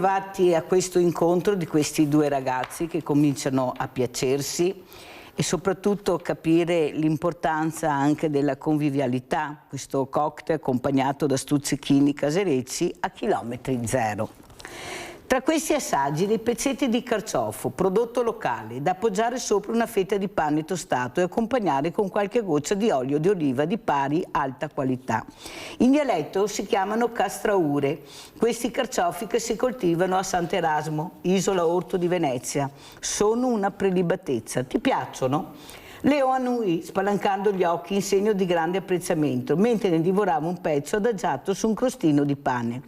arrivati a questo incontro di questi due ragazzi che cominciano a piacersi e soprattutto capire l'importanza anche della convivialità, questo cocktail accompagnato da stuzzichini caserecci a chilometri zero. Tra questi assaggi dei pezzetti di carciofo, prodotto locale, da appoggiare sopra una fetta di pane tostato e accompagnare con qualche goccia di olio di oliva di pari alta qualità. In dialetto si chiamano castraure, questi carciofi che si coltivano a Sant'Erasmo, isola Orto di Venezia. Sono una prelibatezza. Ti piacciono? Leo annui, spalancando gli occhi in segno di grande apprezzamento, mentre ne divorava un pezzo adagiato su un crostino di pane.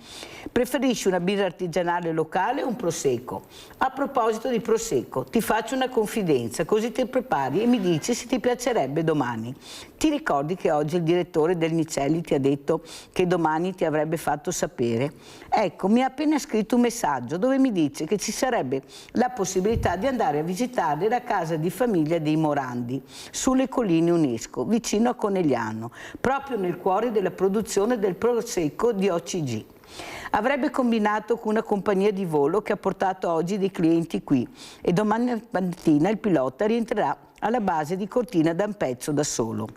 Preferisci una birra artigianale locale o un prosecco? A proposito di prosecco, ti faccio una confidenza, così ti prepari e mi dici se ti piacerebbe domani. Ti ricordi che oggi il direttore del Nicelli ti ha detto che domani ti avrebbe fatto sapere? Ecco, mi ha appena scritto un messaggio dove mi dice che ci sarebbe la possibilità di andare a visitare la casa di famiglia dei Morandi, sulle colline UNESCO, vicino a Conegliano, proprio nel cuore della produzione del prosecco di OCG. Avrebbe combinato con una compagnia di volo che ha portato oggi dei clienti qui e domani mattina il pilota rientrerà alla base di Cortina d'Ampezzo da solo.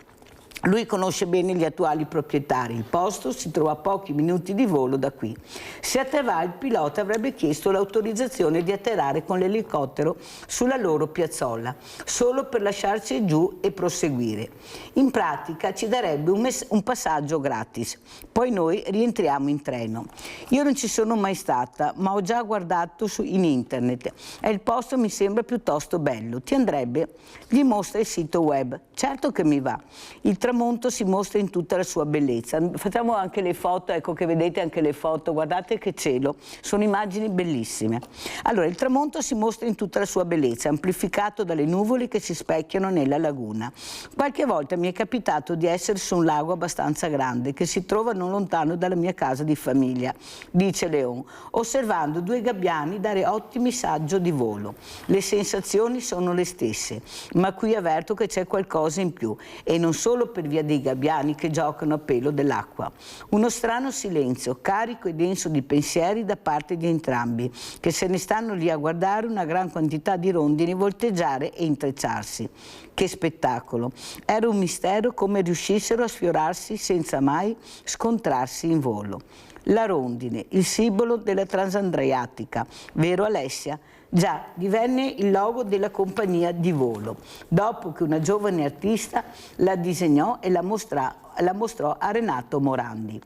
Lui conosce bene gli attuali proprietari, il posto si trova a pochi minuti di volo da qui. Se a te va, il pilota avrebbe chiesto l'autorizzazione di atterrare con l'elicottero sulla loro piazzola, solo per lasciarci giù e proseguire. In pratica ci darebbe un passaggio gratis, poi noi rientriamo in treno. Io non ci sono mai stata, ma ho già guardato in internet e il posto mi sembra piuttosto bello. Ti andrebbe? Gli mostra il sito web. Certo che mi va. Il tramonto si mostra in tutta la sua bellezza. Facciamo anche le foto, ecco che vedete anche le foto, guardate che cielo, sono immagini bellissime. Allora, il tramonto si mostra in tutta la sua bellezza, amplificato dalle nuvole che si specchiano nella laguna. Qualche volta mi è capitato di essere su un lago abbastanza grande, che si trova non lontano dalla mia casa di famiglia, dice Leon, osservando due gabbiani dare ottimi saggi di volo. Le sensazioni sono le stesse, ma qui avverto che c'è qualcosa in più, e non solo per via dei gabbiani che giocano a pelo dell'acqua. Uno strano silenzio, carico e denso di pensieri da parte di entrambi, che se ne stanno lì a guardare una gran quantità di rondini volteggiare e intrecciarsi. Che spettacolo! Era un mistero come riuscissero a sfiorarsi senza mai scontrarsi in volo. La rondine, il simbolo della Transandriatica, vero Alessia? Già, divenne il logo della compagnia di volo, dopo che una giovane artista la disegnò e la mostrò a Renato Morandi.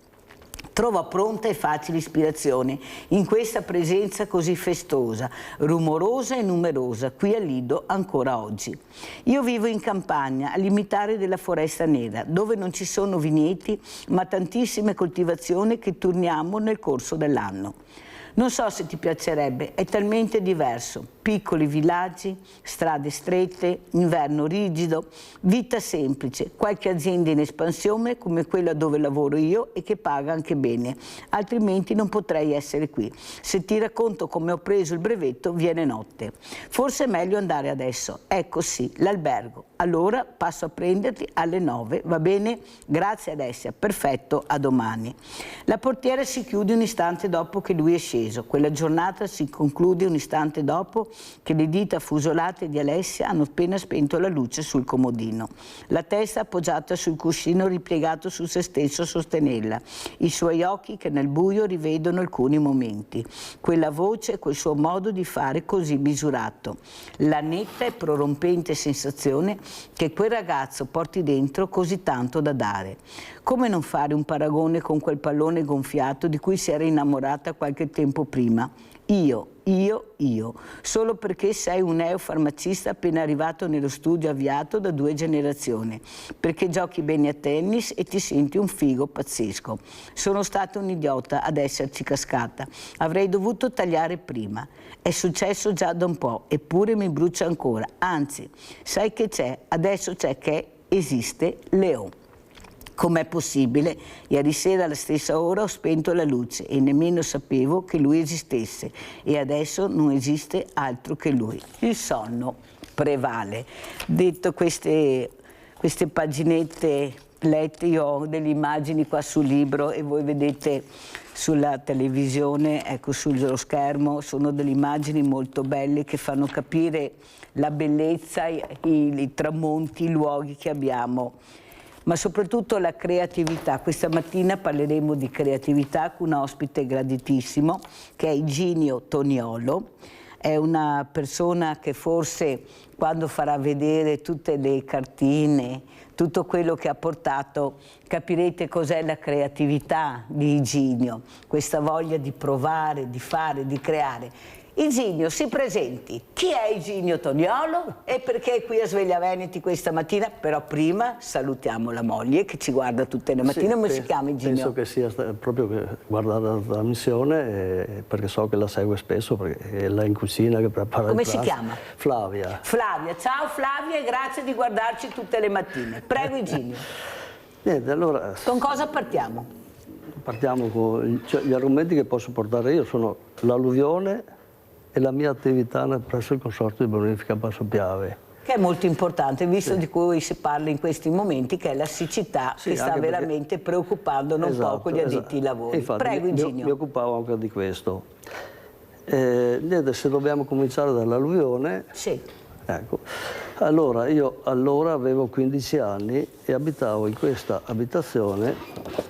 Trova pronta e facile ispirazione in questa presenza così festosa, rumorosa e numerosa, qui a Lido ancora oggi. Io vivo in campagna, al limitare della Foresta Nera, dove non ci sono vigneti, ma tantissime coltivazioni che turniamo nel corso dell'anno. Non so se ti piacerebbe, è talmente diverso. Piccoli villaggi, strade strette, inverno rigido, vita semplice, qualche azienda in espansione come quella dove lavoro io e che paga anche bene, altrimenti non potrei essere qui. Se ti racconto come ho preso il brevetto viene notte. Forse è meglio andare adesso, ecco sì, l'albergo. Allora passo a prenderti alle 9, va bene? Grazie Alessia, perfetto, a domani. La portiera si chiude un istante dopo che lui è sceso. Quella giornata si conclude un istante dopo che le dita fusolate di Alessia hanno appena spento la luce sul comodino. La testa appoggiata sul cuscino ripiegato su se stesso a sostenerla, i suoi occhi che nel buio rivedono alcuni momenti, quella voce, quel suo modo di fare così misurato, la netta e prorompente sensazione che quel ragazzo porti dentro così tanto da dare. Come non fare un paragone con quel pallone gonfiato di cui si era innamorata qualche tempo prima? Io, solo perché sei un neofarmacista appena arrivato nello studio avviato da 2 generazioni, perché giochi bene a tennis e ti senti un figo pazzesco. Sono stata un idiota ad esserci cascata, avrei dovuto tagliare prima. È successo già da un po', eppure mi brucia ancora, anzi, sai che c'è? Adesso c'è che esiste Leon. Com'è possibile? Ieri sera alla stessa ora ho spento la luce e nemmeno sapevo che lui esistesse e adesso non esiste altro che lui. Il sonno prevale. Detto queste paginette lette, io ho delle immagini qua sul libro e voi vedete sulla televisione, ecco sullo schermo, sono delle immagini molto belle che fanno capire la bellezza, i tramonti, i luoghi che abbiamo, ma soprattutto la creatività. Questa mattina parleremo di creatività con un ospite graditissimo che è Iginio Toniolo. È una persona che forse quando farà vedere tutte le cartine, tutto quello che ha portato, capirete cos'è la creatività di Iginio, questa voglia di provare, di fare, di creare. Iginio, si presenti. Chi è Iginio Toniolo e perché è qui a Sveglia Veneti questa mattina? Però prima salutiamo la moglie che ci guarda tutte le mattine. Come si chiama Iginio? Penso che sia proprio che guarda la trasmissione perché so che la segue spesso, perché è là in cucina che prepara Come il pranzo. si chiama? Flavia. Flavia, ciao Flavia e grazie di guardarci tutte le mattine. Prego Iginio. Niente, allora... Con cosa partiamo? Partiamo con... Cioè, gli argomenti che posso portare io sono l'alluvione e la mia attività presso il Consorzio di Bonifica Basso Piave. Che è molto importante, visto di cui si parla in questi momenti, che è la siccità che sta veramente preoccupando non poco gli addetti ai lavori. Infatti, prego Iginio. Mi occupavo anche di questo. Niente, se dobbiamo cominciare dall'alluvione... Sì. Ecco, allora io avevo 15 anni e abitavo in questa abitazione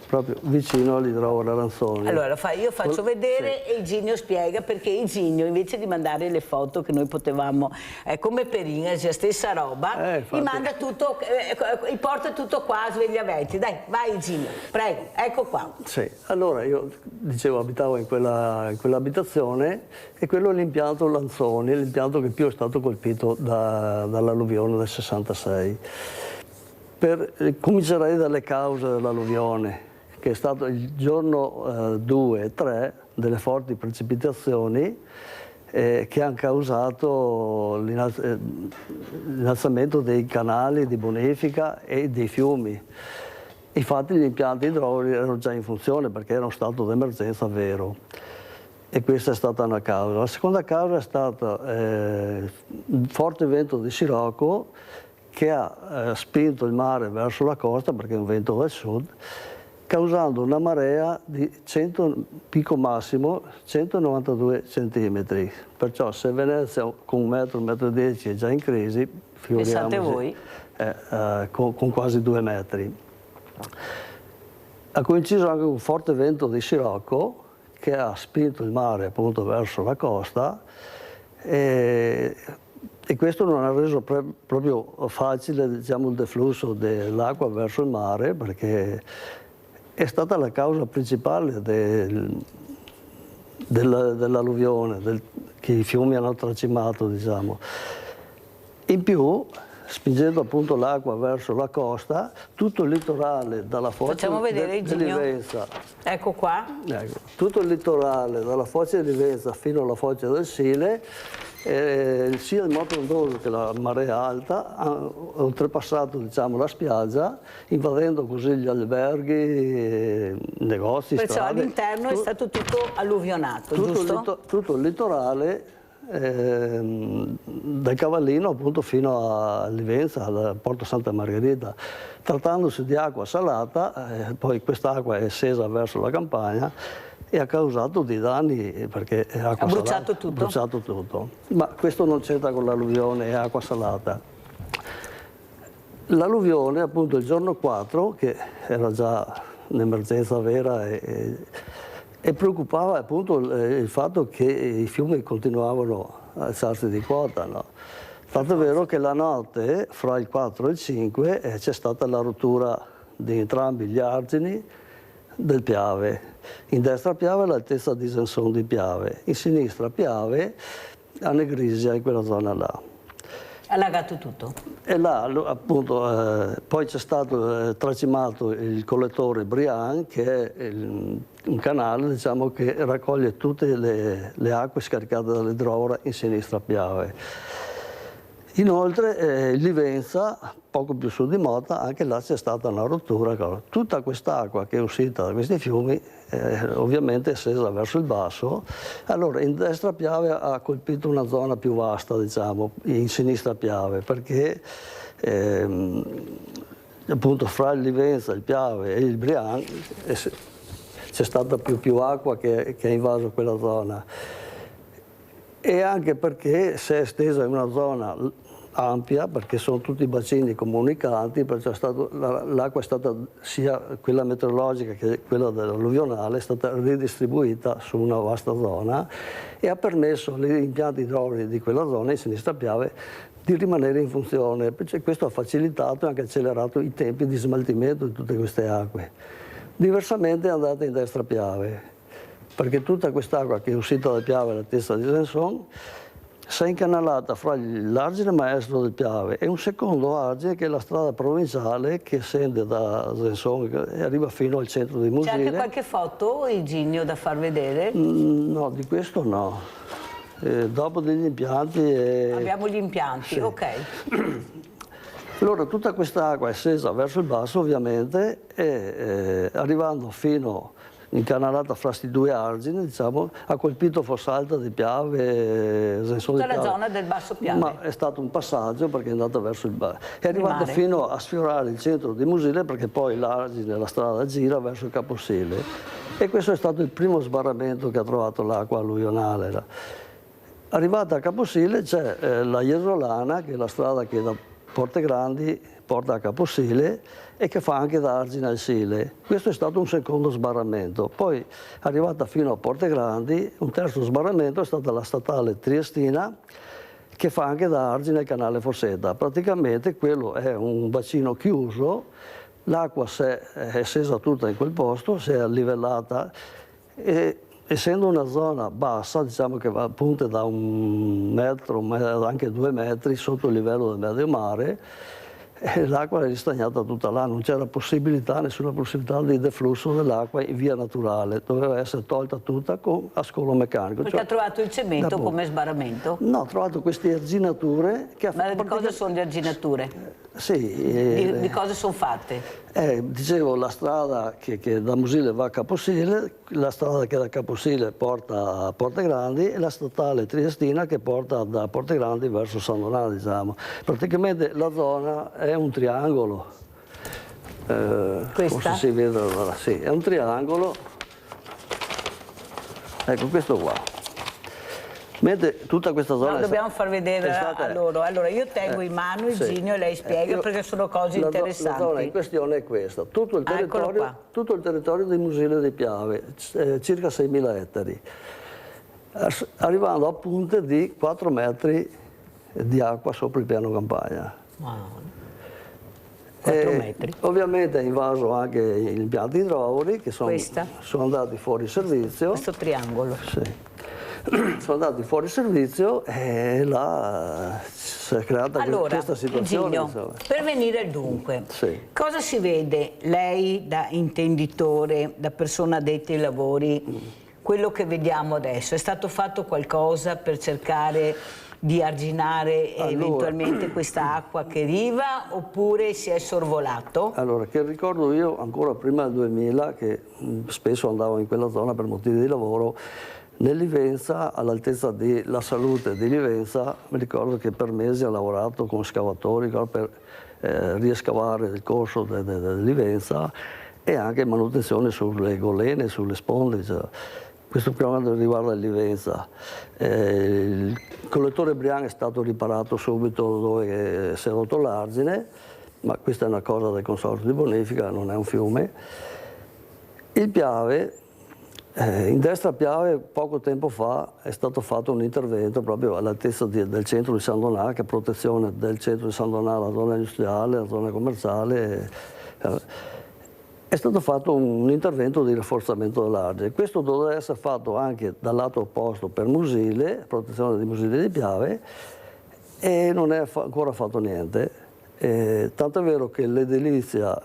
proprio vicino all'idrovora Ranzoni. Allora io faccio vedere e Iginio spiega, perché Iginio invece di mandare le foto che noi potevamo, come per Inge, stessa roba, mi manda tutto, mi porta tutto qua a Sveglia Veneti. Dai, vai Iginio, prego, ecco qua. Sì, allora io dicevo abitavo in quell'abitazione e quello è l'impianto Lanzoni, l'impianto che più è stato colpito dall'alluvione del 66. Comincerei dalle cause dell'alluvione, che è stato il giorno 2 e 3 delle forti precipitazioni che hanno causato l'innalzamento dei canali di bonifica e dei fiumi. Infatti gli impianti idraulici erano già in funzione perché era uno stato d'emergenza vero. E questa è stata una causa. La seconda causa è stata un forte vento di scirocco che ha spinto il mare verso la costa, perché è un vento del sud, causando una marea di picco massimo 192 centimetri. Perciò se Venezia con 1 metro, 1,10 metri è già in crisi, figuriamoci voi? Con quasi 2 metri. Ha coinciso anche un forte vento di scirocco che ha spinto il mare appunto verso la costa e questo non ha reso proprio facile, diciamo, il deflusso dell'acqua verso il mare, perché è stata la causa principale dell'alluvione, che i fiumi hanno tracimato, diciamo. In più, spingendo appunto l'acqua verso la costa, tutto il litorale dalla foce di Livenza. Ecco qua. Ecco, tutto il litorale dalla foce di Livenza fino alla foce del Sile, sia il moto ondoso che la marea alta hanno oltrepassato, diciamo, la spiaggia, invadendo così gli alberghi, negozi, perciò strade. All'interno è stato tutto alluvionato, giusto? Tutto il litorale, dal Cavallino appunto fino a Livenza, al Porto Santa Margherita. Trattandosi di acqua salata, poi quest'acqua è scesa verso la campagna e ha causato dei danni perché è acqua salata. Ha bruciato tutto. Ma questo non c'entra con l'alluvione, è acqua salata. L'alluvione appunto il giorno 4, che era già un'emergenza vera e preoccupava appunto il fatto che i fiumi continuavano a alzarsi di quota, no? Tanto è vero che la notte, fra il 4 e il 5, c'è stata la rottura di entrambi gli argini del Piave. In destra Piave all'altezza di Sanson di Piave, in sinistra Piave a Negrisia, in quella zona là. Allagato tutto? E là appunto poi c'è stato tracimato il collettore Brian, che è un canale, diciamo, che raccoglie tutte le acque scaricate dall'idrovora in sinistra Piave. Inoltre Livenza, poco più su di Mota, anche là c'è stata una rottura. Tutta quest'acqua che è uscita da questi fiumi ovviamente è scesa verso il basso. Allora in destra Piave ha colpito una zona più vasta, diciamo, in sinistra Piave, perché appunto fra il Livenza, il Piave e il Brian c'è stata più acqua che ha invaso quella zona, e anche perché si è estesa in una zona ampia, perché sono tutti bacini comunicanti, perciò l'acqua è stata, sia quella meteorologica che quella dell'alluvionale, è stata ridistribuita su una vasta zona e ha permesso agli impianti idraulici di quella zona, in sinistra Piave, di rimanere in funzione. Questo ha facilitato e anche accelerato i tempi di smaltimento di tutte queste acque. Diversamente è andata in destra Piave, perché tutta quest'acqua che è uscita da Piave alla testa di Zenzon si è incanalata fra l'argine maestro del Piave e un secondo argine che è la strada provinciale che scende da Zenzon e arriva fino al centro di Musile. C'è anche qualche foto, Iginio, da far vedere? No, di questo no. Dopo degli impianti... Abbiamo gli impianti, sì. Ok. Allora tutta questa acqua è scesa verso il basso ovviamente e arrivando fino incanalata fra questi due argini, diciamo, ha colpito Fossalta di Piave, tutta la zona del Basso Piave. Ma è stato un passaggio perché è andata verso il basso. È arrivato fino a sfiorare il centro di Musile perché poi l'argine, la strada gira verso Caposile e questo è stato il primo sbarramento che ha trovato l'acqua alluvionale. Arrivata a Caposile c'è la Iesolana, che è la strada che da Porte Grandi porta a Caposile e che fa anche da argine al Sile. Questo è stato un secondo sbarramento. Poi, arrivata fino a Porte Grandi, un terzo sbarramento è stata la statale Triestina, che fa anche da argine al canale Fossetta. Praticamente quello è un bacino chiuso, l'acqua è scesa tutta in quel posto, si è livellata e essendo una zona bassa, diciamo che punta da 1 metro, anche 2 metri sotto il livello del medio mare, l'acqua è ristagnata tutta là, non c'era nessuna possibilità di deflusso dell'acqua in via naturale, doveva essere tolta tutta con ascolo meccanico. Perché ha trovato il cemento come sbarramento? No, ha trovato queste arginature. Ma di cosa sono le arginature? Sì. Di cosa sono fatte? Dicevo, la strada che da Musile va a Caposile, la strada che da Caposile porta a Porte Grandi e la statale Triestina che porta da Porte Grandi verso San Donato, diciamo. Praticamente la zona è un triangolo. Questa? Forse si vede, sì, è un triangolo. Ecco, questo qua. Mentre tutta questa zona... No, dobbiamo far vedere a loro. Allora, io tengo in mano il Iginio e lei spiega perché sono cose interessanti. La zona in questione è questa. Tutto il territorio di Musile di Piave, circa 6.000 ettari, arrivando a punte di 4 metri di acqua sopra il piano campagna. Wow. 4 metri. Ovviamente è invaso anche gli impianti idraulici che sono andati fuori servizio. Questo triangolo. Sì. Sono andati fuori servizio e là si è creata questa situazione. Iginio, per venire al dunque, sì. Cosa si vede lei da intenditore, da persona addetta ai lavori, quello che vediamo adesso? È stato fatto qualcosa per cercare di arginare eventualmente questa acqua che arriva oppure si è sorvolato? Allora, che ricordo io ancora prima del 2000 che spesso andavo in quella zona per motivi di lavoro. Nel Livenza, all'altezza della Salute di Livenza, mi ricordo che per mesi ho lavorato con scavatori per riescavare il corso del Livenza e anche manutenzione sulle golene, sulle sponde. Cioè. Questo per quanto riguarda il Livenza. Il collettore Brian è stato riparato subito dove si è rotto l'argine, ma questa è una cosa del consorzio di bonifica, non è un fiume. Il Piave. In destra Piave poco tempo fa è stato fatto un intervento proprio all'altezza del centro di San Donato, che è protezione del centro di San Donato, la zona industriale, la zona commerciale. È stato fatto un intervento di rafforzamento dell'argine. Questo doveva essere fatto anche dal lato opposto per Musile, protezione di Musile di Piave, e non è ancora fatto niente. Tanto è vero che l'edilizia,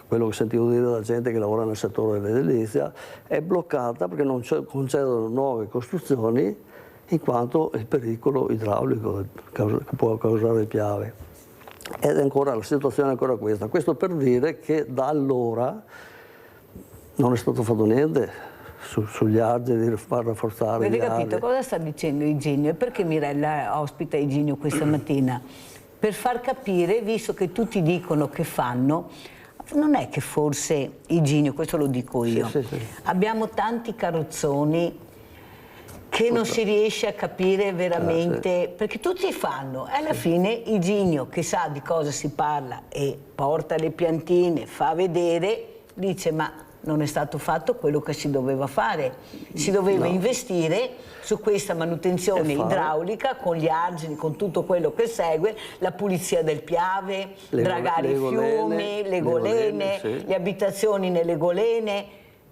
quello che sentivo dire da gente che lavora nel settore dell'edilizia, è bloccata perché non concedono nuove costruzioni in quanto il pericolo idraulico che può causare Piave. Ed è ancora, la situazione è ancora questa. Questo per dire che da allora non è stato fatto niente sugli argini di far rafforzare. Avete capito cosa sta dicendo Iginio? E perché Mirella ospita Iginio questa mattina? per far capire, visto che tutti dicono che fanno, non è che forse Iginio, questo lo dico io, Sì, sì. abbiamo tanti carrozzoni che non si riesce a capire veramente, perché tutti fanno, e alla fine Iginio, che sa di cosa si parla e porta le piantine, fa vedere, dice ma non è stato fatto quello che si doveva fare, si doveva investire su questa manutenzione idraulica con gli argini, con tutto quello che segue, la pulizia del Piave, dragare i fiumi, le golene, le abitazioni nelle golene.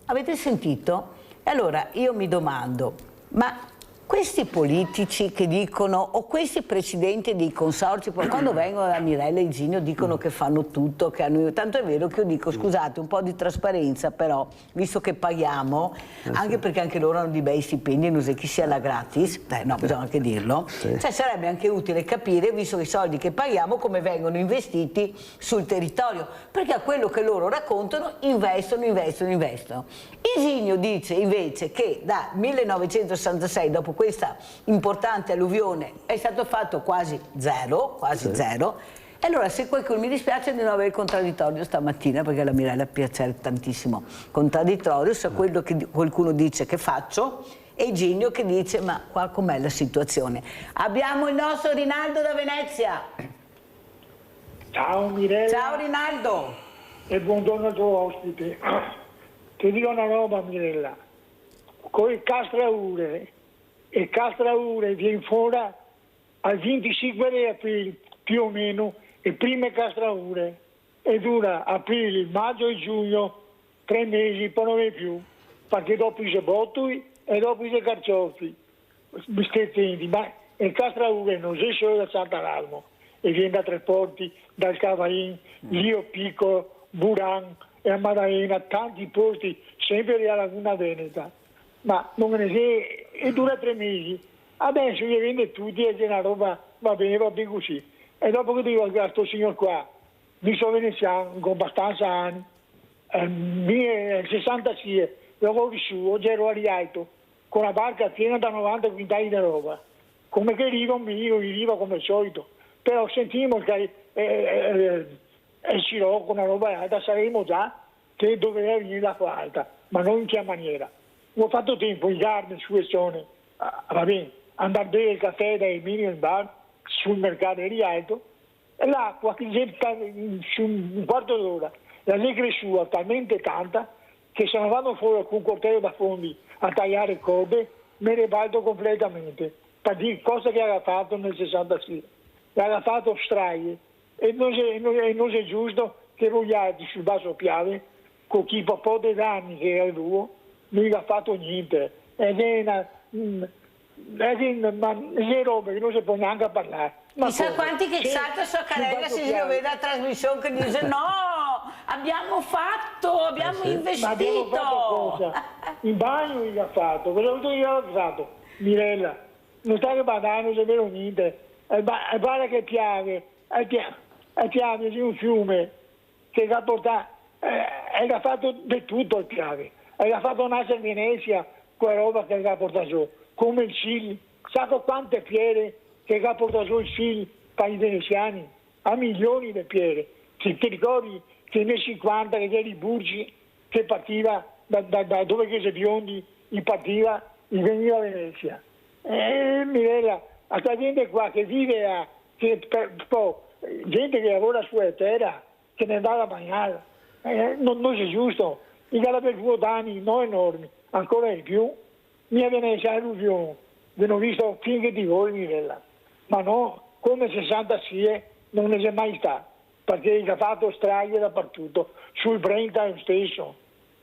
Avete sentito? E allora io mi domando, ma questi politici che dicono, o questi presidenti dei consorzi, poi quando vengono da Mirella e Iginio dicono che fanno tutto, che hanno... Tanto è vero che io dico, scusate, un po' di trasparenza però, visto che paghiamo, anche perché anche loro hanno di bei stipendi, non so chi sia la gratis, no, bisogna anche dirlo, cioè sarebbe anche utile capire, visto che i soldi che paghiamo, come vengono investiti sul territorio, perché a quello che loro raccontano investono. Iginio dice invece che da 1966, dopo questa importante alluvione, è stato fatto quasi zero, e allora se qualcuno, mi dispiace di non avere il contraddittorio stamattina, perché alla Mirella piace tantissimo contraddittorio, su quello che qualcuno dice che faccio, e Iginio che dice ma qua com'è la situazione. Abbiamo il nostro Rinaldo da Venezia. Ciao Mirella. Ciao Rinaldo. E buongiorno al tuo ospite. Ti dico una roba Mirella, con il Castraure viene fuori al 25 di aprile più o meno, il primo Castraure, e dura aprile, maggio e giugno, 3 mesi, poi non è più, perché dopo si bottui e dopo si carciofi, stezzenti, ma il Castraure non è solo da Sant'Aralmo, e viene da Treporti, dal Cavain, Lio Piccolo, Buran e a Madaena, tanti posti, sempre alla Laguna Veneta. Ma non ne sé, e dura 3 mesi. Adesso gli vende tutti e una roba va bene così. E dopo che dico a questo signor qua, mi sono veneziano con abbastanza anni, 66, l'avevo vissuto, oggi ero arrivato con la barca piena da 90 quintali di roba. Come che riva come al solito. Però sentiamo che ci con una roba alta, saremo già che doveva venire la alta, ma non in che maniera. Ho fatto tempo in Garden, su zone, va bene, andare a bere il caffè dai mini in bar, sul mercato di Rialto, e l'acqua che su un quarto d'ora, la è cresciuta talmente tanta che se non vanno fuori con un coltello da fondi a tagliare corde, me ne baldo completamente, per dire cosa che aveva fatto nel 66. Aveva fatto strage, e non è giusto che vogliate sul basso Piave, con chi po' di danni che è lui, non gli ha fatto niente. Ed è roba che non si può neanche parlare. Chissà quanti che salta su carella se si vede la trasmissione che dice no, abbiamo investito. Ma abbiamo fatto cosa? In bagno gli ha fatto, cosa gli ha fatto? Mirella, non stai badando, non è vero niente. E pare che Piave è un fiume che ha portato, e ha fatto di tutto il Piave, e ha fatto nascere Venezia, quella roba che ha portato giù, come il Cile, sa quante pietre che ha portato giù il Cile per i veneziani, a milioni di pietre. Se ti ricordi che nei 50 che c'era i Burgi che partiva da dove che si biondi, partiva e veniva a Venezia. Mirella, a questa gente qua che vive gente che lavora sulla terra, che ne va a bagnare, non è giusto. I per danni non enormi, ancora di più. Mia Venezia alluvione, ve l'ho visto finché di voi, Mirella, ma no, come 66 non ne è mai stato, perché ha fatto strage dappertutto, sul Brenta lo stesso,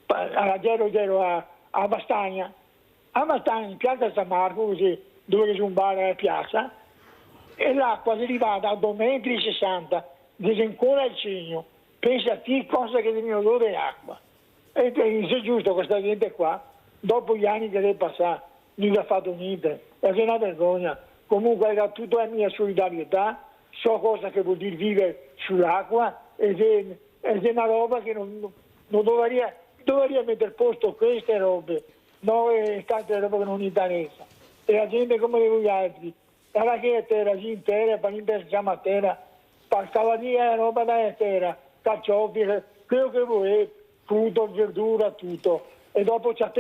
ero a Bastagna, in piazza San Marco, così, dove c'è un bar alla piazza, e l'acqua è arrivata a 2,60 m, dice ancora il cigno, pensa a te cosa che viene odore d'acqua. E è giusto questa gente qua, dopo gli anni che deve passare, non gli ha fatto niente, è una vergogna. Comunque era tutta la mia solidarietà, so cosa che vuol dire vivere sull'acqua, ed è una roba che non dovrei mettere a posto queste robe, no, è tante robe che non mi interessa. E la gente come gli altri, era che terra, intera, per interessare a terra, stava lì roba da terra, carciofi, quello che vuoi, frutto, verdura, tutto. E dopo c'è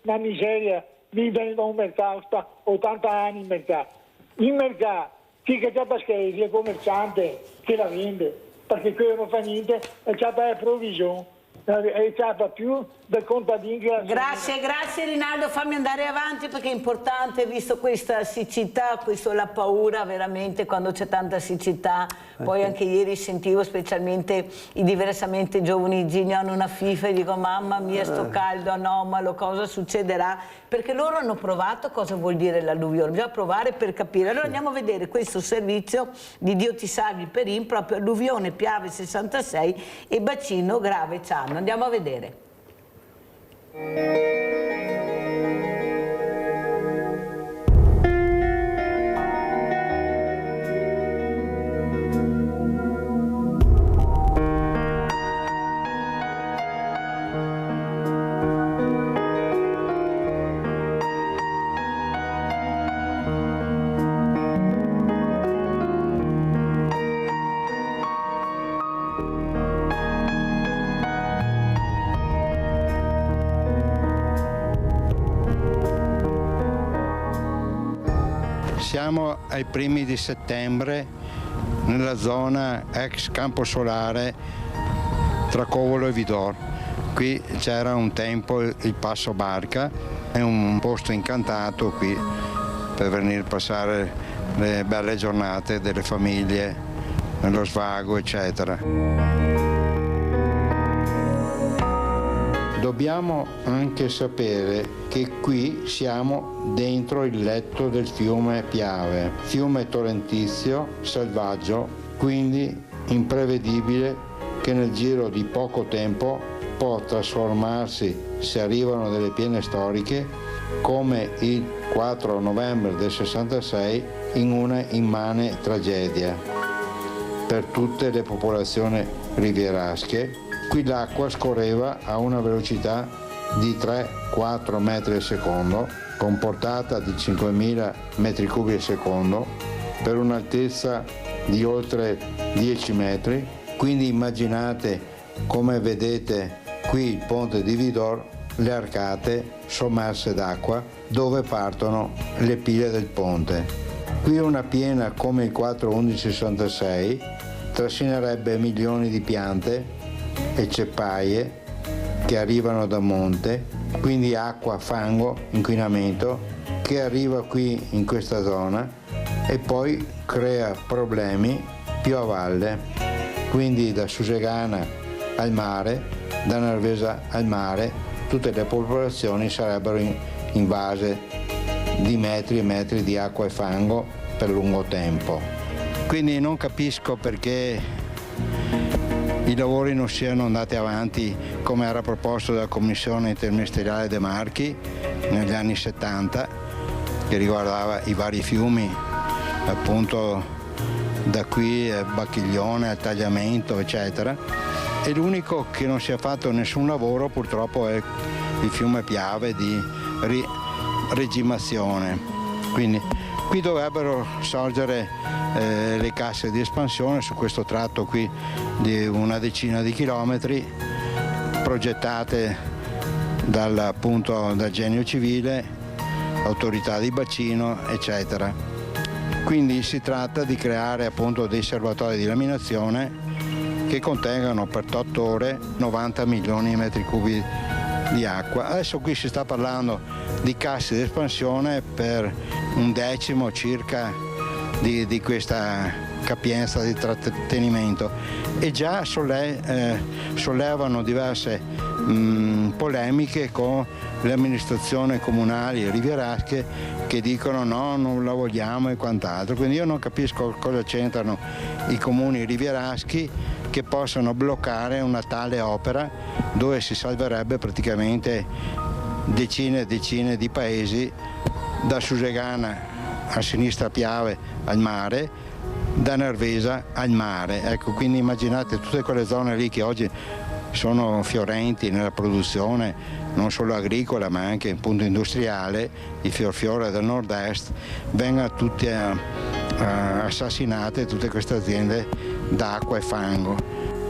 una miseria, vivere da un mercato, sta 80 anni in mercato. In mercato, chi che c'è paschesi è commerciante che la vende, perché quello non fa niente e c'è la provvigione. E c'è più del contadino che la Grazie Rinaldo, fammi andare avanti perché è importante, visto questa siccità, la paura veramente quando c'è tanta siccità. Poi anche ieri sentivo specialmente i diversamente giovani Gini hanno una fifa e dico mamma mia sto caldo anomalo, cosa succederà? Perché loro hanno provato cosa vuol dire l'alluvione, bisogna provare per capire. Allora andiamo a vedere questo servizio di Dio ti salvi Perin, proprio alluvione Piave 66 e bacino grave Ciano. Andiamo a vedere. Siamo ai primi di settembre nella zona ex Campo Solare tra Covolo e Vidor. Qui c'era un tempo il Passo Barca, è un posto incantato qui per venire a passare le belle giornate delle famiglie, nello svago eccetera. Dobbiamo anche sapere che qui siamo dentro il letto del fiume Piave, fiume torrentizio, selvaggio, quindi imprevedibile, che nel giro di poco tempo può trasformarsi, se arrivano delle piene storiche, come il 4 novembre del 66, in una immane tragedia per tutte le popolazioni rivierasche. Qui l'acqua scorreva a una velocità di 3-4 metri al secondo, con portata di 5.000 metri cubi al secondo, per un'altezza di oltre 10 metri. Quindi immaginate, come vedete qui il ponte di Vidor, le arcate sommerse d'acqua dove partono le pile del ponte. Qui una piena come il 4-11-66 trascinerebbe milioni di piante e ceppaie che arrivano da monte, quindi acqua, fango, inquinamento che arriva qui in questa zona e poi crea problemi più a valle, quindi da Susegana al mare, da Nervesa al mare, tutte le popolazioni sarebbero invase di metri e metri di acqua e fango per lungo tempo. Quindi non capisco perché i lavori non siano andati avanti come era proposto dalla Commissione interministeriale De Marchi negli anni 70, che riguardava i vari fiumi, appunto da qui Bacchiglione al Tagliamento eccetera, e l'unico che non si è fatto nessun lavoro purtroppo è il fiume Piave di regimazione. Quindi qui dovrebbero sorgere le casse di espansione su questo tratto qui di una decina di chilometri, progettate dal Genio Civile, autorità di bacino eccetera. Quindi si tratta di creare appunto dei serbatoi di laminazione che contengano per 8 ore 90 milioni di metri cubi di acqua. Adesso qui si sta parlando di casse di espansione per 1/10 circa di questa capienza di trattenimento e già sollevano diverse polemiche con le amministrazioni comunali rivierasche che dicono no, non la vogliamo e quant'altro. Quindi io non capisco cosa c'entrano i comuni rivieraschi che possano bloccare una tale opera dove si salverebbe praticamente decine e decine di paesi, da Susegana a sinistra Piave al mare, da Nervesa al mare. Ecco, quindi immaginate tutte quelle zone lì che oggi sono fiorenti nella produzione non solo agricola ma anche appunto industriale, i fiore del nord-est, vengano tutte assassinate tutte queste aziende d'acqua e fango.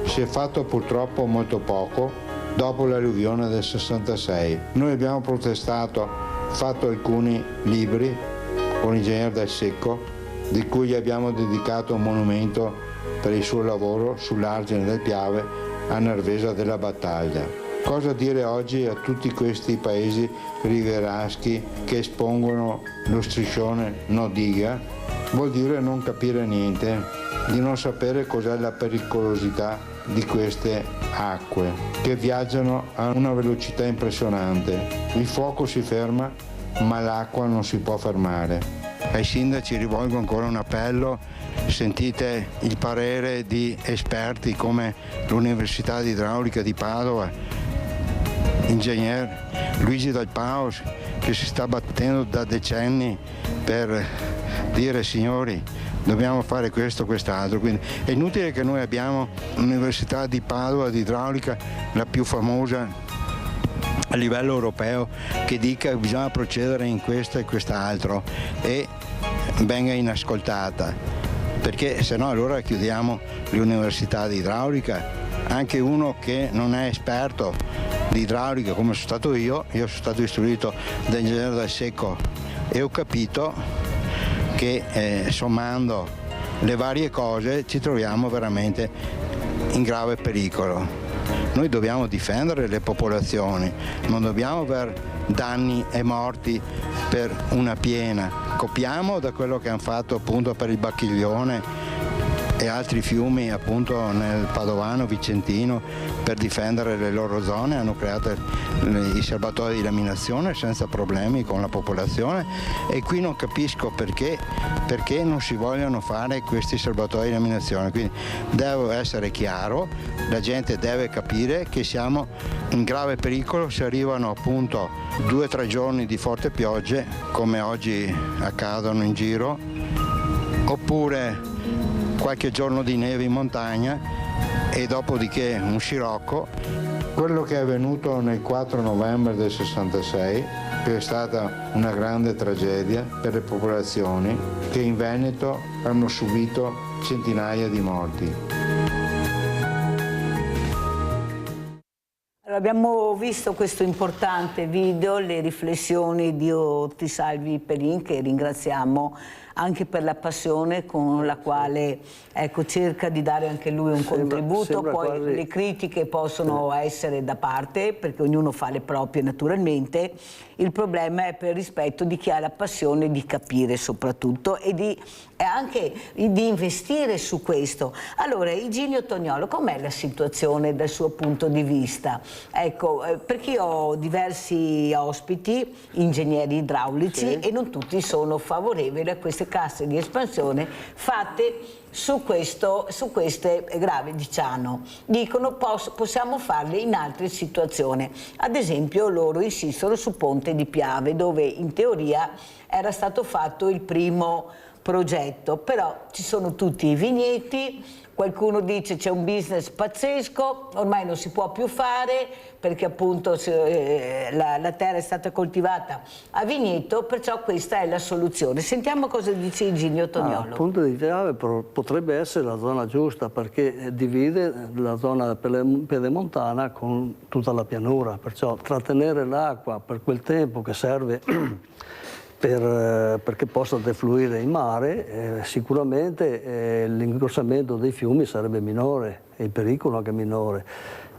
Si è fatto purtroppo molto poco dopo l'alluvione del 66. Noi abbiamo protestato, fatto alcuni libri con l'ingegnere Dal Secco, di cui gli abbiamo dedicato un monumento per il suo lavoro sull'argine del Piave a Nervesa della Battaglia. Cosa dire oggi a tutti questi paesi rivieraschi che espongono lo striscione no diga? Vuol dire non capire niente, di non sapere cos'è la pericolosità di queste acque che viaggiano a una velocità impressionante. Il fuoco si ferma, ma l'acqua non si può fermare. Ai sindaci rivolgo ancora un appello: sentite il parere di esperti come l'Università di Idraulica di Padova, ingegner Luigi Dal Paos, che si sta battendo da decenni per dire: signori, dobbiamo fare questo, quest'altro. Quindi è inutile che noi abbiamo l'Università di Padova di Idraulica, la più famosa a livello europeo, che dica che bisogna procedere in questo e quest'altro e venga inascoltata, perché se no allora chiudiamo l'Università di Idraulica. Anche uno che non è esperto di idraulica come sono stato io sono stato istruito da ingegnere Dal Secco e ho capito che sommando le varie cose ci troviamo veramente in grave pericolo. Noi dobbiamo difendere le popolazioni, non dobbiamo avere danni e morti per una piena. Copiamo da quello che hanno fatto appunto per il Bacchiglione e altri fiumi appunto nel Padovano, Vicentino, per difendere le loro zone. Hanno creato i serbatoi di laminazione senza problemi con la popolazione, e qui non capisco perché non si vogliono fare questi serbatoi di laminazione. Quindi deve essere chiaro, la gente deve capire che siamo in grave pericolo se arrivano appunto 2 o 3 giorni di forte piogge come oggi accadono in giro, oppure qualche giorno di neve in montagna e dopodiché un scirocco. Quello che è avvenuto nel 4 novembre del 66, che è stata una grande tragedia per le popolazioni che in Veneto hanno subito centinaia di morti. Abbiamo visto questo importante video, le riflessioni di Ti Salvi Pelin, che ringraziamo anche per la passione con la quale cerca di dare anche lui un contributo. Poi quasi... le critiche possono essere da parte, perché ognuno fa le proprie naturalmente. Il problema è per rispetto di chi ha la passione di capire soprattutto e anche di investire su questo. Allora, Iginio Tognolo, com'è la situazione dal suo punto di vista? Ecco, perché io ho diversi ospiti, ingegneri idraulici, e non tutti sono favorevoli a queste casse di espansione fatte su queste gravi, diciamo. Dicono possiamo farle in altre situazioni. Ad esempio loro insistono sul ponte di Piave, dove in teoria era stato fatto il primo progetto, però ci sono tutti i vigneti. Qualcuno dice c'è un business pazzesco, ormai non si può più fare perché appunto la terra è stata coltivata a vigneto, perciò questa è la soluzione. Sentiamo cosa dice Iginio Tognolo. Il punto di Piave potrebbe essere la zona giusta, perché divide la zona pedemontana con tutta la pianura, perciò trattenere l'acqua per quel tempo che serve perché possa defluire in mare, sicuramente l'ingrossamento dei fiumi sarebbe minore e il pericolo anche minore.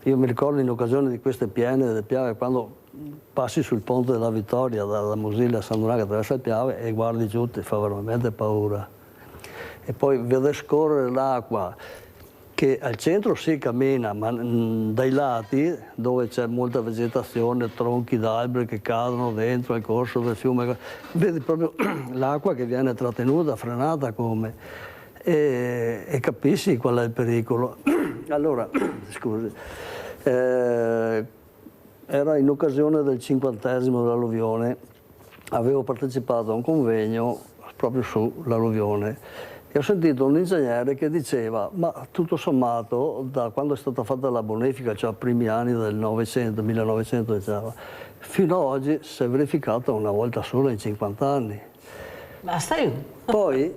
Io mi ricordo in occasione di queste piene del Piave, quando passi sul ponte della Vittoria dalla Musilia a San Donato attraverso il Piave e guardi giù, ti fa veramente paura. E poi vedere scorrere l'acqua, che al centro si cammina, ma dai lati, dove c'è molta vegetazione, tronchi d'alberi che cadono dentro al corso del fiume, vedi proprio l'acqua che viene trattenuta, frenata come, e capisci qual è il pericolo. Allora, scusi, era in occasione del 50° dell'alluvione, avevo partecipato a un convegno proprio sull'alluvione. E ho sentito un ingegnere che diceva, ma tutto sommato, da quando è stata fatta la bonifica, cioè ai primi anni del 1900 diciamo, fino ad oggi si è verificata una volta sola in 50 anni. Basta io. Poi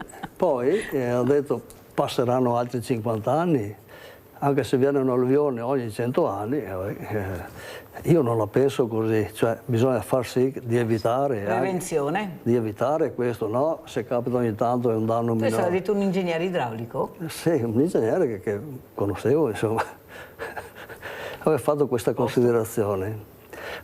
ha detto, passeranno altri 50 anni, anche se viene un'alluvione ogni 100 anni, io non la penso così, cioè bisogna far sì di evitare. Prevenzione. Di evitare questo, no? Se capita ogni tanto è un danno minore. Questo l'ha detto un ingegnere idraulico? Sì, un ingegnere che conoscevo, insomma, aveva fatto questa considerazione.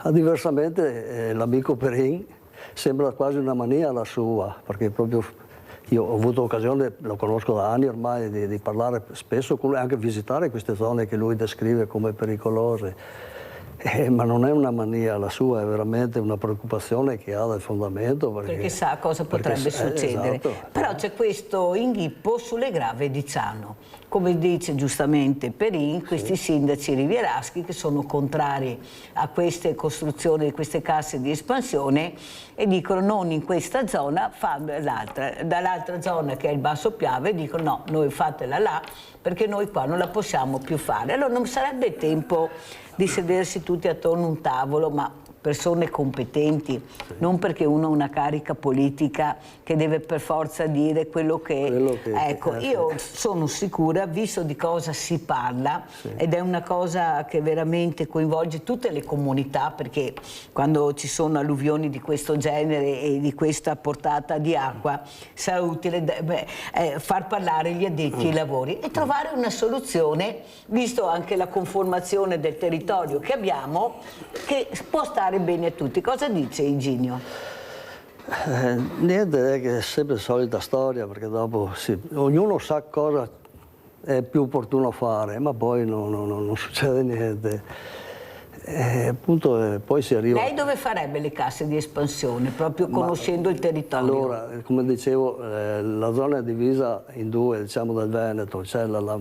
Diversamente l'amico Perin sembra quasi una mania la sua, perché proprio io ho avuto occasione, lo conosco da anni ormai, di parlare spesso con lui, anche visitare queste zone che lui descrive come pericolose. Ma non è una mania la sua, è veramente una preoccupazione che ha del fondamento. Perché sa cosa potrebbe succedere. Esatto. Però c'è questo inghippo sulle grave di Ciano. Come dice giustamente Perin, questi sindaci rivieraschi che sono contrari a queste costruzioni di queste casse di espansione e dicono non in questa zona, dall'altra zona che è il Basso Piave dicono no, noi fatela là perché noi qua non la possiamo più fare. Allora non sarebbe tempo di sedersi tutti attorno a un tavolo, ma persone competenti, non perché uno ha una carica politica che deve per forza dire quello che... Ecco, io sono sicura, visto di cosa si parla, ed è una cosa che veramente coinvolge tutte le comunità, perché quando ci sono alluvioni di questo genere e di questa portata di acqua, sarà utile far parlare gli addetti ai lavori e trovare una soluzione, visto anche la conformazione del territorio che abbiamo, che può stare bene a tutti. Cosa dice Iginio? Niente, è che è sempre la solita storia, perché dopo ognuno sa cosa è più opportuno fare, ma poi non succede niente. Appunto, poi si arriva... Lei dove farebbe le casse di espansione, proprio conoscendo il territorio? Allora, come dicevo, la zona è divisa in due, diciamo, del Veneto, c'è la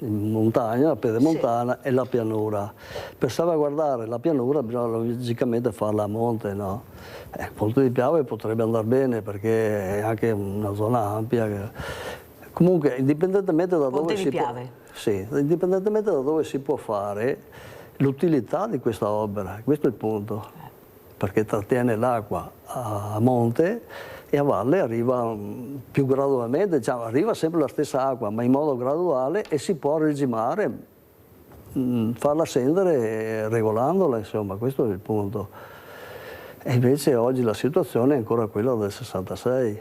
montagna, la pedemontana e la pianura. Per salvaguardare la pianura bisogna logicamente farla a monte, no? Il Ponte di Piave potrebbe andare bene perché è anche una zona ampia. Comunque, indipendentemente da dove si può... Sì, indipendentemente da dove si può fare, l'utilità di questa opera, questo è il punto, perché trattiene l'acqua a monte e a valle arriva più gradualmente, diciamo, arriva sempre la stessa acqua, ma in modo graduale e si può regimare, farla scendere regolandola, insomma, questo è il punto. E invece oggi la situazione è ancora quella del 66.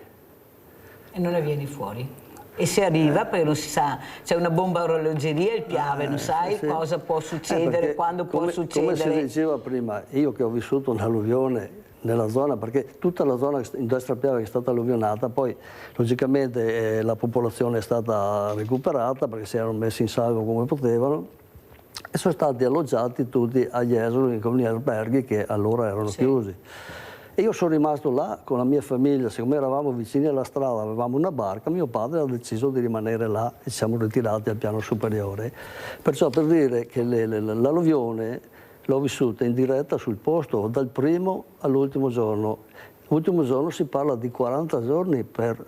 E non ne vieni fuori? E se arriva, perché non si sa, c'è una bomba a orologeria, il Piave, non sai cosa può succedere, quando può succedere. Come si diceva prima, io che ho vissuto un'alluvione nella zona, perché tutta la zona in destra Piave è stata alluvionata, poi logicamente la popolazione è stata recuperata perché si erano messi in salvo come potevano e sono stati alloggiati tutti agli esuli con gli alberghi che allora erano chiusi. E io sono rimasto là con la mia famiglia, siccome eravamo vicini alla strada, avevamo una barca, mio padre ha deciso di rimanere là e ci siamo ritirati al piano superiore. Perciò per dire che l'alluvione l'ho vissuta in diretta sul posto, dal primo all'ultimo giorno. L'ultimo giorno si parla di 40 giorni per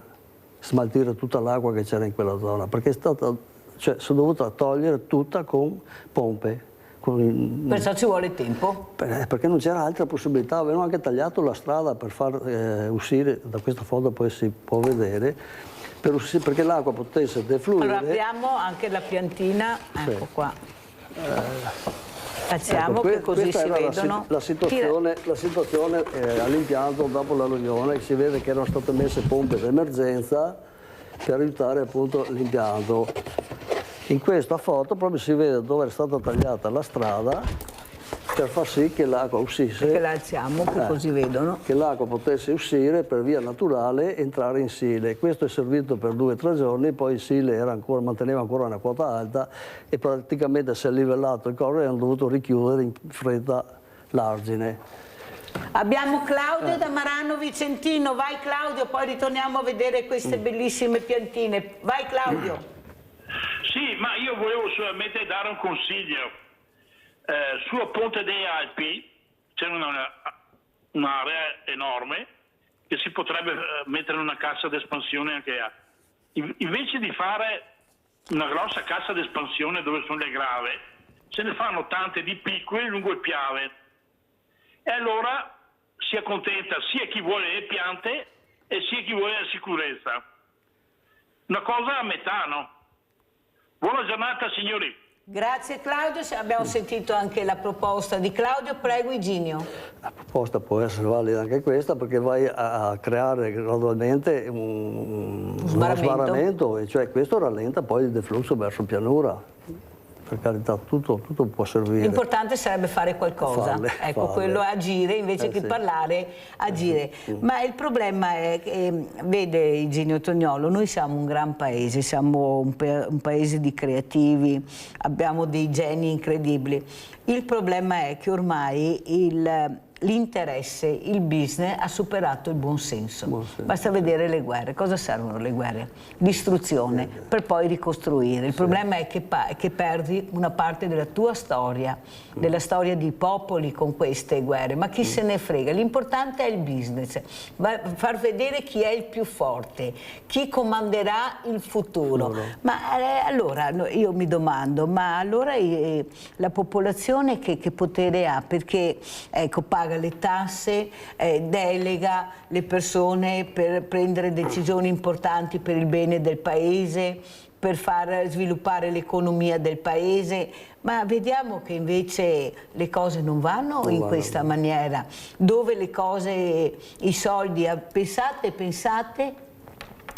smaltire tutta l'acqua che c'era in quella zona, perché è stata, cioè, sono dovuta togliere tutta con pompe. Perciò ci vuole tempo? Perché non c'era altra possibilità, avevano anche tagliato la strada per far uscire, da questa foto poi si può vedere, perché l'acqua potesse defluire. Allora apriamo anche la piantina, ecco qua. Facciamo che così si vedono. La situazione all'impianto dopo l'alluvione, si vede che erano state messe pompe d'emergenza per aiutare appunto l'impianto. In questa foto proprio si vede dove è stata tagliata la strada per far sì che l'acqua uscisse. Perché la alziamo, che così vedono. Che l'acqua potesse uscire per via naturale e entrare in Sile. Questo è servito per 2 o 3 giorni, poi Sile manteneva ancora una quota alta e praticamente si è livellato il corso e hanno dovuto richiudere in fretta l'argine. Abbiamo Claudio da Marano Vicentino. Vai Claudio, poi ritorniamo a vedere queste bellissime piantine. Vai Claudio. Sì, ma io volevo solamente dare un consiglio. Sul Ponte dei Alpi c'è un'area enorme che si potrebbe mettere una cassa d'espansione anche a. Invece di fare una grossa cassa d'espansione dove sono le grave, se ne fanno tante di piccole lungo il Piave. E allora si accontenta sia chi vuole le piante e sia chi vuole la sicurezza. Una cosa a metà, no? Buona giornata signori. Grazie Claudio, abbiamo sentito anche la proposta di Claudio, prego Iginio. La proposta può essere valida anche questa, perché vai a creare gradualmente uno sbarramento, e cioè questo rallenta poi il deflusso verso pianura. Per carità, tutto può servire. L'importante sarebbe fare qualcosa, ecco, quello è agire invece che parlare, agire. Ma il problema è che, vede Iginio Tognolo, noi siamo un gran paese, siamo un paese di creativi, abbiamo dei geni incredibili. Il problema è che ormai l'interesse, il business ha superato il buon senso. Basta vedere le guerre. Cosa servono le guerre? Distruzione, per poi ricostruire. Il problema è che perdi una parte della tua storia, della storia di popoli con queste guerre. Ma chi se ne frega? L'importante è il business. Far vedere chi è il più forte, chi comanderà il futuro. Ma allora io mi domando, ma allora la popolazione che potere ha? Perché ecco, paga le tasse, delega le persone per prendere decisioni importanti per il bene del paese, per far sviluppare l'economia del paese, ma vediamo che invece le cose non vanno in questa maniera, dove le cose, i soldi, pensate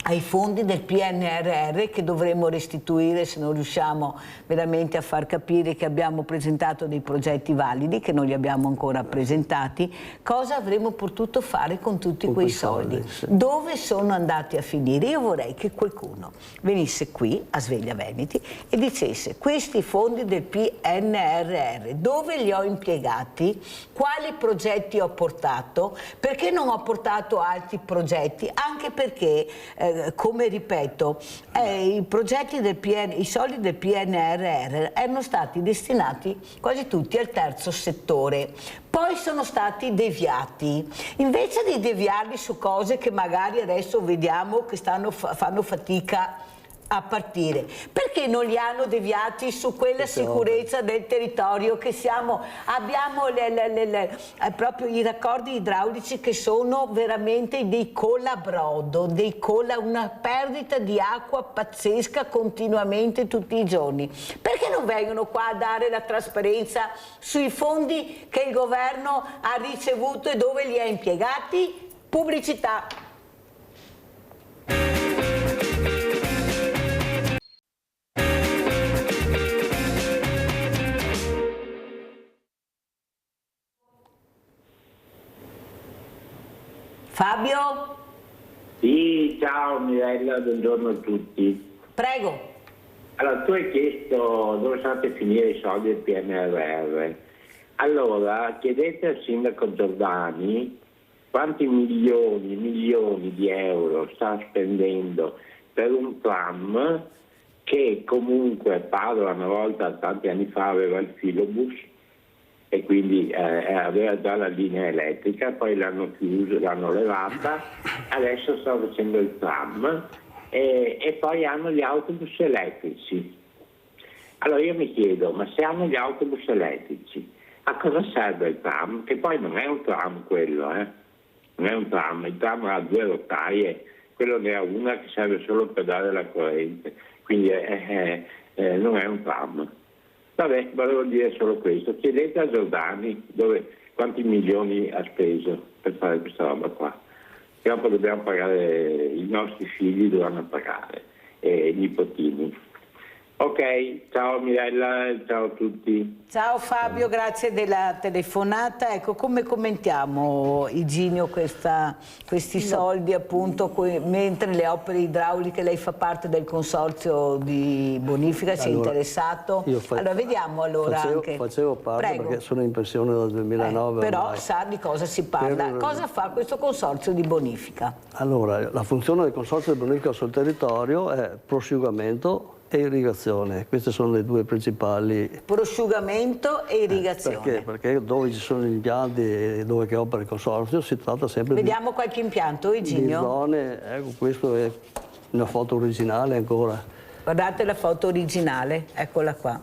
ai fondi del PNRR che dovremmo restituire se non riusciamo veramente a far capire che abbiamo presentato dei progetti validi, che non li abbiamo ancora presentati. Cosa avremmo potuto fare con tutti quei soldi? Dove sono andati a finire? Io vorrei che qualcuno venisse qui a Sveglia Veneti e dicesse: questi fondi del PNRR dove li ho impiegati? Quali progetti ho portato? Perché non ho portato altri progetti? Anche perché come ripeto, i soldi del PNRR erano stati destinati quasi tutti al terzo settore, poi sono stati deviati. Invece di deviarli su cose che magari adesso vediamo che fanno fatica a partire, perché non li hanno deviati su quella sicurezza del territorio che abbiamo proprio i raccordi idraulici che sono veramente dei colabrodo, una perdita di acqua pazzesca continuamente tutti i giorni. Perché non vengono qua a dare la trasparenza sui fondi che il governo ha ricevuto e dove li ha impiegati? Pubblicità. Fabio? Sì, ciao Mirella, buongiorno a tutti. Prego. Allora, tu hai chiesto dove sono andati a finire i soldi del PNRR. Allora, chiedete al sindaco Giordani quanti milioni di euro sta spendendo per un tram che comunque Padova una volta, tanti anni fa, aveva il filobus e quindi aveva già la linea elettrica, poi l'hanno chiuso, l'hanno levata, adesso stanno facendo il tram e poi hanno gli autobus elettrici. Allora io mi chiedo, ma se hanno gli autobus elettrici, a cosa serve il tram? Che poi non è un tram quello, non è un tram, il tram ha 2 rotaie, quello ne ha una che serve solo per dare la corrente, quindi non è un tram. Vabbè, volevo dire solo questo. Chiedete a Giordani quanti milioni ha speso per fare questa roba qua. E dopo dobbiamo pagare, i nostri figli dovranno pagare, e i nipotini. Ok, ciao Mirella, ciao a tutti. Ciao Fabio, grazie della telefonata. Ecco, come commentiamo, Iginio, questi soldi appunto, mentre le opere idrauliche, lei fa parte del consorzio di bonifica, si è interessato? Allora vediamo Facevo parte. Prego. Perché sono in pensione dal 2009. Però ormai. sa di cosa si parla. Cosa fa questo consorzio di bonifica? Allora, la funzione del consorzio di bonifica sul territorio è prosciugamento e irrigazione. Queste sono le 2 principali. Prosciugamento e irrigazione. Perché dove ci sono gli impianti e dove che opera il consorzio si tratta sempre Vediamo qualche impianto, Iginio. di zone, ecco, questo è una foto originale ancora. Guardate la foto originale, eccola qua.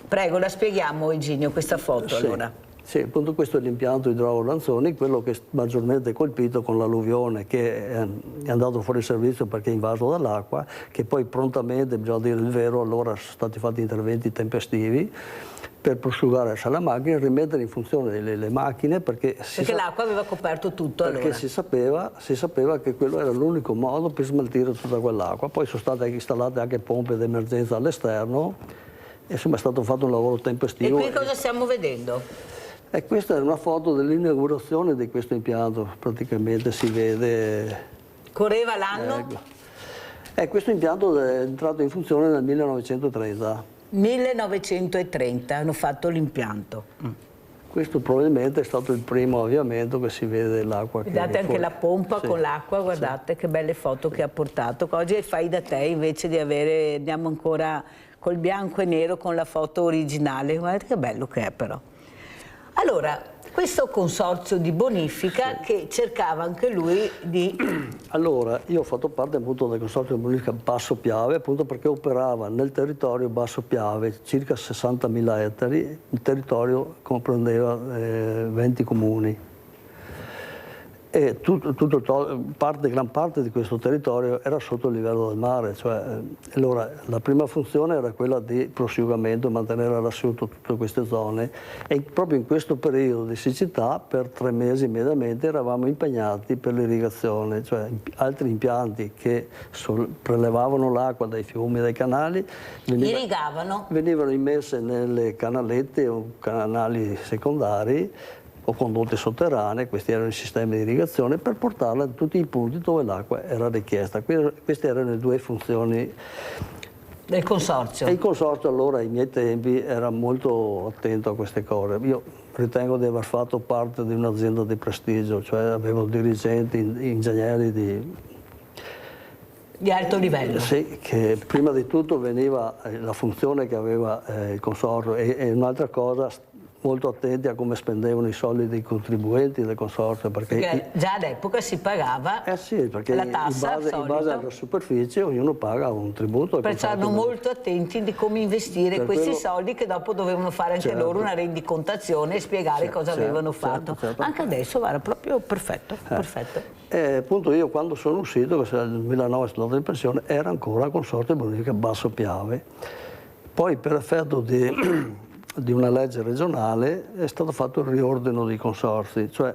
Prego, la spieghiamo Iginio, questa foto allora. Sì, appunto questo è l'impianto idrologo Lanzoni, quello che è maggiormente colpito con l'alluvione, che è andato fuori servizio perché è invaso dall'acqua, che poi prontamente, bisogna dire il vero, allora sono stati fatti interventi tempestivi per prosciugare la macchina e rimettere in funzione le macchine perché l'acqua aveva coperto tutto perché allora. si sapeva che quello era l'unico modo per smaltire tutta quell'acqua. Poi sono state installate anche pompe d'emergenza all'esterno e insomma è stato fatto un lavoro tempestivo. E qui cosa stiamo vedendo? E questa è una foto dell'inaugurazione di questo impianto, praticamente si vede. Correva l'anno? Questo impianto è entrato in funzione nel 1930. 1930 hanno fatto l'impianto. Questo probabilmente è stato il primo avviamento che si vede l'acqua. Guardate anche la pompa sì, con l'acqua, guardate che belle foto che ha portato. Oggi fai da te invece di avere, andiamo ancora col bianco e nero con la foto originale, guardate che bello che è però. Allora, questo consorzio di bonifica che cercava anche lui di... Allora, io ho fatto parte appunto del consorzio di bonifica Basso Piave, appunto perché operava nel territorio Basso Piave, circa 60.000 ettari, il territorio comprendeva 20 comuni. E gran parte di questo territorio era sotto il livello del mare, cioè, allora la prima funzione era quella di prosciugamento, mantenere all'asciutto tutte queste zone e proprio in questo periodo di siccità per 3 mesi mediamente eravamo impegnati per l'irrigazione, cioè altri impianti che prelevavano l'acqua dai fiumi e dai canali venivano immesse nelle canalette o canali secondari o condotte sotterranee, questi erano i sistemi di irrigazione, per portarla a tutti i punti dove l'acqua era richiesta. Queste erano le 2 funzioni del consorzio. E il consorzio allora, ai miei tempi, era molto attento a queste cose. Io ritengo di aver fatto parte di un'azienda di prestigio, cioè avevo dirigenti, ingegneri di alto livello. Sì, che prima di tutto veniva la funzione che aveva il consorzio e un'altra cosa, molto attenti a come spendevano i soldi dei contribuenti del consorzio. Perché già all'epoca si pagava la tassa in base alla superficie ognuno paga un tributo. Perciò erano molto attenti di come investire questi soldi che dopo dovevano fare anche loro una rendicontazione e spiegare cosa avevano fatto. Anche adesso era proprio perfetto. Appunto io quando sono uscito, che nel 2009 sono andato in pensione, era ancora consorzio di bonifica Basso Piave. Poi per effetto di una legge regionale è stato fatto il riordino dei consorzi, cioè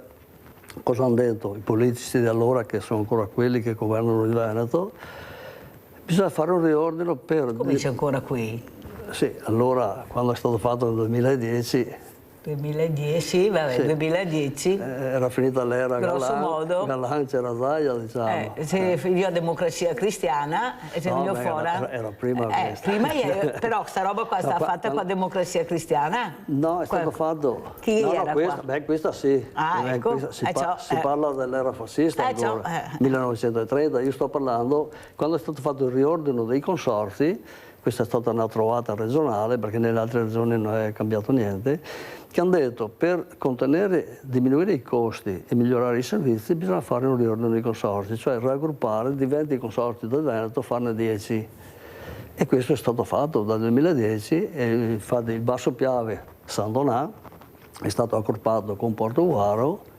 cosa hanno detto i politici di allora, che sono ancora quelli che governano il Veneto, bisogna fare un riordino per... Come c'è ancora qui? Sì, allora quando è stato fatto nel 2010... 2010, vabbè, sì. 2010. Era finita l'era Galan, c'era Zaia, diciamo. Io a Democrazia Cristiana, e se no, fuori. Era prima questa. Però sta roba qua sta fatta con la Democrazia Cristiana? No, è stato fatto... Chi era questa, questa sì. Ecco. Si parla dell'era fascista, 1930. Io sto parlando, quando è stato fatto il riordino dei consorzi, questa è stata una trovata regionale, perché nelle altre regioni non è cambiato niente, che hanno detto per diminuire i costi e migliorare i servizi bisogna fare un riordino dei consorzi, cioè raggruppare di 20 consorzi del Veneto, farne 10. E questo è stato fatto dal 2010 e infatti il Basso Piave San Donà è stato accorpato con Portogruaro.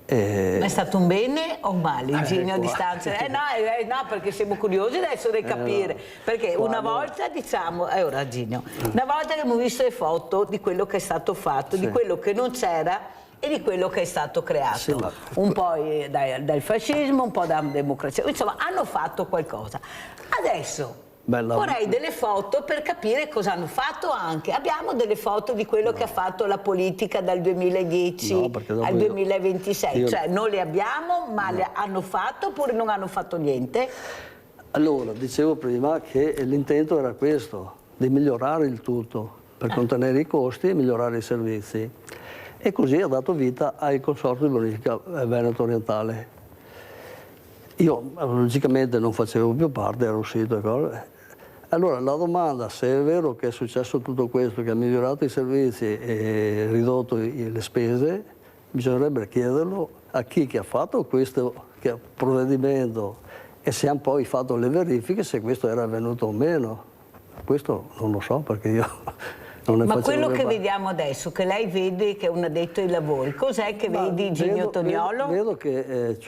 Ma è stato un bene o un male, Ginio, a distanza? No, perché siamo curiosi adesso di capire. Perché una volta, diciamo, ora Ginio, una volta che abbiamo visto le foto di quello che è stato fatto, di quello che non c'era e di quello che è stato creato. Un po' dal fascismo, un po' dalla democrazia. Insomma, hanno fatto qualcosa. Adesso... vorrei delle foto per capire cosa hanno fatto anche. Abbiamo delle foto di quello che ha fatto la politica dal 2010 al 2026. Cioè non le abbiamo, ma le hanno fatto oppure non hanno fatto niente? Allora, dicevo prima che l'intento era questo, di migliorare il tutto, per contenere i costi e migliorare i servizi. E così ha dato vita al Consorzio di Bonifica Veneto Orientale. Io logicamente non facevo più parte, ero uscito. Allora la domanda, se è vero che è successo tutto questo, che ha migliorato i servizi e ridotto le spese, bisognerebbe chiederlo a chi che ha fatto questo provvedimento e se hanno poi fatto le verifiche se questo era avvenuto o meno. Questo non lo so perché io Ma quello che vediamo adesso, che lei vede che è un addetto ai lavori, cos'è che vedi, Ginio Toniolo? Vedo che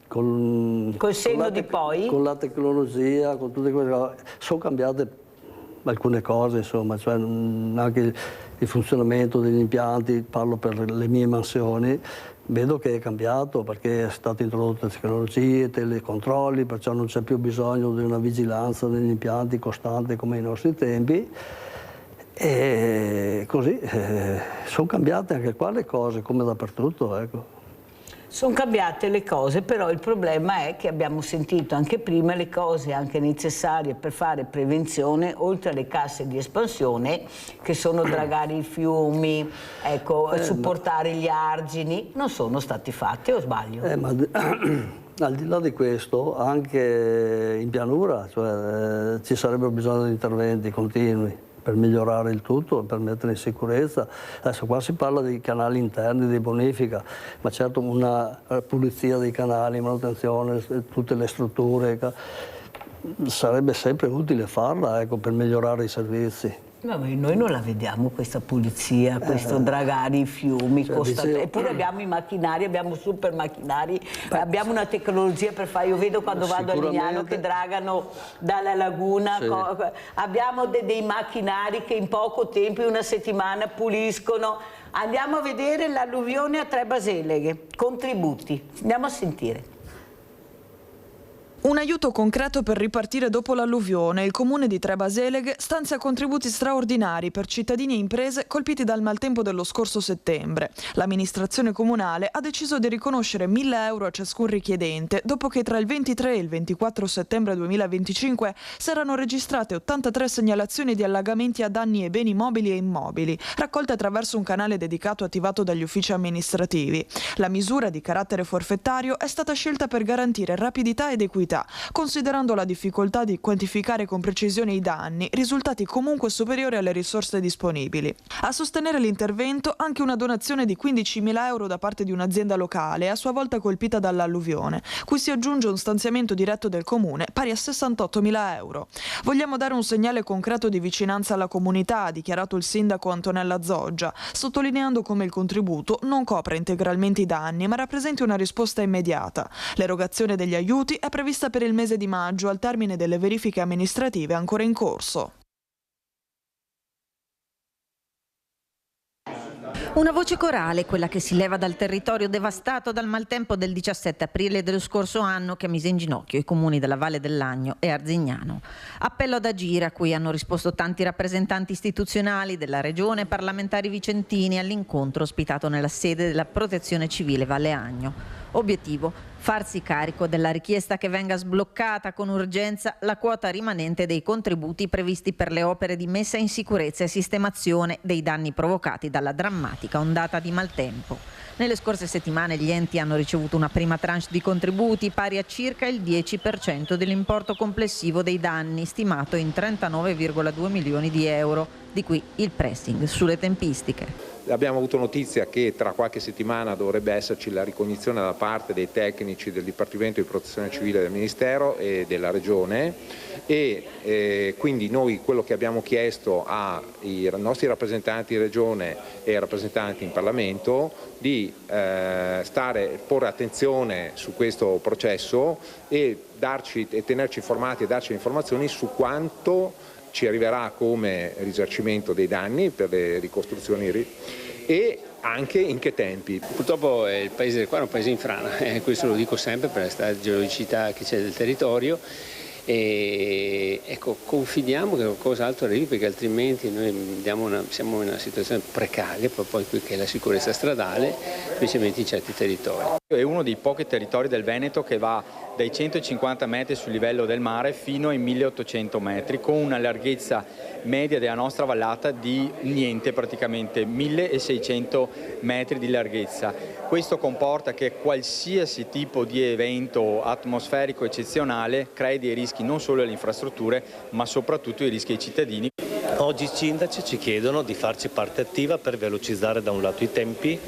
col senno di poi? Con la tecnologia, con tutte quelle cose, sono cambiate alcune cose, insomma, cioè anche il funzionamento degli impianti, parlo per le mie mansioni, vedo che è cambiato perché è stata introdotta tecnologie, telecontrolli, perciò non c'è più bisogno di una vigilanza degli impianti costante come ai nostri tempi. E così sono cambiate anche qua le cose, come dappertutto, ecco. Sono cambiate le cose, però il problema è che abbiamo sentito anche prima le cose anche necessarie per fare prevenzione, oltre alle casse di espansione, che sono dragare i fiumi, ecco, supportare gli argini, non sono stati fatti, o sbaglio? Ma al di là di questo, anche in pianura, cioè, ci sarebbero bisogno di interventi continui per migliorare il tutto, per mettere in sicurezza. Adesso qua si parla di canali interni, di bonifica, ma certo una pulizia dei canali, manutenzione, tutte le strutture, sarebbe sempre utile farla, ecco, per migliorare i servizi. No, ma noi non la vediamo questa pulizia, questo dragare i fiumi, eppure abbiamo i macchinari, abbiamo super macchinari, abbiamo una tecnologia per fare, io vedo quando vado a Lignano che dragano dalla laguna, abbiamo dei macchinari che in poco tempo, in una settimana, puliscono. Andiamo a vedere l'alluvione a Tre Baseleghe, contributi, andiamo a sentire. Un aiuto concreto per ripartire dopo l'alluvione. Il comune di Tre Baseleghe stanzia contributi straordinari per cittadini e imprese colpiti dal maltempo dello scorso settembre. L'amministrazione comunale ha deciso di riconoscere 1.000 euro a ciascun richiedente, dopo che tra il 23 e il 24 settembre 2025 si erano registrate 83 segnalazioni di allagamenti a danni e beni mobili e immobili, raccolte attraverso un canale dedicato attivato dagli uffici amministrativi. La misura di carattere forfettario è stata scelta per garantire rapidità ed equità, considerando la difficoltà di quantificare con precisione i danni, risultati comunque superiori alle risorse disponibili. A sostenere l'intervento anche una donazione di 15.000 euro da parte di un'azienda locale, a sua volta colpita dall'alluvione, cui si aggiunge un stanziamento diretto del comune pari a 68.000 euro. Vogliamo dare un segnale concreto di vicinanza alla comunità, ha dichiarato il sindaco Antonella Zoggia, sottolineando come il contributo non copra integralmente i danni, ma rappresenti una risposta immediata. L'erogazione degli aiuti è prevista per il mese di maggio, al termine delle verifiche amministrative ancora in corso. Una voce corale, quella che si leva dal territorio devastato dal maltempo del 17 aprile dello scorso anno, che mise in ginocchio i comuni della Valle del Lagno e Arzignano. Appello ad agire a cui hanno risposto tanti rappresentanti istituzionali della regione e parlamentari vicentini all'incontro ospitato nella sede della Protezione Civile Valle Agno. Obiettivo: farsi carico della richiesta che venga sbloccata con urgenza la quota rimanente dei contributi previsti per le opere di messa in sicurezza e sistemazione dei danni provocati dalla drammatica ondata di maltempo. Nelle scorse settimane gli enti hanno ricevuto una prima tranche di contributi pari a circa il 10% dell'importo complessivo dei danni, stimato in 39,2 milioni di euro, di qui il pressing sulle tempistiche. Abbiamo avuto notizia che tra qualche settimana dovrebbe esserci la ricognizione da parte dei tecnici del Dipartimento di Protezione Civile del Ministero e della Regione e quindi noi quello che abbiamo chiesto ai nostri rappresentanti in Regione e rappresentanti in Parlamento di porre attenzione su questo processo e tenerci informati e darci informazioni su quanto ci arriverà come risarcimento dei danni per le ricostruzioni e anche in che tempi. Purtroppo il paese qua è un paese in frana, questo lo dico sempre per la geologicità che c'è del territorio e ecco, confidiamo che qualcos'altro arrivi perché altrimenti noi siamo in una situazione precaria, poi qui che è la sicurezza stradale, specialmente in certi territori. È uno dei pochi territori del Veneto che va dai 150 metri sul livello del mare fino ai 1800 metri, con una larghezza media della nostra vallata di niente, praticamente 1600 metri di larghezza. Questo comporta che qualsiasi tipo di evento atmosferico eccezionale crei dei rischi non solo alle infrastrutture, ma soprattutto i rischi ai cittadini. Oggi i sindaci ci chiedono di farci parte attiva per velocizzare da un lato i tempi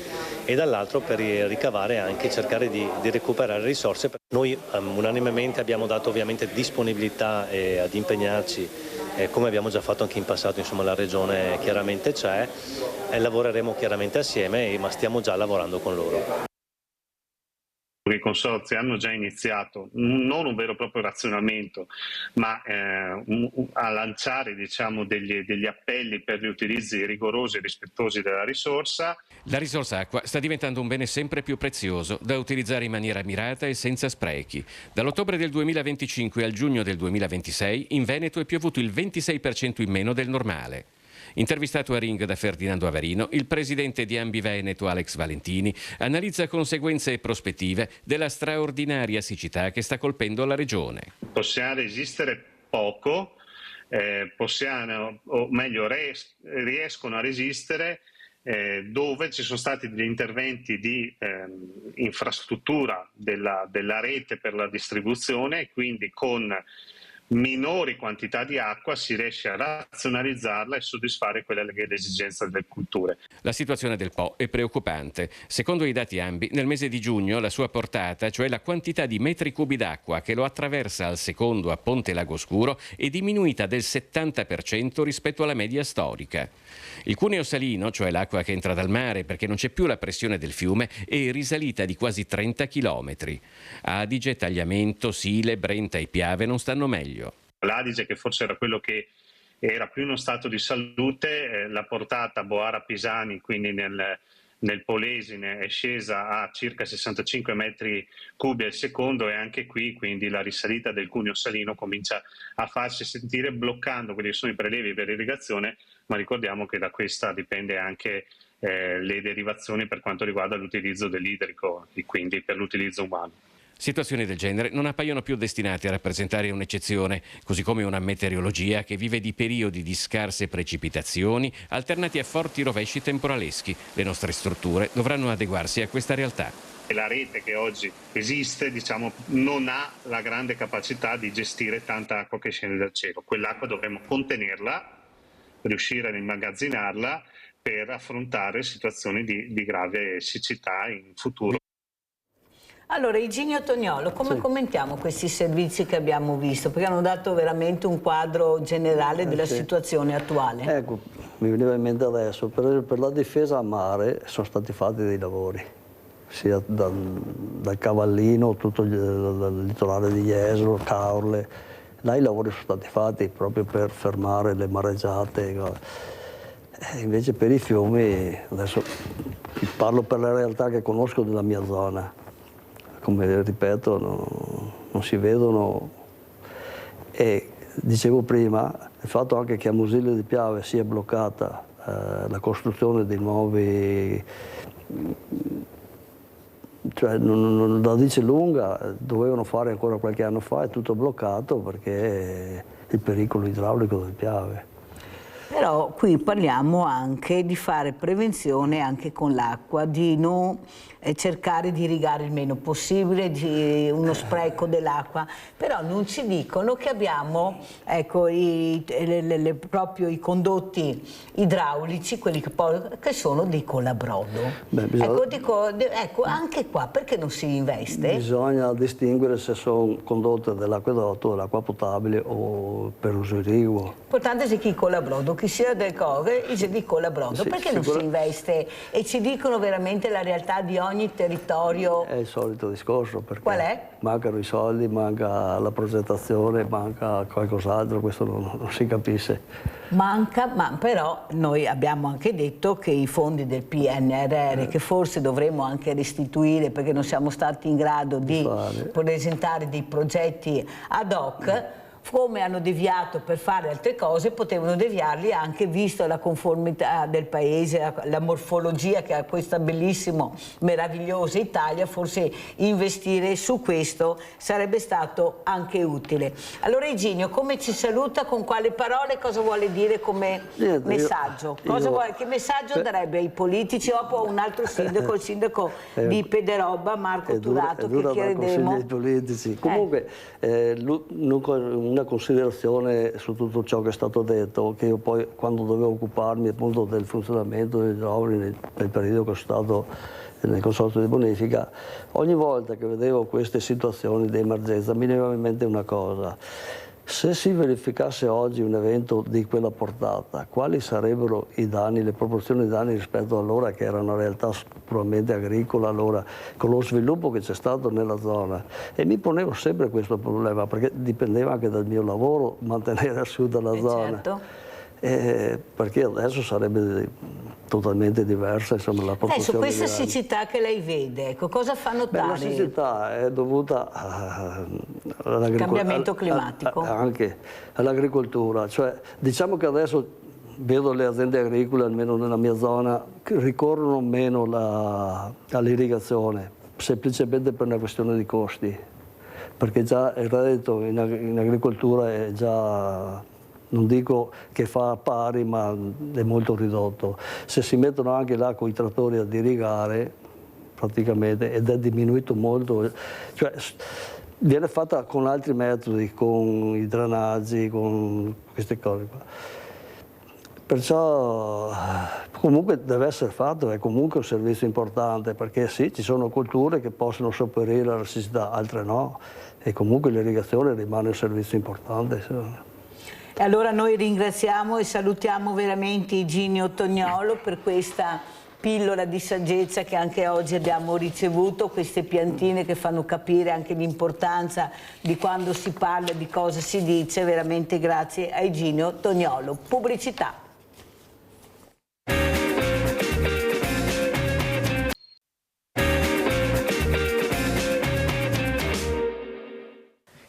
e dall'altro per ricavare anche cercare di recuperare risorse. Noi unanimemente abbiamo dato ovviamente disponibilità ad impegnarci come abbiamo già fatto anche in passato, insomma la Regione chiaramente c'è, lavoreremo chiaramente assieme, ma stiamo già lavorando con loro. I consorzi hanno già iniziato non un vero e proprio razionamento, ma a lanciare, diciamo, degli appelli per gli utilizzi rigorosi e rispettosi della risorsa. La risorsa acqua sta diventando un bene sempre più prezioso da utilizzare in maniera mirata e senza sprechi. Dall'ottobre del 2025 al giugno del 2026 in Veneto è piovuto il 26% in meno del normale. Intervistato a Ring da Ferdinando Avarino, il presidente di Ambi Veneto, Alex Valentini, analizza conseguenze e prospettive della straordinaria siccità che sta colpendo la regione. Possiamo resistere poco, possiamo, o meglio riescono a resistere dove ci sono stati degli interventi di infrastruttura della rete per la distribuzione e quindi con minori quantità di acqua si riesce a razionalizzarla e soddisfare quelle che è l'esigenza delle culture. La situazione del Po è preoccupante. Secondo i dati Ambi, nel mese di giugno la sua portata, cioè la quantità di metri cubi d'acqua che lo attraversa al secondo a Ponte Lago Scuro, è diminuita del 70% rispetto alla media storica. Il cuneo salino, cioè l'acqua che entra dal mare perché non c'è più la pressione del fiume, è risalita di quasi 30 chilometri. Adige, Tagliamento, Sile, Brenta e Piave non stanno meglio. L'Adige, che forse era quello che era più in uno stato di salute, la portata Boara-Pisani, quindi nel Polesine, è scesa a circa 65 metri cubi al secondo e anche qui quindi la risalita del cuneo salino comincia a farsi sentire, bloccando quelli che sono i prelevi per irrigazione, ma ricordiamo che da questa dipende anche le derivazioni per quanto riguarda l'utilizzo dell'idrico e quindi per l'utilizzo umano. Situazioni del genere non appaiono più destinate a rappresentare un'eccezione, così come una meteorologia che vive di periodi di scarse precipitazioni alternati a forti rovesci temporaleschi. Le nostre strutture dovranno adeguarsi a questa realtà. La rete che oggi esiste, diciamo, non ha la grande capacità di gestire tanta acqua che scende dal cielo. Quell'acqua dovremo contenerla, riuscire ad immagazzinarla per affrontare situazioni di grave siccità in futuro. Allora, Iginio Tognolo, come commentiamo questi servizi che abbiamo visto? Perché hanno dato veramente un quadro generale della situazione attuale. Ecco, mi veniva in mente adesso, per la difesa a mare sono stati fatti dei lavori, sia dal Cavallino, tutto il litorale di Jesolo, Caorle. Là i lavori sono stati fatti proprio per fermare le mareggiate. Invece per i fiumi, adesso parlo per le realtà che conosco della mia zona, come ripeto, non si vedono. E dicevo prima, il fatto anche che a Musillo di Piave sia bloccata la costruzione di nuovi, cioè la dice lunga, dovevano fare ancora qualche anno fa, è tutto bloccato perché il pericolo idraulico del Piave. Però qui parliamo anche di fare prevenzione anche con l'acqua, di non cercare di irrigare il meno possibile, di uno spreco dell'acqua, però non ci dicono che abbiamo, ecco, proprio i condotti idraulici, quelli che sono dei colabrodo. Ecco, anche qua perché non si investe? Bisogna distinguere se sono condotte dell'acquedotto, dell'acqua potabile o per uso irriguo. Importante è chi colabrodo, chi sia del cose, dice di colabrodo, perché non si investe e ci dicono veramente la realtà di ogni territorio? È il solito discorso, perché qual è? Mancano i soldi, manca la progettazione, manca qualcos'altro, questo non si capisce. Manca, ma però noi abbiamo anche detto che i fondi del PNRR, che forse dovremmo anche restituire perché non siamo stati in grado di presentare dei progetti ad hoc, come hanno deviato per fare altre cose, potevano deviarli anche visto la conformità del paese, la morfologia che ha questa bellissima, meravigliosa Italia, forse investire su questo sarebbe stato anche utile. Allora Iginio, come ci saluta, con quali parole, cosa vuole dire come messaggio? Che messaggio darebbe ai politici? Dopo un altro sindaco, il sindaco di Pederobba, Marco Turato, che chiederemo. Ai politici. Comunque, una considerazione su tutto ciò che è stato detto, che io poi quando dovevo occuparmi appunto del funzionamento degli idrologhi nel periodo che sono stato nel consorzio di bonifica, ogni volta che vedevo queste situazioni di emergenza mi veniva in mente una cosa: Se si verificasse oggi un evento di quella portata, quali sarebbero i danni, le proporzioni di danni rispetto allora che era una realtà puramente agricola, allora con lo sviluppo che c'è stato nella zona? E mi ponevo sempre questo problema, perché dipendeva anche dal mio lavoro mantenere a sud la zona. Certo. Perché adesso sarebbe totalmente diversa, insomma, la proporzione. Su questa di danni. siccità che lei vede, ecco, cosa fa notare? La siccità è dovuta al cambiamento climatico, anche all'agricoltura, cioè diciamo che adesso vedo le aziende agricole, almeno nella mia zona, che ricorrono meno all'irrigazione, semplicemente per una questione di costi, perché già il reddito in agricoltura è già, non dico che fa pari, ma è molto ridotto. Se si mettono anche là con i trattori ad irrigare, praticamente, ed è diminuito molto, cioè viene fatta con altri metodi, con i drenaggi, con queste cose qua. Perciò comunque deve essere fatto, è comunque un servizio importante, perché sì, ci sono colture che possono sopperire alla siccità, altre no, e comunque l'irrigazione rimane un servizio importante. E allora noi ringraziamo e salutiamo veramente Iginio Tognolo per questa pillola di saggezza che anche oggi abbiamo ricevuto, queste piantine che fanno capire anche l'importanza di quando si parla, di cosa si dice, veramente grazie a Iginio Tognolo. Pubblicità.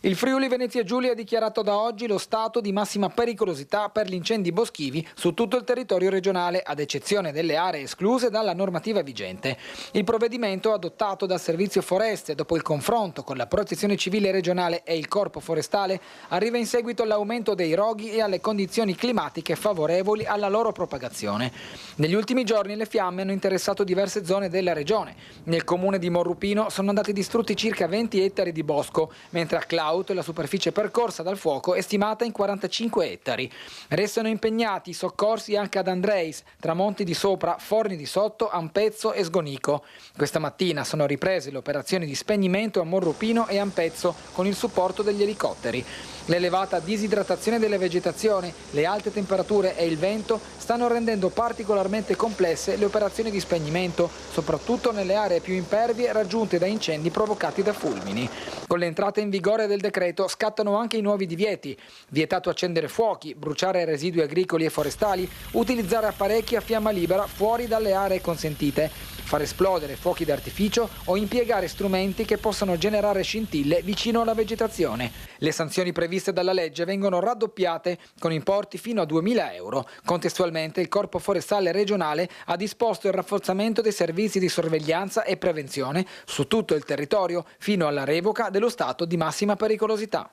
Il Friuli Venezia Giulia ha dichiarato da oggi lo stato di massima pericolosità per gli incendi boschivi su tutto il territorio regionale, ad eccezione delle aree escluse dalla normativa vigente. Il provvedimento, adottato dal Servizio Foreste dopo il confronto con la Protezione Civile regionale e il Corpo Forestale, arriva in seguito all'aumento dei roghi e alle condizioni climatiche favorevoli alla loro propagazione. Negli ultimi giorni le fiamme hanno interessato diverse zone della regione. Nel comune di Morrupino sono andati distrutti circa 20 ettari di bosco, mentre a Claudio la superficie percorsa dal fuoco è stimata in 45 ettari. Restano impegnati i soccorsi anche ad Andreis, Tramonti di Sopra, Forni di Sotto, Ampezzo e Sgonico. Questa mattina sono riprese le operazioni di spegnimento a Morrupino e Ampezzo con il supporto degli elicotteri. L'elevata disidratazione della vegetazione, le alte temperature e il vento stanno rendendo particolarmente complesse le operazioni di spegnimento, soprattutto nelle aree più impervie raggiunte da incendi provocati da fulmini. Con l'entrata in vigore del decreto scattano anche i nuovi divieti: vietato accendere fuochi, bruciare residui agricoli e forestali, utilizzare apparecchi a fiamma libera fuori dalle aree consentite, far esplodere fuochi d'artificio o impiegare strumenti che possano generare scintille vicino alla vegetazione. Le sanzioni previste dalla legge vengono raddoppiate con importi fino a 2.000 euro. Contestualmente il Corpo Forestale regionale ha disposto il rafforzamento dei servizi di sorveglianza e prevenzione su tutto il territorio fino alla revoca dello stato di massima pericolosità.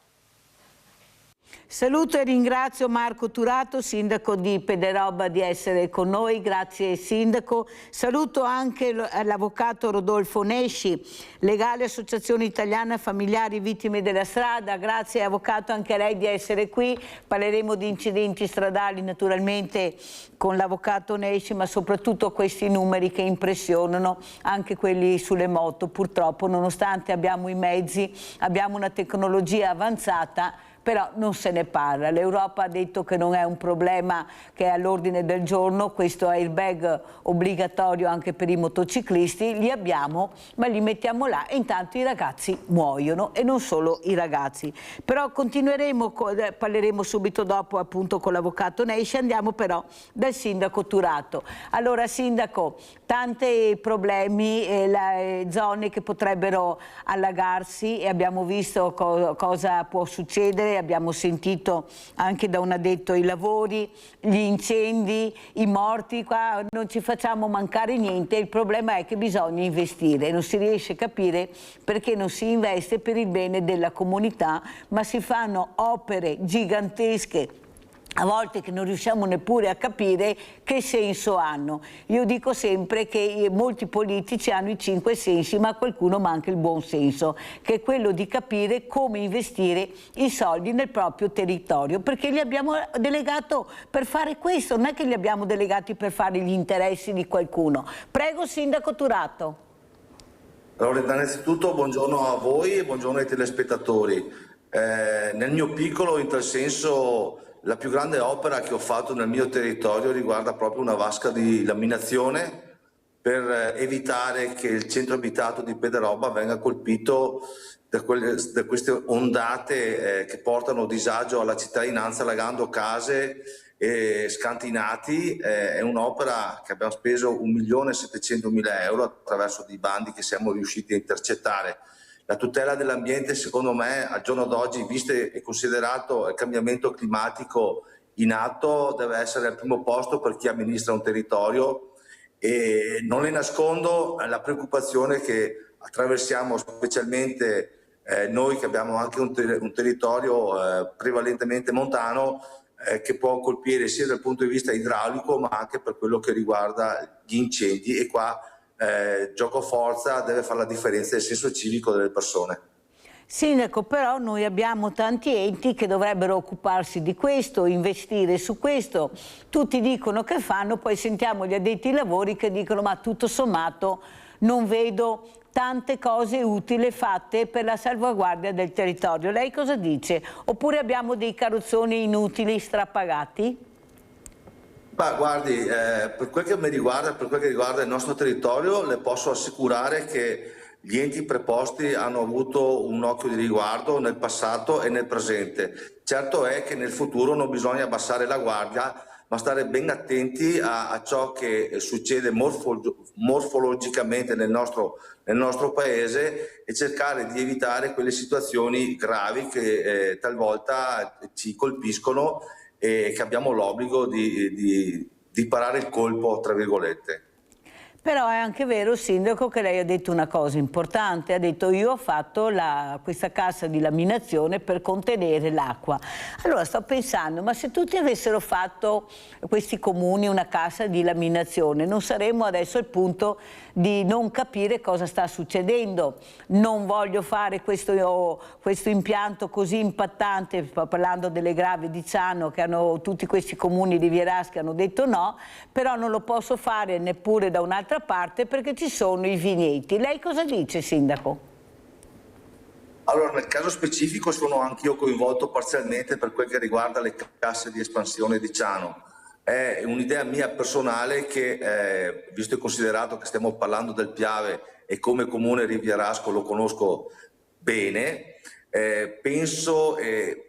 Saluto e ringrazio Marco Turato, sindaco di Pederobba, di essere con noi, grazie sindaco. Saluto anche l'avvocato Rodolfo Nesci, legale Associazione Italiana Familiari Vittime della Strada, grazie avvocato anche a lei di essere qui. Parleremo di incidenti stradali naturalmente con l'avvocato Nesci, ma soprattutto questi numeri che impressionano, anche quelli sulle moto. Purtroppo, nonostante abbiamo i mezzi, abbiamo una tecnologia avanzata, però non se ne parla. L'Europa ha detto che non è un problema che è all'ordine del giorno, questo airbag obbligatorio anche per i motociclisti, li abbiamo ma li mettiamo là e intanto i ragazzi muoiono, e non solo i ragazzi. Però continueremo, parleremo subito dopo appunto con l'avvocato Nesci, andiamo però dal sindaco Turato. Allora sindaco, tanti problemi, zone che potrebbero allagarsi e abbiamo visto cosa può succedere. Abbiamo sentito anche da un addetto ai lavori, gli incendi, i morti, qua non ci facciamo mancare niente. Il problema è che bisogna investire, non si riesce a capire perché non si investe per il bene della comunità, ma si fanno opere gigantesche, a volte che non riusciamo neppure a capire che senso hanno. Io dico sempre che molti politici hanno i 5 sensi, ma a qualcuno manca il buon senso, che è quello di capire come investire i soldi nel proprio territorio, perché li abbiamo delegato per fare questo, non è che li abbiamo delegati per fare gli interessi di qualcuno. Prego, sindaco Turato. Allora, innanzitutto buongiorno a voi e buongiorno ai telespettatori. Nel mio piccolo, in tal senso, la più grande opera che ho fatto nel mio territorio riguarda proprio una vasca di laminazione per evitare che il centro abitato di Pederobba venga colpito da queste ondate che portano disagio alla cittadinanza, allagando case e scantinati. È un'opera che abbiamo speso 1.700.000 euro attraverso dei bandi che siamo riusciti a intercettare. La tutela dell'ambiente, secondo me, al giorno d'oggi, visto e considerato il cambiamento climatico in atto, deve essere al primo posto per chi amministra un territorio, e non le nascondo la preoccupazione che attraversiamo, specialmente noi che abbiamo anche un territorio prevalentemente montano, che può colpire sia dal punto di vista idraulico ma anche per quello che riguarda gli incendi, e qua gioco forza deve fare la differenza nel senso civico delle persone. Sindaco, però noi abbiamo tanti enti che dovrebbero occuparsi di questo, investire su questo. Tutti dicono che fanno, poi sentiamo gli addetti ai lavori che dicono ma tutto sommato non vedo tante cose utili fatte per la salvaguardia del territorio. Lei cosa dice? Oppure abbiamo dei carrozzoni inutili strappagati? Ma guardi, per quel che mi riguarda, per quel che riguarda il nostro territorio, le posso assicurare che gli enti preposti hanno avuto un occhio di riguardo nel passato e nel presente. Certo è che nel futuro non bisogna abbassare la guardia, ma stare ben attenti a ciò che succede morfologicamente nel nostro paese e cercare di evitare quelle situazioni gravi che talvolta ci colpiscono e che abbiamo l'obbligo di parare il colpo, tra virgolette. Però è anche vero, Sindaco, che lei ha detto una cosa importante, ha detto io ho fatto questa cassa di laminazione per contenere l'acqua. Allora sto pensando, ma se tutti avessero fatto, questi comuni, una cassa di laminazione, non saremmo adesso al punto di non capire cosa sta succedendo. Non voglio fare questo impianto così impattante, parlando delle Grave di Ciano, che hanno tutti questi comuni rivieraschi hanno detto no, però non lo posso fare neppure da un'altra parte perché ci sono i vigneti. Lei cosa dice, Sindaco? Allora, nel caso specifico sono anch'io coinvolto parzialmente per quel che riguarda le casse di espansione di Ciano. È un'idea mia personale che, visto e considerato che stiamo parlando del Piave e come comune rivierasco lo conosco bene, penso,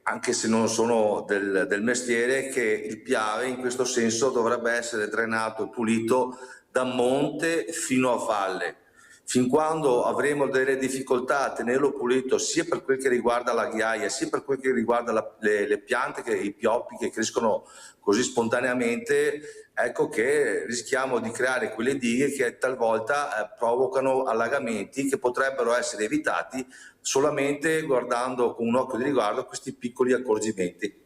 anche se non sono del mestiere, che il Piave in questo senso dovrebbe essere drenato e pulito da monte fino a valle. Fin quando avremo delle difficoltà a tenerlo pulito sia per quel che riguarda la ghiaia sia per quel che riguarda le piante, i pioppi che crescono così spontaneamente, ecco che rischiamo di creare quelle dighe che talvolta provocano allagamenti che potrebbero essere evitati solamente guardando con un occhio di riguardo questi piccoli accorgimenti.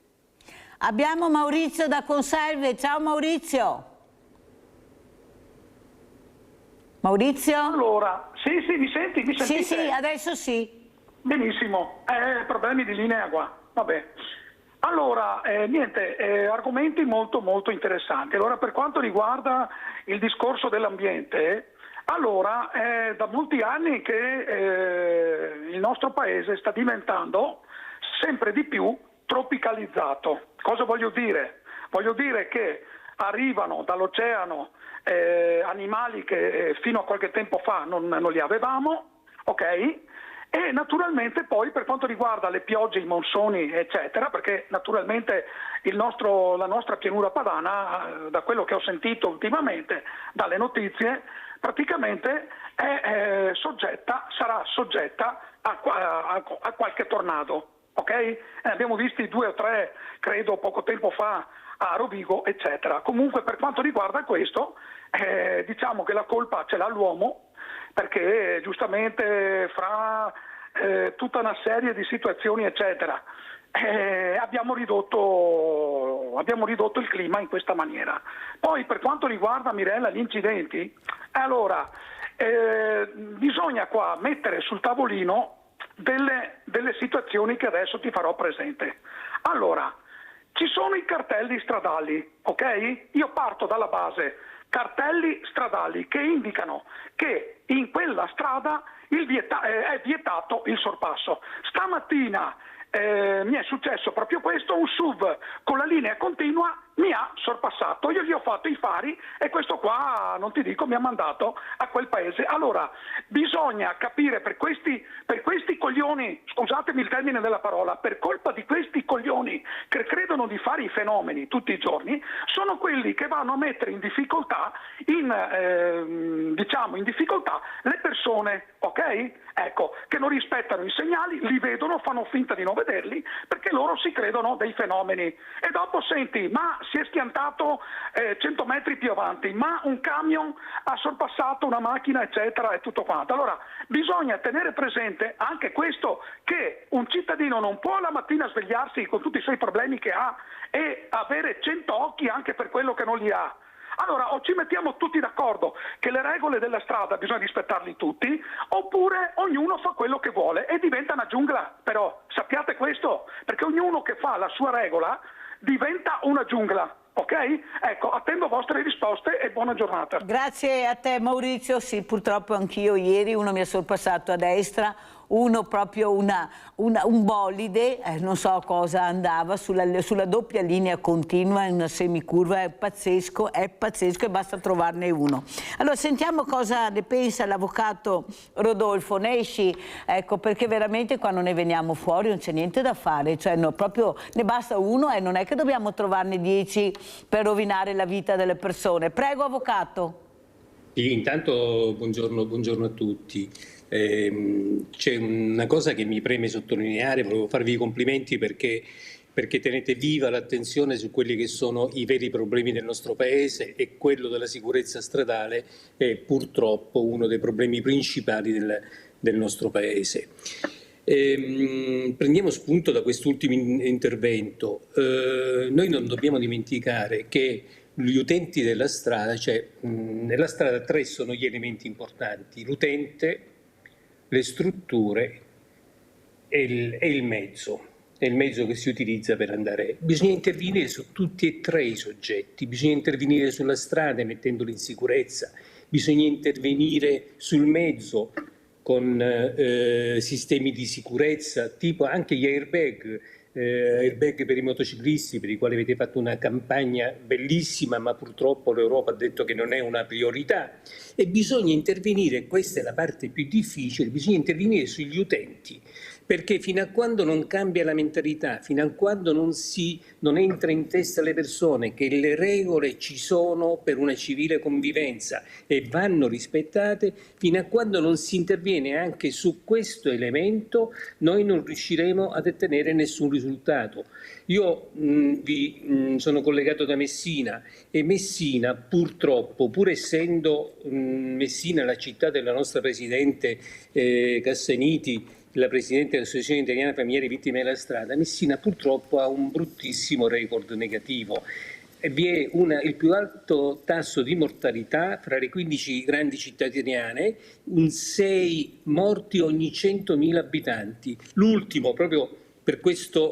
Abbiamo Maurizio da Conserve. Ciao Maurizio. Maurizio? Allora, sì, mi senti? Mi sentite? Sì, adesso sì. Benissimo, problemi di linea qua, vabbè. Allora, niente, argomenti molto molto interessanti. Allora, per quanto riguarda il discorso dell'ambiente, allora, da molti anni che il nostro paese sta diventando sempre di più tropicalizzato. Cosa voglio dire? Voglio dire che arrivano dall'oceano animali che fino a qualche tempo fa non li avevamo, ok? E naturalmente poi per quanto riguarda le piogge, i monsoni eccetera, perché naturalmente la nostra pianura padana, da quello che ho sentito ultimamente dalle notizie, praticamente sarà soggetta a qualche tornado, ok? Abbiamo visti 2 o 3 credo poco tempo fa a Rovigo eccetera. Comunque per quanto riguarda questo diciamo che la colpa ce l'ha l'uomo, perché giustamente fra tutta una serie di situazioni eccetera abbiamo ridotto il clima in questa maniera. Poi per quanto riguarda, Mirella, gli incidenti, allora bisogna qua mettere sul tavolino delle situazioni che adesso ti farò presente. Allora, ci sono i cartelli stradali, ok? Io parto dalla base, cartelli stradali che indicano che in quella strada è vietato il sorpasso. Stamattina mi è successo proprio questo, un SUV con la linea continua mi ha sorpassato, io gli ho fatto i fari e questo qua, non ti dico, mi ha mandato a quel paese. Allora, bisogna capire per questi coglioni, scusatemi il termine della parola, per colpa di questi coglioni che credono di fare i fenomeni tutti i giorni, sono quelli che vanno a mettere in difficoltà, in difficoltà le persone, ok? Ecco, che non rispettano i segnali, li vedono, fanno finta di non vederli, perché loro si credono dei fenomeni. E dopo senti, ma si è schiantato 100 metri più avanti, ma un camion ha sorpassato una macchina, eccetera, e tutto quanto. Allora, bisogna tenere presente anche questo, che un cittadino non può la mattina svegliarsi con tutti i suoi problemi che ha e avere 100 occhi anche per quello che non li ha. Allora, o ci mettiamo tutti d'accordo che le regole della strada bisogna rispettarli tutti, oppure ognuno fa quello che vuole e diventa una giungla. Però sappiate questo, perché ognuno che fa la sua regola diventa una giungla. Ok? Ecco, attendo vostre risposte e buona giornata. Grazie a te Maurizio, sì, purtroppo anch'io ieri uno mi ha sorpassato a destra, uno proprio un bolide, non so cosa andava, sulla doppia linea continua in una semicurva, è pazzesco e basta trovarne uno. Allora sentiamo cosa ne pensa l'avvocato Rodolfo, ne esci, ecco, perché veramente quando ne veniamo fuori non c'è niente da fare, cioè no, proprio ne basta uno e non è che dobbiamo trovarne 10 per rovinare la vita delle persone. Prego avvocato. Sì, intanto buongiorno a tutti. C'è una cosa che mi preme sottolineare, volevo farvi i complimenti perché tenete viva l'attenzione su quelli che sono i veri problemi del nostro Paese, e quello della sicurezza stradale è purtroppo uno dei problemi principali del nostro Paese. Prendiamo spunto da quest'ultimo intervento. Noi non dobbiamo dimenticare che gli utenti della strada, cioè nella strada 3 sono gli elementi importanti: l'utente, le strutture e il mezzo. È il mezzo che si utilizza per andare. Bisogna intervenire su tutti e 3 i soggetti, bisogna intervenire sulla strada mettendoli in sicurezza, bisogna intervenire sul mezzo con sistemi di sicurezza, tipo anche gli airbag per i motociclisti, per i quali avete fatto una campagna bellissima, ma purtroppo l'Europa ha detto che non è una priorità. E bisogna intervenire, questa è la parte più difficile, bisogna intervenire sugli utenti, perché fino a quando non cambia la mentalità, fino a quando non entra in testa alle persone che le regole ci sono per una civile convivenza e vanno rispettate, fino a quando non si interviene anche su questo elemento, noi non riusciremo ad ottenere nessun risultato. Io sono collegato da Messina, e Messina purtroppo, pur essendo Messina la città della nostra Presidente Cassaniti, la Presidente dell'Associazione Italiana Familiari Vittime della Strada, Messina purtroppo ha un bruttissimo record negativo. Vi è il più alto tasso di mortalità fra le 15 grandi città italiane, 6 morti ogni 100.000 abitanti. L'ultimo, proprio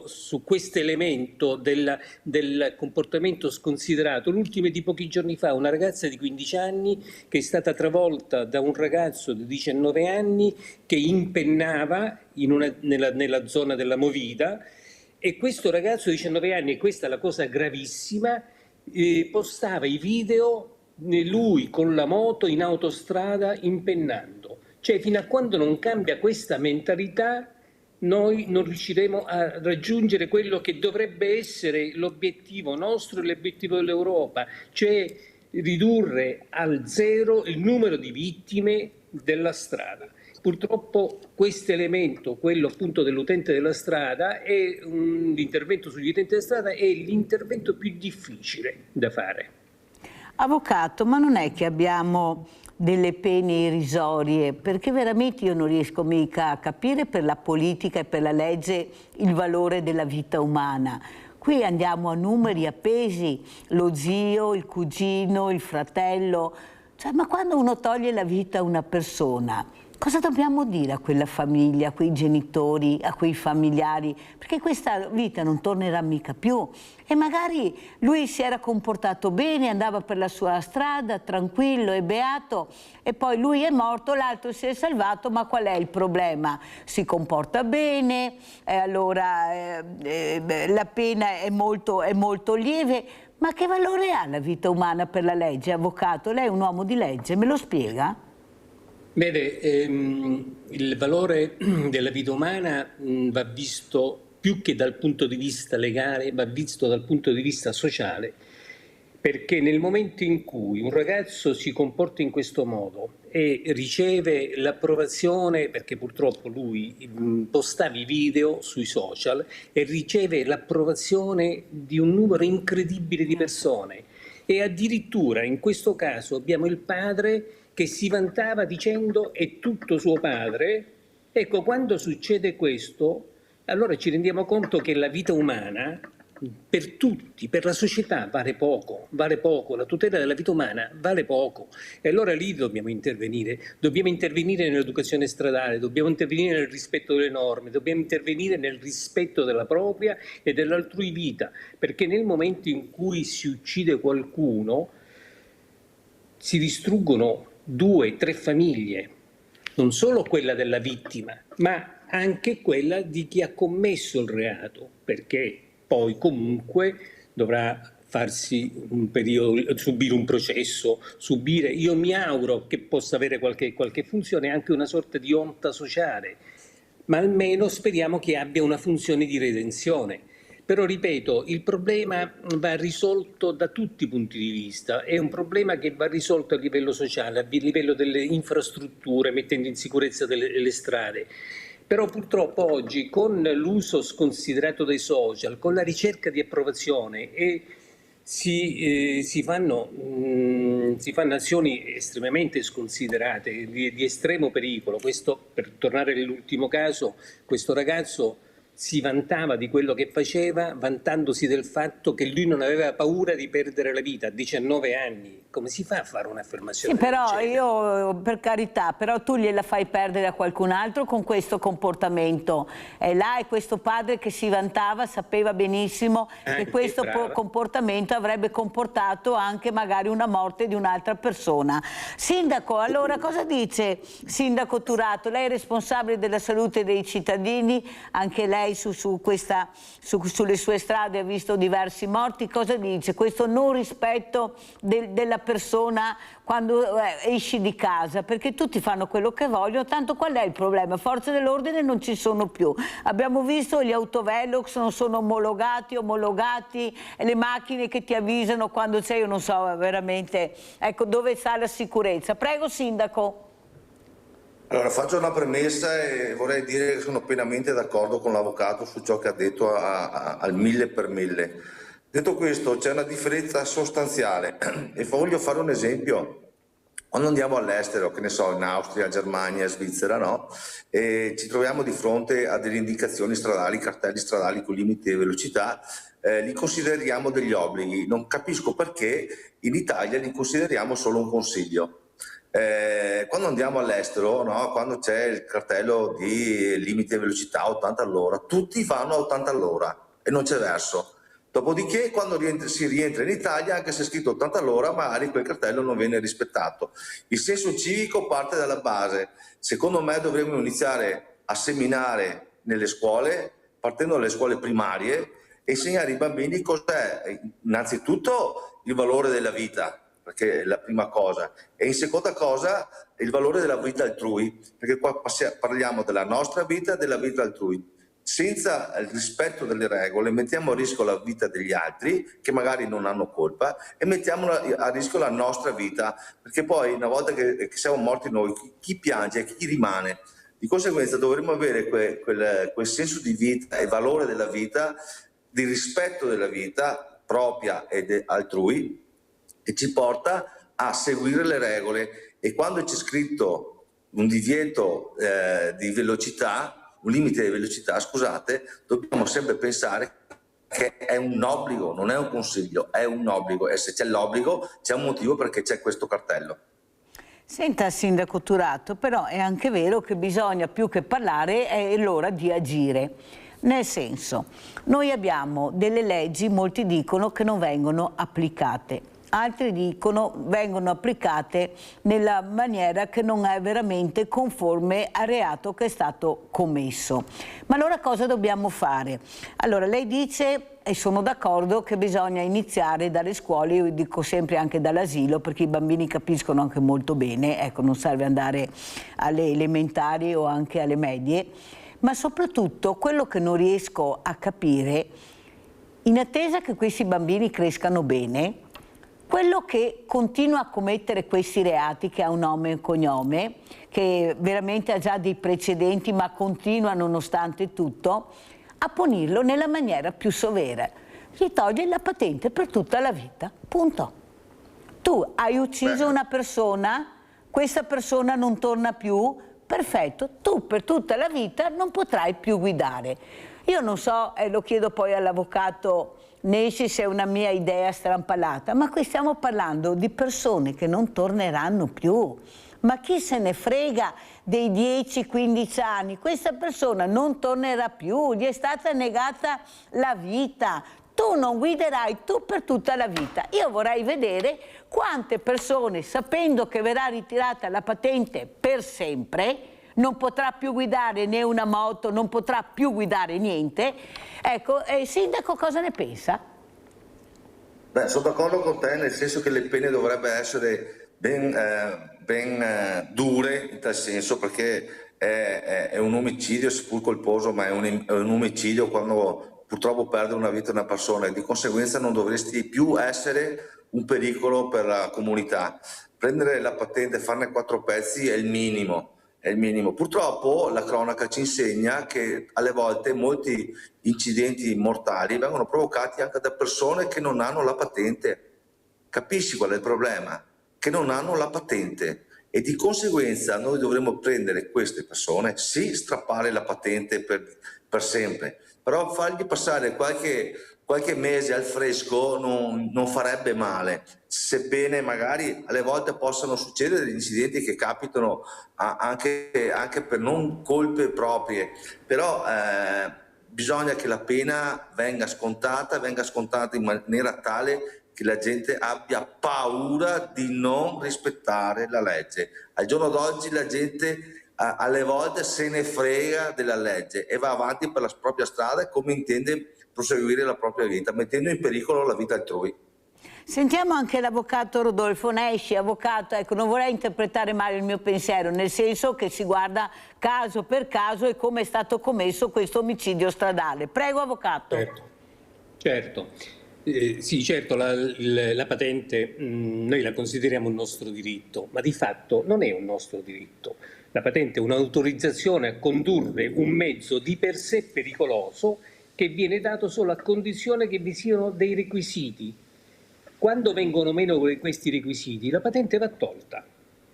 su questo elemento del comportamento sconsiderato, l'ultimo è di pochi giorni fa, una ragazza di 15 anni che è stata travolta da un ragazzo di 19 anni che impennava nella zona della Movida, e questo ragazzo di 19 anni, e questa è la cosa gravissima, postava i video lui con la moto in autostrada impennando. Cioè, fino a quando non cambia questa mentalità noi non riusciremo a raggiungere quello che dovrebbe essere l'obiettivo nostro e l'obiettivo dell'Europa, cioè ridurre al 0 il numero di vittime della strada. Purtroppo questo elemento, quello appunto dell'utente della strada, l'intervento sugli utenti della strada è l'intervento più difficile da fare. Avvocato, ma non è che abbiamo delle pene irrisorie, perché veramente io non riesco mica a capire per la politica e per la legge il valore della vita umana. Qui andiamo a numeri appesi, lo zio, il cugino, il fratello, cioè, ma quando uno toglie la vita a una persona, Cosa dobbiamo dire a quella famiglia, a quei genitori, a quei familiari? Perché questa vita non tornerà mica più. E magari lui si era comportato bene, andava per la sua strada, tranquillo e beato, e poi lui è morto, l'altro si è salvato, ma qual è il problema? Si comporta bene, allora la pena è molto lieve, ma che valore ha la vita umana per la legge, avvocato? Lei è un uomo di legge, me lo spiega? Vede, il valore della vita umana va visto più che dal punto di vista legale, va visto dal punto di vista sociale, perché nel momento in cui un ragazzo si comporta in questo modo e riceve l'approvazione, perché purtroppo lui postava i video sui social e riceve l'approvazione di un numero incredibile di persone, e addirittura in questo caso abbiamo il padre che si vantava dicendo è tutto suo padre. Ecco, quando succede questo, allora ci rendiamo conto che la vita umana per tutti, per la società vale poco, la tutela della vita umana vale poco, e allora lì dobbiamo intervenire nell'educazione stradale, dobbiamo intervenire nel rispetto delle norme, dobbiamo intervenire nel rispetto della propria e dell'altrui vita, perché nel momento in cui si uccide qualcuno si distruggono 2-3 famiglie, non solo quella della vittima, ma anche quella di chi ha commesso il reato, perché poi comunque dovrà farsi un periodo, subire un processo, io mi auguro che possa avere qualche funzione, anche una sorta di onta sociale, ma almeno speriamo che abbia una funzione di redenzione. Però ripeto, il problema va risolto da tutti i punti di vista, è un problema che va risolto a livello sociale, a livello delle infrastrutture, mettendo in sicurezza le strade. Però purtroppo oggi, con l'uso sconsiderato dei social, con la ricerca di approvazione, si fanno azioni estremamente sconsiderate, di estremo pericolo. Questo, per tornare all'ultimo caso, questo ragazzo si vantava di quello che faceva, vantandosi del fatto che lui non aveva paura di perdere la vita a 19 anni. Come si fa a fare un'affermazione? Sì, però io, per carità, però tu gliela fai perdere a qualcun altro con questo comportamento. È là, e questo padre che si vantava sapeva benissimo che questo comportamento avrebbe comportato anche magari una morte di un'altra persona. Sindaco, allora cosa dice Sindaco Turato? Lei è responsabile della salute dei cittadini, anche lei sulle sue strade ha visto diversi morti. Cosa dice questo non rispetto della persona quando esci di casa? Perché tutti fanno quello che vogliono, tanto qual è il problema? Forze dell'ordine non ci sono più. Abbiamo visto gli autovelox non sono omologati, le macchine che ti avvisano quando c'è, io non so veramente, ecco, dove sta la sicurezza. Prego, Sindaco. Allora, faccio una premessa e vorrei dire che sono pienamente d'accordo con l'avvocato su ciò che ha detto al 1000%. Detto questo, c'è una differenza sostanziale e voglio fare un esempio. Quando andiamo all'estero, che ne so, in Austria, Germania, Svizzera, no? E ci troviamo di fronte a delle indicazioni stradali, cartelli stradali con limiti di velocità, li consideriamo degli obblighi. Non capisco perché in Italia li consideriamo solo un consiglio. Quando andiamo all'estero, no? Quando c'è il cartello di limite di velocità 80 all'ora, tutti vanno a 80 all'ora e non c'è verso. Dopodiché, quando si rientra in Italia, anche se è scritto 80 all'ora, magari quel cartello non viene rispettato. Il senso civico parte dalla base. Secondo me dovremmo iniziare a seminare nelle scuole, partendo dalle scuole primarie, e insegnare ai bambini cos'è innanzitutto il valore della vita, perché è la prima cosa, e in seconda cosa il valore della vita altrui, perché qua parliamo della nostra vita e della vita altrui. Senza il rispetto delle regole mettiamo a rischio la vita degli altri che magari non hanno colpa, e mettiamo a rischio la nostra vita, perché poi una volta che siamo morti noi, chi piange e chi rimane? Di conseguenza dovremmo avere quel senso di vita e valore della vita, di rispetto della vita propria ed altrui, che ci porta a seguire le regole. E quando c'è scritto un divieto di velocità, un limite di velocità, scusate, dobbiamo sempre pensare che è un obbligo, non è un consiglio, è un obbligo, e se c'è l'obbligo c'è un motivo perché c'è questo cartello. Senta, Sindaco Turato, però è anche vero che bisogna più che parlare, è l'ora di agire. Nel senso, noi abbiamo delle leggi, molti dicono che non vengono applicate, altri dicono vengono applicate nella maniera che non è veramente conforme al reato che è stato commesso. Ma allora cosa dobbiamo fare? Allora lei dice, e sono d'accordo, che bisogna iniziare dalle scuole, io dico sempre anche dall'asilo, perché i bambini capiscono anche molto bene, ecco, non serve andare alle elementari o anche alle medie, ma soprattutto quello che non riesco a capire, in attesa che questi bambini crescano bene, quello che continua a commettere questi reati, che ha un nome e un cognome, che veramente ha già dei precedenti ma continua nonostante tutto, a punirlo nella maniera più severa. Gli toglie la patente per tutta la vita, punto. Tu hai ucciso una persona, questa persona non torna più, perfetto, tu per tutta la vita non potrai più guidare. Io non so, lo chiedo poi all'avvocato Nesci se è una mia idea strampalata, ma qui stiamo parlando di persone che non torneranno più. Ma chi se ne frega dei 10-15 anni? Questa persona non tornerà più, gli è stata negata la vita. Tu non guiderai tu per tutta la vita. Io vorrei vedere quante persone, sapendo che verrà ritirata la patente per sempre, non potrà più guidare né una moto, non potrà più guidare niente. Ecco, Sindaco, cosa ne pensa? Beh, sono d'accordo con te, nel senso che le pene dovrebbero essere ben dure, in tal senso, perché è un omicidio, seppur colposo, ma è un omicidio quando purtroppo perde una vita una persona, e di conseguenza non dovresti più essere un pericolo per la comunità. Prendere la patente e farne 4 pezzi è il minimo. È il minimo. Purtroppo la cronaca ci insegna che alle volte molti incidenti mortali vengono provocati anche da persone che non hanno la patente. Capisci qual è il problema? Che non hanno la patente, e di conseguenza noi dovremmo prendere queste persone, sì, strappare la patente per sempre, però fargli passare qualche mese al fresco non farebbe male, sebbene magari alle volte possano succedere degli incidenti che capitano anche per non colpe proprie, però bisogna che la pena venga scontata in maniera tale che la gente abbia paura di non rispettare la legge. Al giorno d'oggi la gente alle volte se ne frega della legge e va avanti per la propria strada come intende proseguire la propria vita, mettendo in pericolo la vita altrui. Sentiamo anche l'avvocato Rodolfo Nesci. Avvocato, ecco, non vorrei interpretare male il mio pensiero, nel senso che si guarda caso per caso e come è stato commesso questo omicidio stradale. Prego, avvocato. Certo. Sì, certo, la patente noi la consideriamo un nostro diritto, ma di fatto non è un nostro diritto. La patente è un'autorizzazione a condurre un mezzo di per sé pericoloso che viene dato solo a condizione che vi siano dei requisiti. Quando vengono meno questi requisiti, la patente va tolta.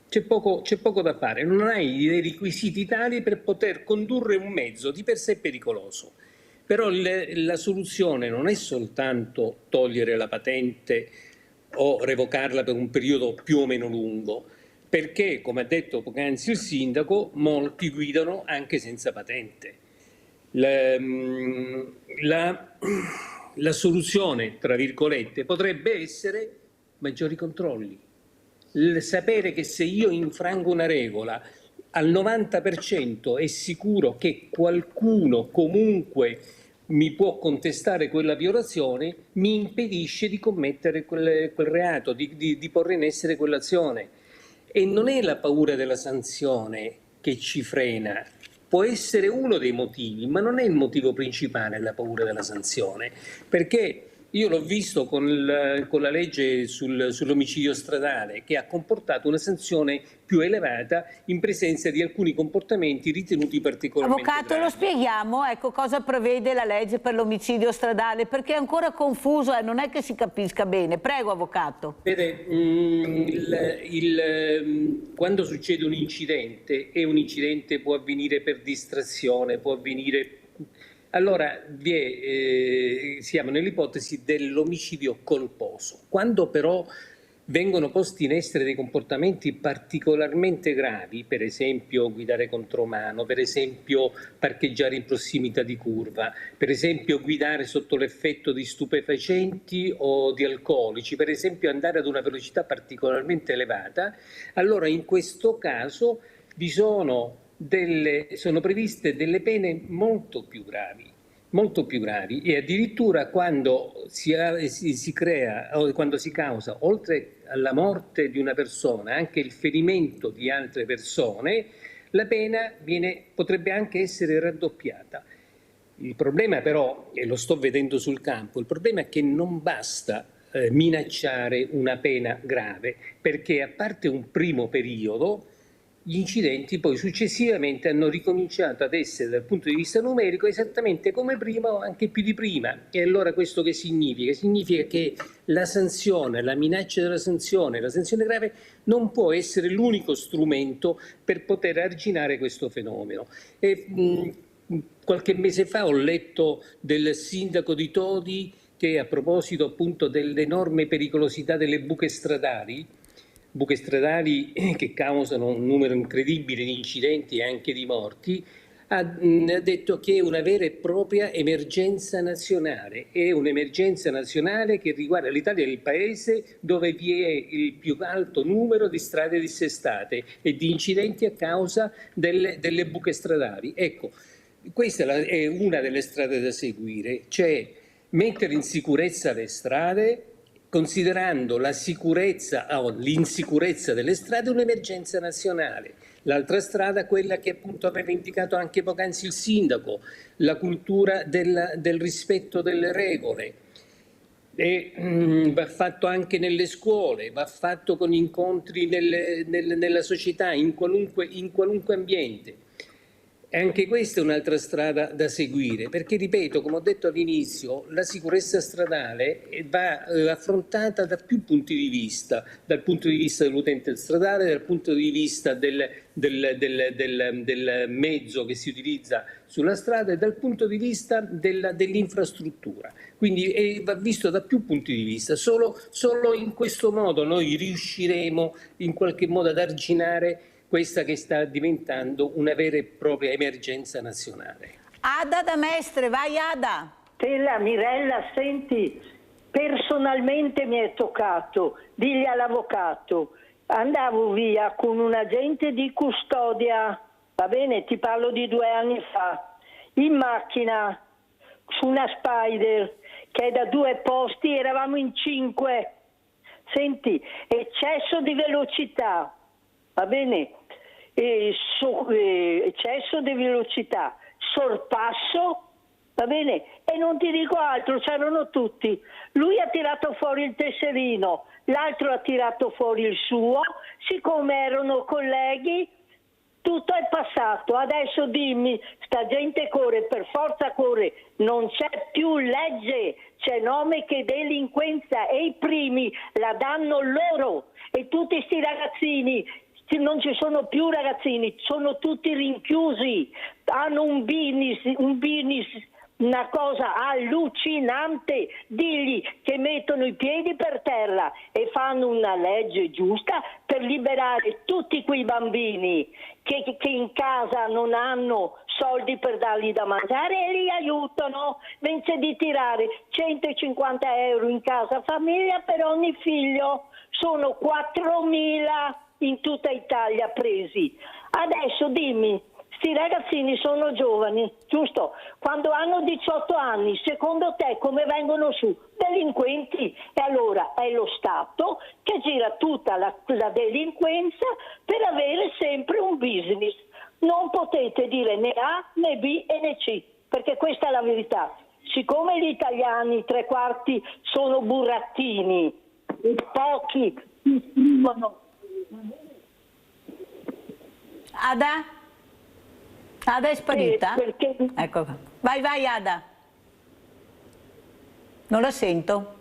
C'è poco da fare, non hai dei requisiti tali per poter condurre un mezzo di per sé pericoloso. Però la soluzione non è soltanto togliere la patente o revocarla per un periodo più o meno lungo, perché, come ha detto poc'anzi il sindaco, molti guidano anche senza patente. La soluzione, tra virgolette, potrebbe essere maggiori controlli. Sapere che se io infrango una regola, al 90% è sicuro che qualcuno comunque mi può contestare quella violazione, mi impedisce di commettere quel reato, di porre in essere quell'azione. E non è la paura della sanzione che ci frena, può essere uno dei motivi, ma non è il motivo principale la paura della sanzione, perché io l'ho visto con la legge sull'omicidio stradale, che ha comportato una sanzione più elevata in presenza di alcuni comportamenti ritenuti particolarmente Avvocato, gravi. lo spieghiamo, ecco, cosa prevede la legge per l'omicidio stradale, perché è ancora confuso e non è che si capisca bene. Prego, avvocato. Vede, quando succede un incidente, e un incidente può avvenire per distrazione, può avvenire... Allora siamo nell'ipotesi dell'omicidio colposo. Quando però vengono posti in essere dei comportamenti particolarmente gravi, per esempio guidare contromano, per esempio parcheggiare in prossimità di curva, per esempio guidare sotto l'effetto di stupefacenti o di alcolici, per esempio andare ad una velocità particolarmente elevata, allora in questo caso sono previste delle pene molto più gravi e addirittura quando si causa, oltre alla morte di una persona, anche il ferimento di altre persone, la pena potrebbe anche essere raddoppiata. Il problema però, e lo sto vedendo sul campo, il problema è che non basta minacciare una pena grave, perché a parte un primo periodo, gli incidenti poi successivamente hanno ricominciato ad essere dal punto di vista numerico esattamente come prima o anche più di prima. E allora questo che significa? Significa che la sanzione, la minaccia della sanzione, la sanzione grave non può essere l'unico strumento per poter arginare questo fenomeno. Qualche mese fa ho letto del sindaco di Todi che, a proposito appunto dell'enorme pericolosità delle buche stradali che causano un numero incredibile di incidenti e anche di morti, ha detto che è una vera e propria emergenza nazionale. È un'emergenza nazionale che riguarda l'Italia, il paese dove vi è il più alto numero di strade dissestate e di incidenti a causa delle buche stradali. Ecco, questa è una delle strade da seguire, cioè mettere in sicurezza le strade, considerando la sicurezza o l'insicurezza delle strade un'emergenza nazionale. L'altra strada, quella che appunto aveva indicato anche poc'anzi il sindaco, la cultura del rispetto delle regole. Va fatto anche nelle scuole, va fatto con incontri nella società, in qualunque ambiente. E anche questa è un'altra strada da seguire, perché, ripeto, come ho detto all'inizio, la sicurezza stradale va affrontata da più punti di vista, dal punto di vista dell'utente stradale, dal punto di vista del mezzo che si utilizza sulla strada e dal punto di vista dell'infrastruttura. Quindi va visto da più punti di vista. Solo in questo modo noi riusciremo in qualche modo ad arginare questa che sta diventando una vera e propria emergenza nazionale. Ada da Mestre, vai Ada. Stella, Mirella, senti, personalmente mi è toccato, digli all'avvocato, andavo via con un agente di custodia, va bene, ti parlo di 2 anni fa, in macchina, su una Spider, che è da 2 posti, eravamo in 5. Senti, eccesso di velocità, va bene, eccesso di velocità, sorpasso, va bene, e non ti dico altro, c'erano tutti. Lui ha tirato fuori il tesserino, l'altro ha tirato fuori il suo, siccome erano colleghi, tutto è passato. Adesso dimmi, sta gente corre, per forza corre, non c'è più legge, c'è nome che delinquenza e i primi la danno loro e tutti sti ragazzini. Non ci sono più ragazzini, sono tutti rinchiusi, hanno un business, una cosa allucinante. Digli che mettono i piedi per terra e fanno una legge giusta per liberare tutti quei bambini che in casa non hanno soldi per dargli da mangiare e li aiutano, invece di tirare 150 euro in casa famiglia per ogni figlio. Sono 4.000 in tutta Italia presi. Adesso dimmi, sti ragazzini sono giovani, giusto? Quando hanno 18 anni, secondo te come vengono su? Delinquenti. E allora è lo Stato che gira tutta la delinquenza per avere sempre un business. Non potete dire né A, né B e né C, perché questa è la verità. Siccome gli italiani 3/4 sono burattini e pochi si esprimono. Ada? Ada è sparita? Perché... Ecco qua. Vai Ada. Non la sento.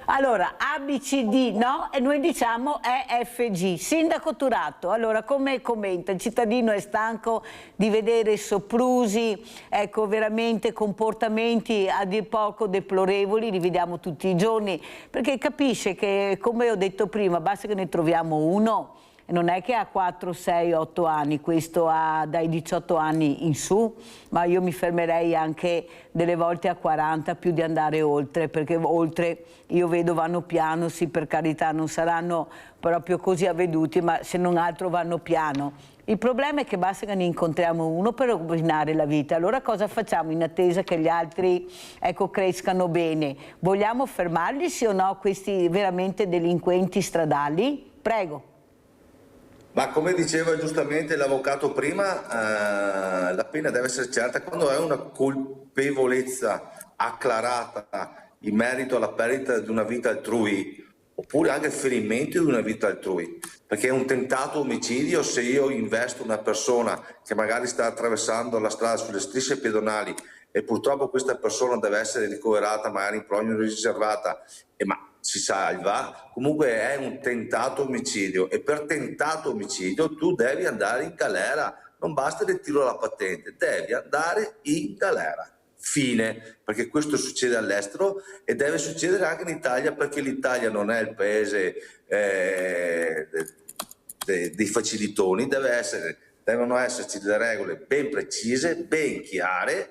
Allora, A, B, C, D no, e noi diciamo E, F, G. Sindaco Turato, allora come commenta? Il cittadino è stanco di vedere soprusi, ecco, veramente comportamenti a dir poco deplorevoli, li vediamo tutti i giorni, perché capisce che, come ho detto prima, basta che ne troviamo uno, e non è che ha 4, 6, 8 anni, questo ha dai 18 anni in su, ma io mi fermerei anche delle volte a 40 più di andare oltre, perché oltre io vedo vanno piano, sì, per carità non saranno proprio così avveduti, ma se non altro vanno piano. Il problema è che basta che ne incontriamo uno per rovinare la vita. Allora cosa facciamo in attesa che gli altri, ecco, crescano bene? Vogliamo fermarli, sì o no, questi veramente delinquenti stradali? Prego. Ma come diceva giustamente l'avvocato prima, la pena deve essere certa quando è una colpevolezza acclarata in merito alla perdita di una vita altrui, oppure anche il ferimento di una vita altrui, perché è un tentato omicidio se io investo una persona che magari sta attraversando la strada sulle strisce pedonali e purtroppo questa persona deve essere ricoverata magari in prognosi riservata, ma si salva, comunque è un tentato omicidio e per tentato omicidio tu devi andare in galera, non basta il ritiro della patente, devi andare in galera. Fine, perché questo succede all'estero e deve succedere anche in Italia, perché l'Italia non è il paese dei facilitoni, devono esserci delle regole ben precise, ben chiare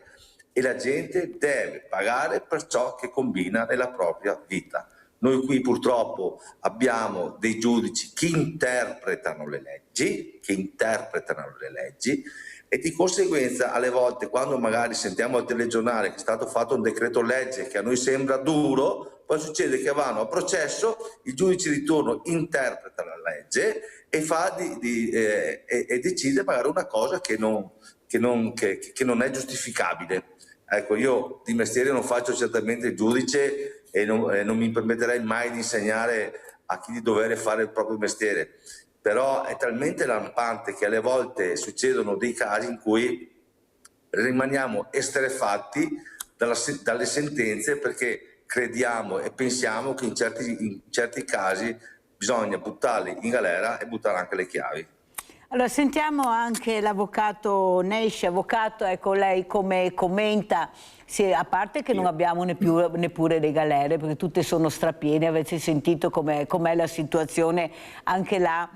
e la gente deve pagare per ciò che combina nella propria vita. Noi qui purtroppo abbiamo dei giudici che interpretano le leggi e di conseguenza alle volte quando magari sentiamo al telegiornale che è stato fatto un decreto legge che a noi sembra duro, poi succede che vanno a processo, il giudice di turno interpreta la legge e decide magari una cosa che non è giustificabile. Ecco, io di mestiere non faccio certamente il giudice e non mi permetterei mai di insegnare a chi di dovere fare il proprio mestiere, però è talmente lampante che alle volte succedono dei casi in cui rimaniamo esterrefatti dalle sentenze perché crediamo e pensiamo che in certi casi bisogna buttarli in galera e buttare anche le chiavi. Allora sentiamo anche l'avvocato Nesci. Avvocato, ecco, lei come commenta, sì, a parte che non abbiamo neppure le galere perché tutte sono strapiene, avete sentito com'è la situazione anche là.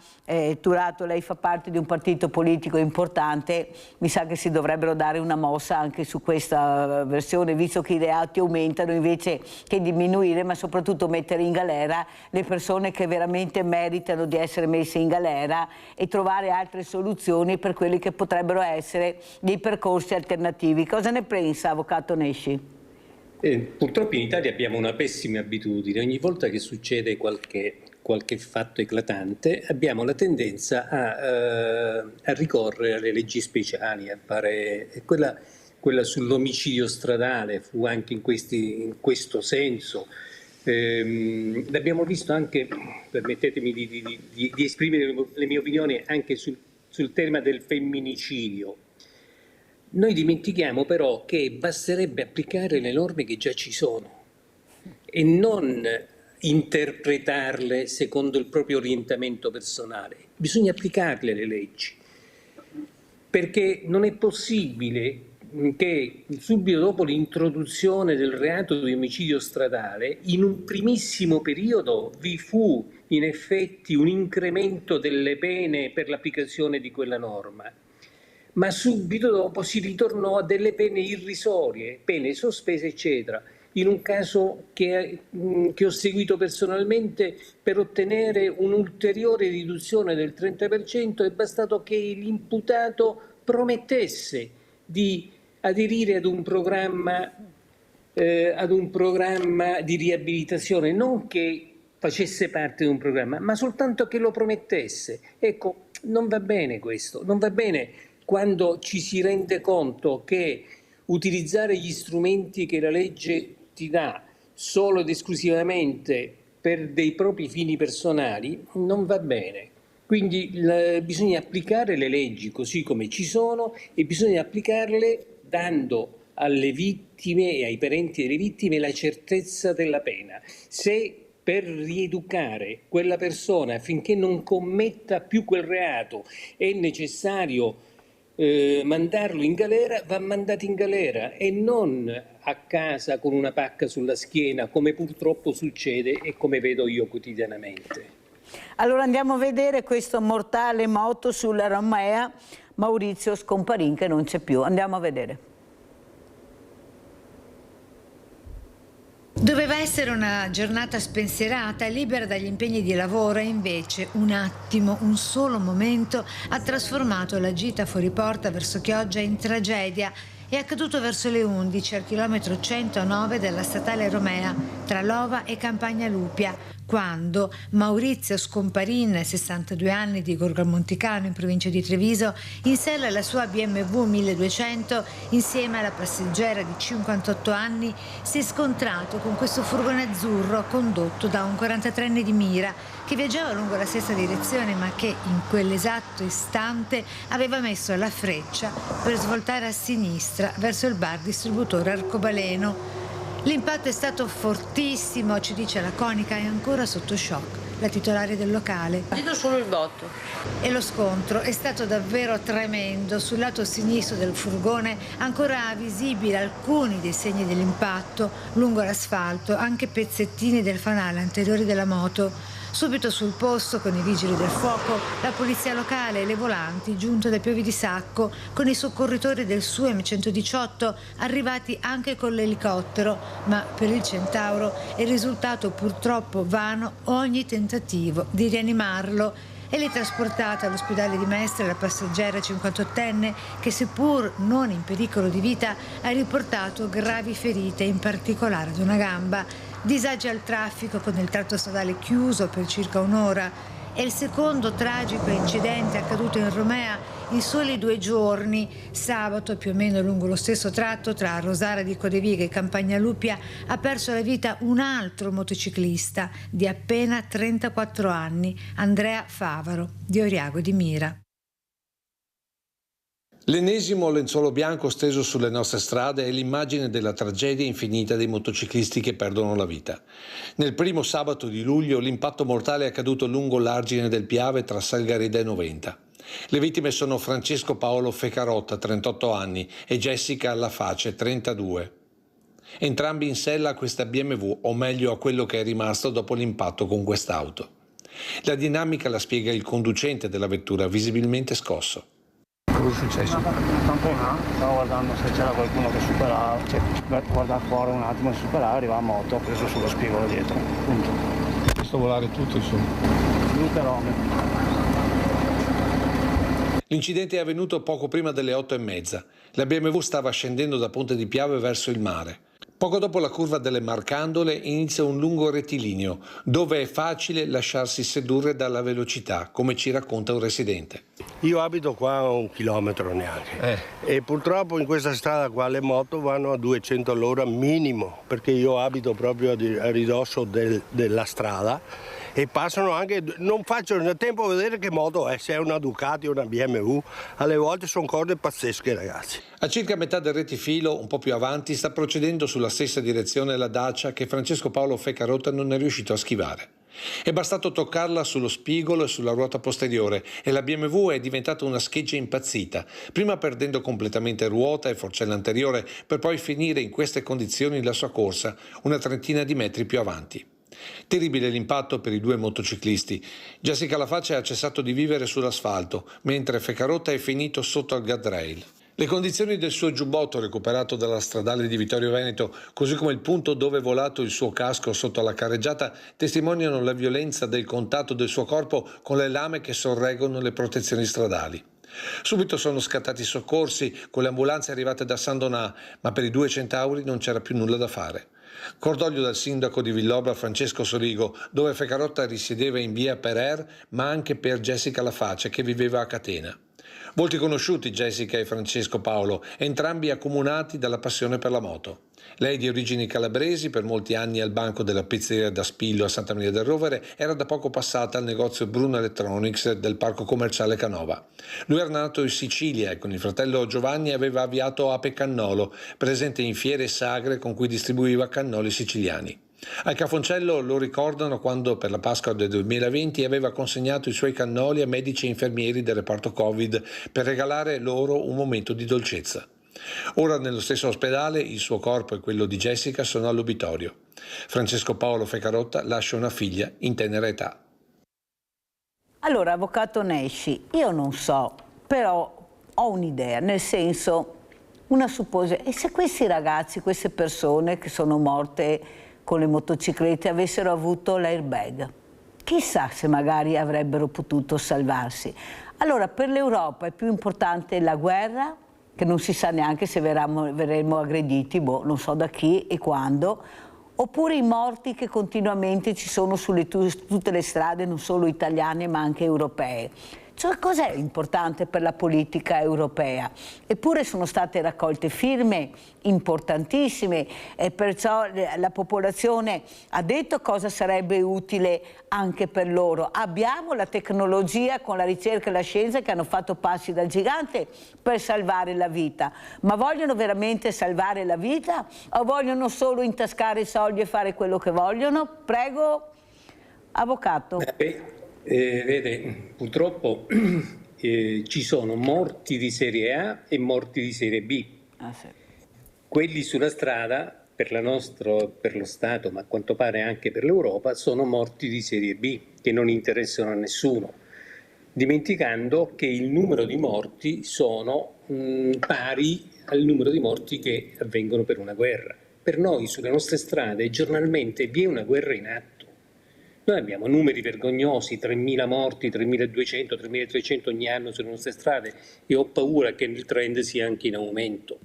Turato, lei fa parte di un partito politico importante, mi sa che si dovrebbero dare una mossa anche su questa versione, visto che i reati aumentano invece che diminuire, ma soprattutto mettere in galera le persone che veramente meritano di essere messe in galera e trovare altre soluzioni per quelli che potrebbero essere dei percorsi alternativi. Cosa ne pensa, avvocato Nesci? Purtroppo in Italia abbiamo una pessima abitudine: ogni volta che succede qualche fatto eclatante abbiamo la tendenza a ricorrere alle leggi speciali, quella sull'omicidio stradale fu anche in questo senso. L'abbiamo visto anche, permettetemi di esprimere le mie opinioni anche sul tema del femminicidio. Noi dimentichiamo però che basterebbe applicare le norme che già ci sono e non interpretarle secondo il proprio orientamento personale. Bisogna applicarle le leggi, perché non è possibile che subito dopo l'introduzione del reato di omicidio stradale, in un primissimo periodo vi fu in effetti un incremento delle pene per l'applicazione di quella norma, ma subito dopo si ritornò a delle pene irrisorie, pene sospese eccetera. In un caso che ho seguito personalmente, per ottenere un'ulteriore riduzione del 30% è bastato che l'imputato promettesse di aderire ad un programma di riabilitazione, non che facesse parte di un programma, ma soltanto che lo promettesse. Ecco, non va bene questo, non va bene quando ci si rende conto che utilizzare gli strumenti che la legge ti dà solo ed esclusivamente per dei propri fini personali non va bene. Quindi bisogna applicare le leggi così come ci sono e bisogna applicarle dando alle vittime e ai parenti delle vittime la certezza della pena. Se per rieducare quella persona affinché non commetta più quel reato è necessario mandarlo in galera, va mandato in galera e non a casa con una pacca sulla schiena, come purtroppo succede e come vedo io quotidianamente. Allora andiamo a vedere questo mortale moto sulla Romea, Maurizio Scomparin che non c'è più. Andiamo a vedere. Doveva essere una giornata spensierata e libera dagli impegni di lavoro e invece un attimo, un solo momento ha trasformato la gita fuori porta verso Chioggia in tragedia. È accaduto verso le 11 al chilometro 109 della statale Romea tra Lova e Campagna Lupia, quando Maurizio Scomparin, 62 anni, di Gorgo al Monticano in provincia di Treviso, in sella alla sua BMW 1200 insieme alla passeggera di 58 anni si è scontrato con questo furgone azzurro condotto da un 43enne di Mira che viaggiava lungo la stessa direzione ma che in quell'esatto istante aveva messo la freccia per svoltare a sinistra verso il bar distributore Arcobaleno. L'impatto è stato fortissimo, ci dice la conica, è ancora sotto shock la titolare del locale. Vedo solo il botto. E lo scontro è stato davvero tremendo. Sul lato sinistro del furgone ancora visibili alcuni dei segni dell'impatto, lungo l'asfalto anche pezzettini del fanale anteriore della moto. Subito sul posto, con i vigili del fuoco, la polizia locale e le volanti giunte dai Piovi di Sacco, con i soccorritori del SUEM 118 arrivati anche con l'elicottero, ma per il Centauro è risultato purtroppo vano ogni tentativo di rianimarlo. E l'è trasportata all'ospedale di Mestre la passeggera 58enne che, seppur non in pericolo di vita, ha riportato gravi ferite, in particolare ad una gamba. Disagi al traffico con il tratto stradale chiuso per circa un'ora. È il secondo tragico incidente accaduto in Romea in soli 2 giorni. Sabato, più o meno lungo lo stesso tratto tra Rosara di Codeviga e Campagna Lupia, ha perso la vita un altro motociclista di appena 34 anni, Andrea Favaro, di Oriago di Mira. L'ennesimo lenzuolo bianco steso sulle nostre strade è l'immagine della tragedia infinita dei motociclisti che perdono la vita. Nel primo sabato di luglio l'impatto mortale è accaduto lungo l'argine del Piave tra Salgarida e Noventa. Le vittime sono Francesco Paolo Fecarotta, 38 anni, e Jessica Allaface, 32. Entrambi in sella a questa BMW, o meglio a quello che è rimasto dopo l'impatto con quest'auto. La dinamica la spiega il conducente della vettura, visibilmente scosso. Cosa è successo? Stavo guardando se c'era qualcuno che superava, guardare fuori un attimo e superare, arriva a moto, ho preso sullo spigolo dietro, punto. Visto volare tutto, insomma. Tutte robe. L'incidente è avvenuto poco prima delle 8:30. La BMW stava scendendo da Ponte di Piave verso il mare. Poco dopo la curva delle Marcandole inizia un lungo rettilineo, dove è facile lasciarsi sedurre dalla velocità, come ci racconta un residente. Io abito qua a 1 chilometro neanche e purtroppo in questa strada qua le moto vanno a 200 all'ora minimo, perché io abito proprio a ridosso della strada e passano anche, non faccio nel tempo a vedere che moto è, se è una Ducati o una BMW, alle volte sono cose pazzesche, ragazzi. A circa metà del rettifilo, un po' più avanti, sta procedendo sulla stessa direzione la Dacia che Francesco Paolo Fecarotta non è riuscito a schivare. È bastato toccarla sullo spigolo e sulla ruota posteriore e la BMW è diventata una scheggia impazzita, prima perdendo completamente ruota e forcella anteriore per poi finire in queste condizioni la sua corsa una trentina di metri più avanti. Terribile l'impatto per i 2 motociclisti. Jessica Allaface ha cessato di vivere sull'asfalto, mentre Fecarotta è finito sotto al guardrail. Le condizioni del suo giubbotto recuperato dalla stradale di Vittorio Veneto, così come il punto dove è volato il suo casco sotto la carreggiata, testimoniano la violenza del contatto del suo corpo con le lame che sorreggono le protezioni stradali. Subito sono scattati i soccorsi con le ambulanze arrivate da San Donà, ma per i 2 centauri non c'era più nulla da fare. Cordoglio dal sindaco di Villobra Francesco Soligo, dove Fecarotta risiedeva in via Perer, ma anche per Jessica Allaface che viveva a Catena. Volti conosciuti Jessica e Francesco Paolo, entrambi accomunati dalla passione per la moto. Lei di origini calabresi, per molti anni al banco della pizzeria da Spillo a Santa Maria del Rovere, era da poco passata al negozio Bruno Electronics del parco commerciale Canova. Lui era nato in Sicilia e con il fratello Giovanni aveva avviato Ape Cannolo, presente in fiere e sagre con cui distribuiva cannoli siciliani. Al Cafoncello lo ricordano quando per la Pasqua del 2020 aveva consegnato i suoi cannoli a medici e infermieri del reparto Covid per regalare loro un momento di dolcezza. Ora nello stesso ospedale il suo corpo e quello di Jessica sono all'obitorio. Francesco Paolo Feccarotta lascia una figlia in tenera età. Allora, avvocato Nesci, io non so, però ho un'idea, nel senso, e se questi ragazzi, queste persone che sono morte con le motociclette avessero avuto l'airbag? Chissà se magari avrebbero potuto salvarsi. Allora, per l'Europa è più importante la guerra, che non si sa neanche se verremo aggrediti, non so da chi e quando, oppure i morti che continuamente ci sono sulle tutte le strade, non solo italiane ma anche europee. Cioè, cos'è importante per la politica europea? Eppure sono state raccolte firme importantissime e perciò la popolazione ha detto cosa sarebbe utile anche per loro. Abbiamo la tecnologia con la ricerca e la scienza che hanno fatto passi da gigante per salvare la vita. Ma vogliono veramente salvare la vita o vogliono solo intascare i soldi e fare quello che vogliono? Prego, avvocato. Vede, purtroppo ci sono morti di serie A e morti di serie B. Sì. Quelli sulla strada, per lo Stato, ma a quanto pare anche per l'Europa, sono morti di serie B, che non interessano a nessuno, dimenticando che il numero di morti sono pari al numero di morti che avvengono per una guerra. Per noi, sulle nostre strade, giornalmente vi è una guerra in atto. Noi abbiamo numeri vergognosi, 3.000 morti, 3.200, 3.300 ogni anno sulle nostre strade e ho paura che il trend sia anche in aumento.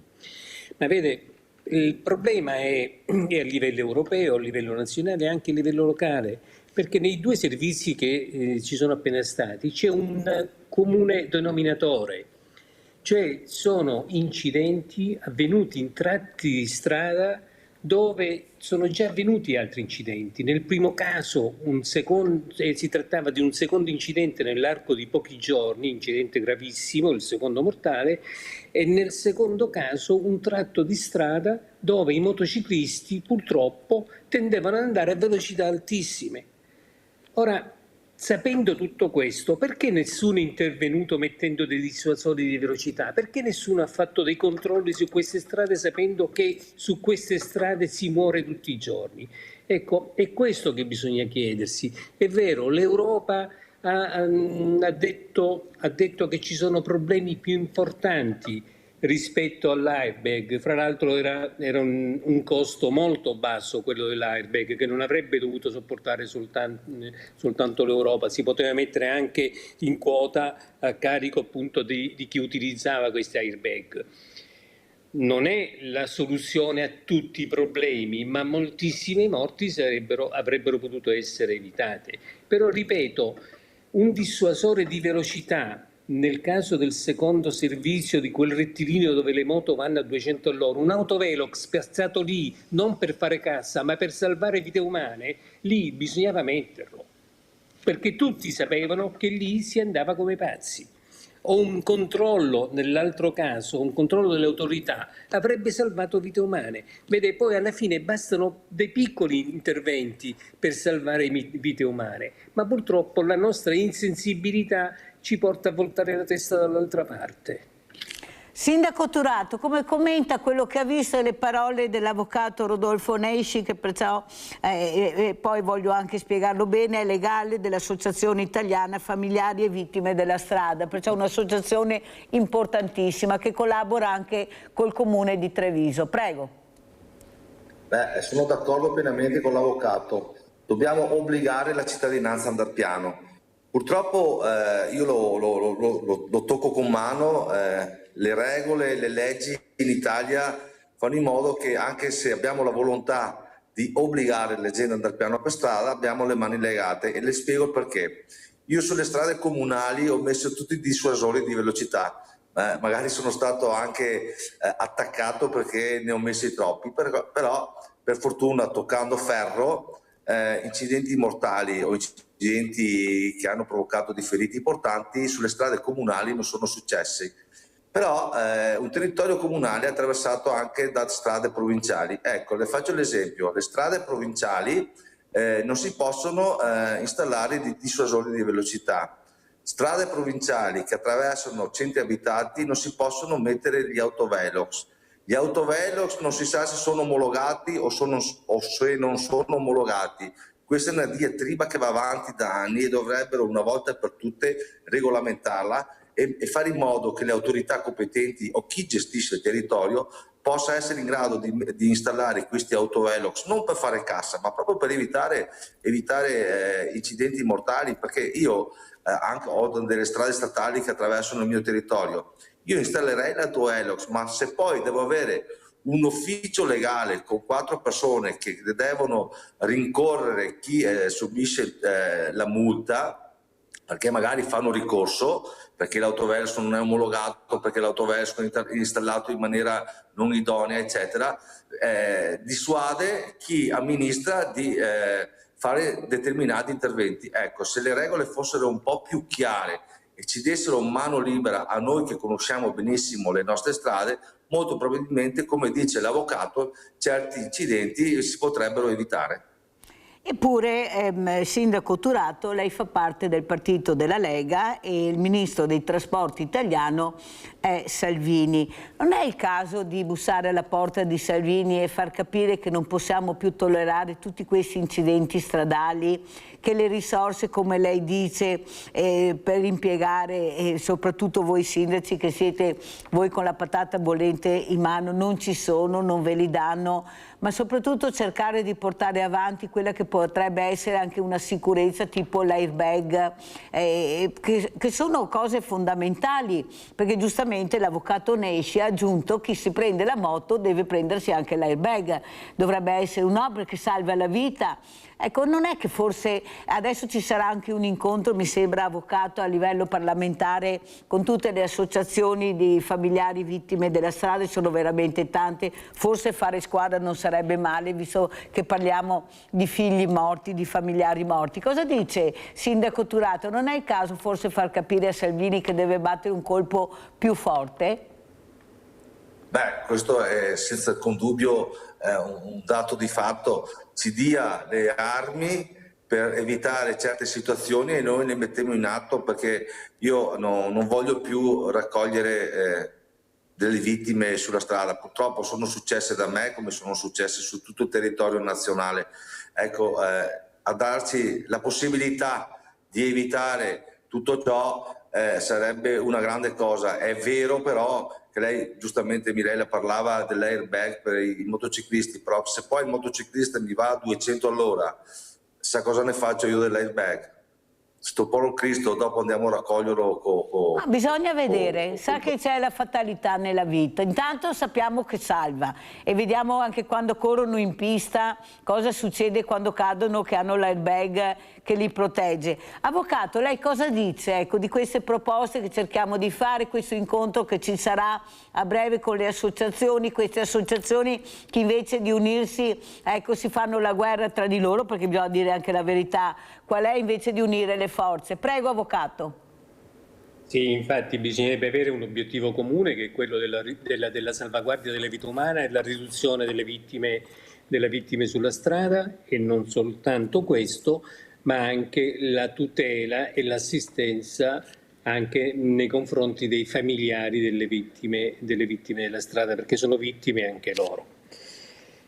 Ma vede, il problema è a livello europeo, a livello nazionale e anche a livello locale, perché nei due servizi che ci sono appena stati c'è un comune denominatore, cioè sono incidenti avvenuti in tratti di strada dove sono già avvenuti altri incidenti. Nel primo caso si trattava di un secondo incidente nell'arco di pochi giorni, incidente gravissimo, il secondo mortale, e nel secondo caso un tratto di strada dove i motociclisti purtroppo tendevano ad andare a velocità altissime. Ora, sapendo tutto questo, perché nessuno è intervenuto mettendo dei dissuasori di velocità? Perché nessuno ha fatto dei controlli su queste strade sapendo che su queste strade si muore tutti i giorni? Ecco, è questo che bisogna chiedersi. È vero, l'Europa ha detto che ci sono problemi più importanti rispetto all'airbag. Fra l'altro era un costo molto basso quello dell'airbag, che non avrebbe dovuto sopportare soltanto l'Europa, si poteva mettere anche in quota a carico appunto di chi utilizzava questi airbag. Non è la soluzione a tutti i problemi, ma moltissime morti avrebbero potuto essere evitate. Però ripeto, un dissuasore di velocità nel caso del secondo servizio di quel rettilineo dove le moto vanno a 200 all'ora, un autovelox piazzato lì non per fare cassa ma per salvare vite umane, lì bisognava metterlo, perché tutti sapevano che lì si andava come pazzi. O un controllo, nell'altro caso, un controllo delle autorità avrebbe salvato vite umane. Vede, poi alla fine bastano dei piccoli interventi per salvare vite umane, ma purtroppo la nostra insensibilità ci porta a voltare la testa dall'altra parte. Sindaco Turato, come commenta quello che ha visto e le parole dell'avvocato Rodolfo Nesci, che perciò, poi voglio anche spiegarlo bene, è legale dell'Associazione Italiana Familiari e Vittime della Strada, perciò un'associazione importantissima che collabora anche col Comune di Treviso. Prego. Sono d'accordo pienamente con l'avvocato. Dobbiamo obbligare la cittadinanza ad andare piano. Purtroppo io lo tocco con mano. Le regole, le leggi in Italia fanno in modo che, anche se abbiamo la volontà di obbligare le gente ad andare piano per strada, abbiamo le mani legate, e le spiego il perché. Io sulle strade comunali ho messo tutti i dissuasori di velocità, magari sono stato anche attaccato perché ne ho messi troppi, però per fortuna, toccando ferro, incidenti mortali o incidenti che hanno provocato dei feriti importanti sulle strade comunali non sono successi. però un territorio comunale è attraversato anche da strade provinciali. Ecco, le faccio l'esempio, le strade provinciali non si possono installare dei dissuasori di velocità. Strade provinciali che attraversano centri abitati non si possono mettere gli autovelox. Gli autovelox non si sa se sono omologati o se non sono omologati. Questa è una diatriba che va avanti da anni e dovrebbero una volta per tutte regolamentarla e fare in modo che le autorità competenti o chi gestisce il territorio possa essere in grado di installare questi autovelox, non per fare cassa, ma proprio per evitare incidenti mortali, perché io anche ho delle strade statali che attraversano il mio territorio. Io installerei l'autovelox, ma se poi devo avere un ufficio legale con 4 persone che devono rincorrere chi subisce la multa, perché magari fanno ricorso, perché l'autovelox non è omologato, perché l'autovelox è installato in maniera non idonea, eccetera, dissuade chi amministra di fare determinati interventi. Ecco, se le regole fossero un po' più chiare e ci dessero mano libera a noi che conosciamo benissimo le nostre strade, molto probabilmente, come dice l'avvocato, certi incidenti si potrebbero evitare. Eppure, Sindaco Turato, lei fa parte del partito della Lega e il ministro dei trasporti italiano è Salvini. Non è il caso di bussare alla porta di Salvini e far capire che non possiamo più tollerare tutti questi incidenti stradali, che le risorse, come lei dice, per impiegare, e soprattutto voi sindaci che siete voi con la patata bollente in mano, non ci sono, non ve li danno, ma soprattutto cercare di portare avanti quella che potrebbe essere anche una sicurezza tipo l'airbag, che sono cose fondamentali, perché giustamente l'avvocato Nesci ha aggiunto chi si prende la moto deve prendersi anche l'airbag, dovrebbe essere un'opera che salva la vita. Ecco, non è che forse adesso ci sarà anche un incontro, mi sembra, avvocato, a livello parlamentare con tutte le associazioni di familiari vittime della strada, sono veramente tante, forse fare squadra non sarebbe male, visto che parliamo di figli morti, di familiari morti. Cosa dice Sindaco Turato? Non è il caso forse far capire a Salvini che deve battere un colpo più forte? Beh, questo è senza alcun dubbio un dato di fatto. Ci dia le armi per evitare certe situazioni e noi le mettiamo in atto, perché io non voglio più raccogliere delle vittime sulla strada. Purtroppo sono successe da me come sono successe su tutto il territorio nazionale. Ecco, a darci la possibilità di evitare tutto ciò sarebbe una grande cosa. È vero però che lei, giustamente Mirella, parlava dell'airbag per i motociclisti, però se poi il motociclista mi va a 200 all'ora, sa cosa ne faccio io dell'airbag? Sto povero Cristo, dopo andiamo a raccoglierlo bisogna vedere, sa che c'è la fatalità nella vita, intanto sappiamo che salva e vediamo anche quando corrono in pista cosa succede quando cadono, che hanno l'airbag che li protegge. Avvocato, lei cosa dice, ecco, di queste proposte che cerchiamo di fare, questo incontro che ci sarà a breve con le associazioni, queste associazioni che invece di unirsi, ecco, si fanno la guerra tra di loro, perché bisogna dire anche la verità, qual è invece di unire le forze? Prego, avvocato. Sì, infatti bisognerebbe avere un obiettivo comune, che è quello della salvaguardia della vita umana e la riduzione delle vittime sulla strada, e non soltanto questo, ma anche la tutela e l'assistenza anche nei confronti dei familiari delle vittime della strada, perché sono vittime anche loro.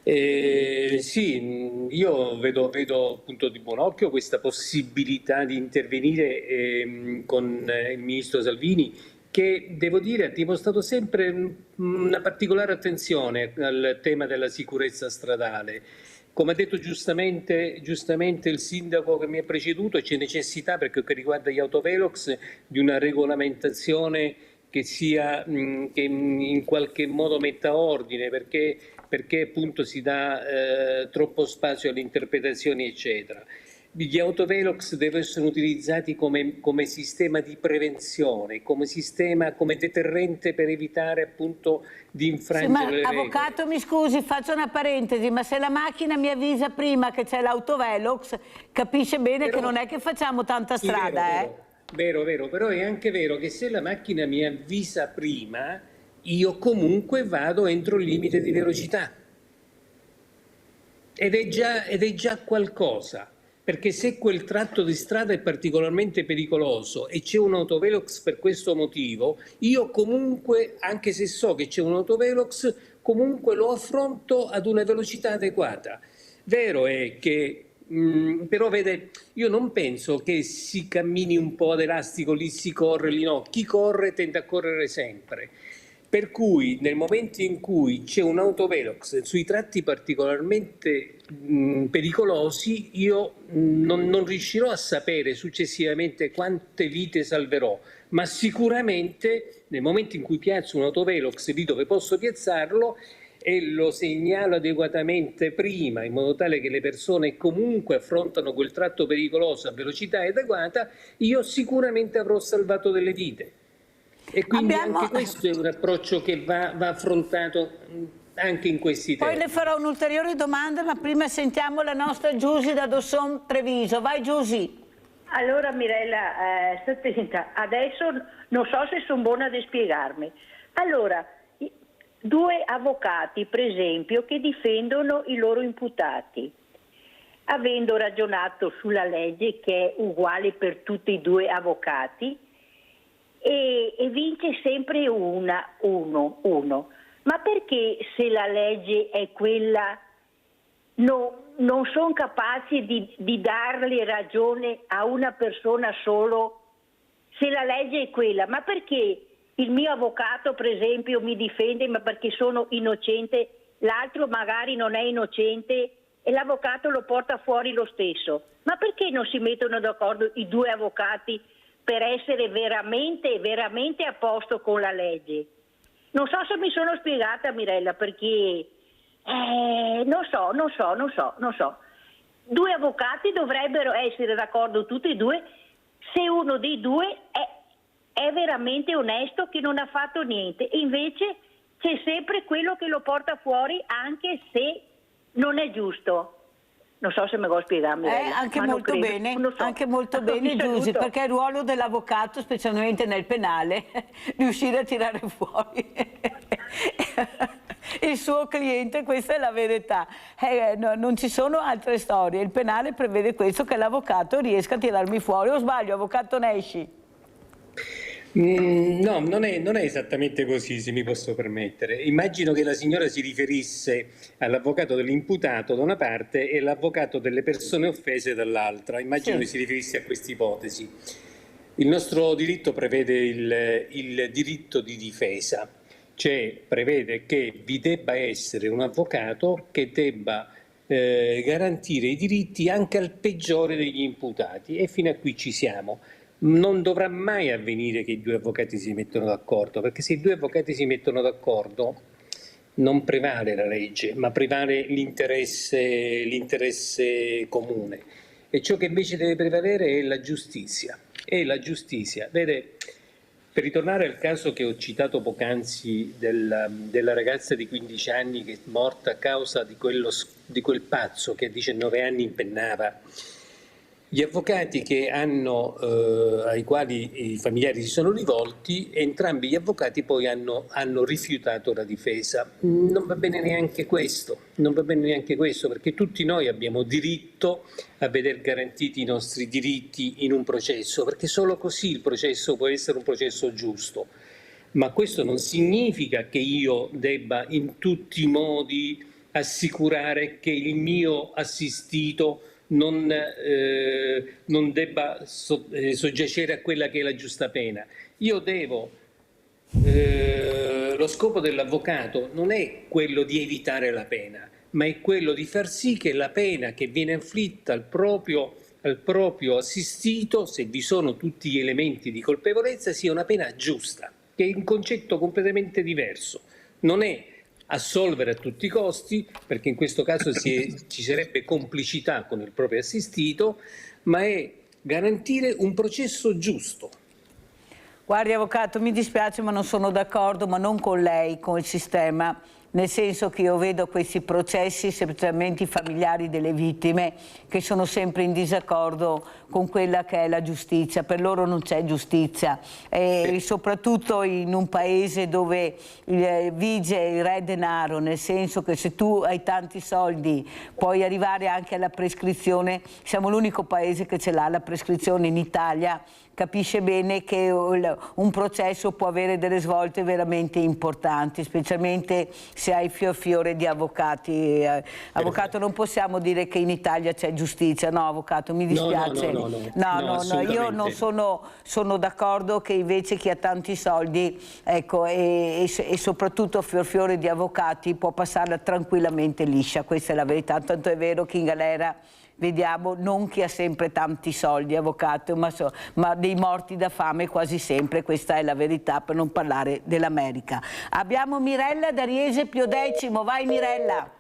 Sì, io vedo appunto di buon occhio questa possibilità di intervenire con il ministro Salvini, che devo dire ha dimostrato sempre una particolare attenzione al tema della sicurezza stradale. Come ha detto giustamente il sindaco che mi ha preceduto, c'è necessità, per quel che riguarda gli autovelox, di una regolamentazione che sia che in qualche modo metta ordine, perché appunto si dà troppo spazio alle interpretazioni, eccetera. Gli autovelox devono essere utilizzati come sistema di prevenzione, come deterrente per evitare appunto di infrangere le regole. Avvocato, mi scusi, faccio una parentesi, ma se la macchina mi avvisa prima che c'è l'autovelox, capisce bene che non è che facciamo tanta strada, Vero, però è anche vero che se la macchina mi avvisa prima, io comunque vado entro il limite di velocità. Ed è già qualcosa, perché se quel tratto di strada è particolarmente pericoloso e c'è un autovelox per questo motivo, io comunque, anche se so che c'è un autovelox, comunque lo affronto ad una velocità adeguata. Vero è che però vede, io non penso che si cammini un po' ad elastico, lì si corre, lì no. Chi corre tende a correre sempre. Per cui nel momento in cui c'è un autovelox sui tratti particolarmente pericolosi, io non riuscirò a sapere successivamente quante vite salverò, ma sicuramente nel momento in cui piazzo un autovelox lì dove posso piazzarlo e lo segnalo adeguatamente prima, in modo tale che le persone comunque affrontano quel tratto pericoloso a velocità adeguata, io sicuramente avrò salvato delle vite. E quindi anche questo è un approccio che va affrontato anche in questi termini. Poi le farò un'ulteriore domanda, ma prima sentiamo la nostra Giusy da Dosson Treviso. Vai Giusy. Allora Mirella, sta attenta, adesso non so se sono buona a spiegarmi. Allora, due avvocati, per esempio, che difendono i loro imputati, avendo ragionato sulla legge che è uguale per tutti e due avvocati, e vince sempre uno. Ma perché se la legge è quella non sono capaci di darle ragione a una persona solo se la legge è quella? Ma perché il mio avvocato, per esempio, mi difende ma perché sono innocente, l'altro magari non è innocente e l'avvocato lo porta fuori lo stesso? Ma perché non si mettono d'accordo i due avvocati per essere veramente a posto con la legge? Non so se mi sono spiegata, Mirella, perché non so. Due avvocati dovrebbero essere d'accordo tutti e due se uno dei due è veramente onesto, che non ha fatto niente, e invece c'è sempre quello che lo porta fuori anche se non è giusto. Non so se mi vuoi spiegarmi. Anche molto bene, anche molto bene Giusy, perché il ruolo dell'avvocato, specialmente nel penale, riuscire a tirare fuori il suo cliente, questa è la verità. Non ci sono altre storie, il penale prevede questo, che l'avvocato riesca a tirarmi fuori. O sbaglio, avvocato Nesci? No, non è esattamente così, se mi posso permettere. Immagino che la signora si riferisse all'avvocato dell'imputato da una parte e l'avvocato delle persone offese dall'altra. Immagino che si riferisse a questa ipotesi. Il nostro diritto prevede il diritto di difesa, cioè prevede che vi debba essere un avvocato che debba garantire i diritti anche al peggiore degli imputati, e fino a qui ci siamo. Non dovrà mai avvenire che i due avvocati si mettano d'accordo, perché se i due avvocati si mettono d'accordo non prevale la legge, ma prevale l'interesse comune. E ciò che invece deve prevalere è la giustizia. Vede, per ritornare al caso che ho citato poc'anzi della ragazza di 15 anni che è morta a causa di quel pazzo che a 19 anni impennava, gli avvocati ai quali i familiari si sono rivolti, entrambi gli avvocati poi hanno rifiutato la difesa. Non va bene neanche questo, perché tutti noi abbiamo diritto a veder garantiti i nostri diritti in un processo, perché solo così il processo può essere un processo giusto. Ma questo non significa che io debba in tutti i modi assicurare che il mio assistito non debba soggiacere a quella che è la giusta pena. Lo scopo dell'avvocato non è quello di evitare la pena, ma è quello di far sì che la pena che viene inflitta al proprio assistito, se vi sono tutti gli elementi di colpevolezza, sia una pena giusta, che è un concetto completamente diverso. Non è assolvere a tutti i costi, perché in questo caso ci sarebbe complicità con il proprio assistito, ma è garantire un processo giusto. Guardi avvocato, mi dispiace ma non sono d'accordo, ma non con lei, con il sistema. nel senso che io vedo questi processi, specialmente i familiari delle vittime, che sono sempre in disaccordo con quella che è la giustizia. Per loro non c'è giustizia, e soprattutto in un paese dove vige il re denaro, nel senso che se tu hai tanti soldi puoi arrivare anche alla prescrizione. Siamo l'unico paese che ce l'ha la prescrizione in Italia. Capisce bene che un processo può avere delle svolte veramente importanti, specialmente se hai fiore di avvocati. Avvocato, non possiamo dire che in Italia c'è giustizia, no avvocato, mi dispiace. No, io non sono d'accordo che invece chi ha tanti soldi, ecco, e soprattutto fiore di avvocati può passarla tranquillamente liscia, questa è la verità, tanto è vero che in galera vediamo non chi ha sempre tanti soldi, avvocato, ma dei morti da fame quasi sempre, questa è la verità, per non parlare dell'America. Abbiamo Mirella da Riese Pio X, vai Mirella.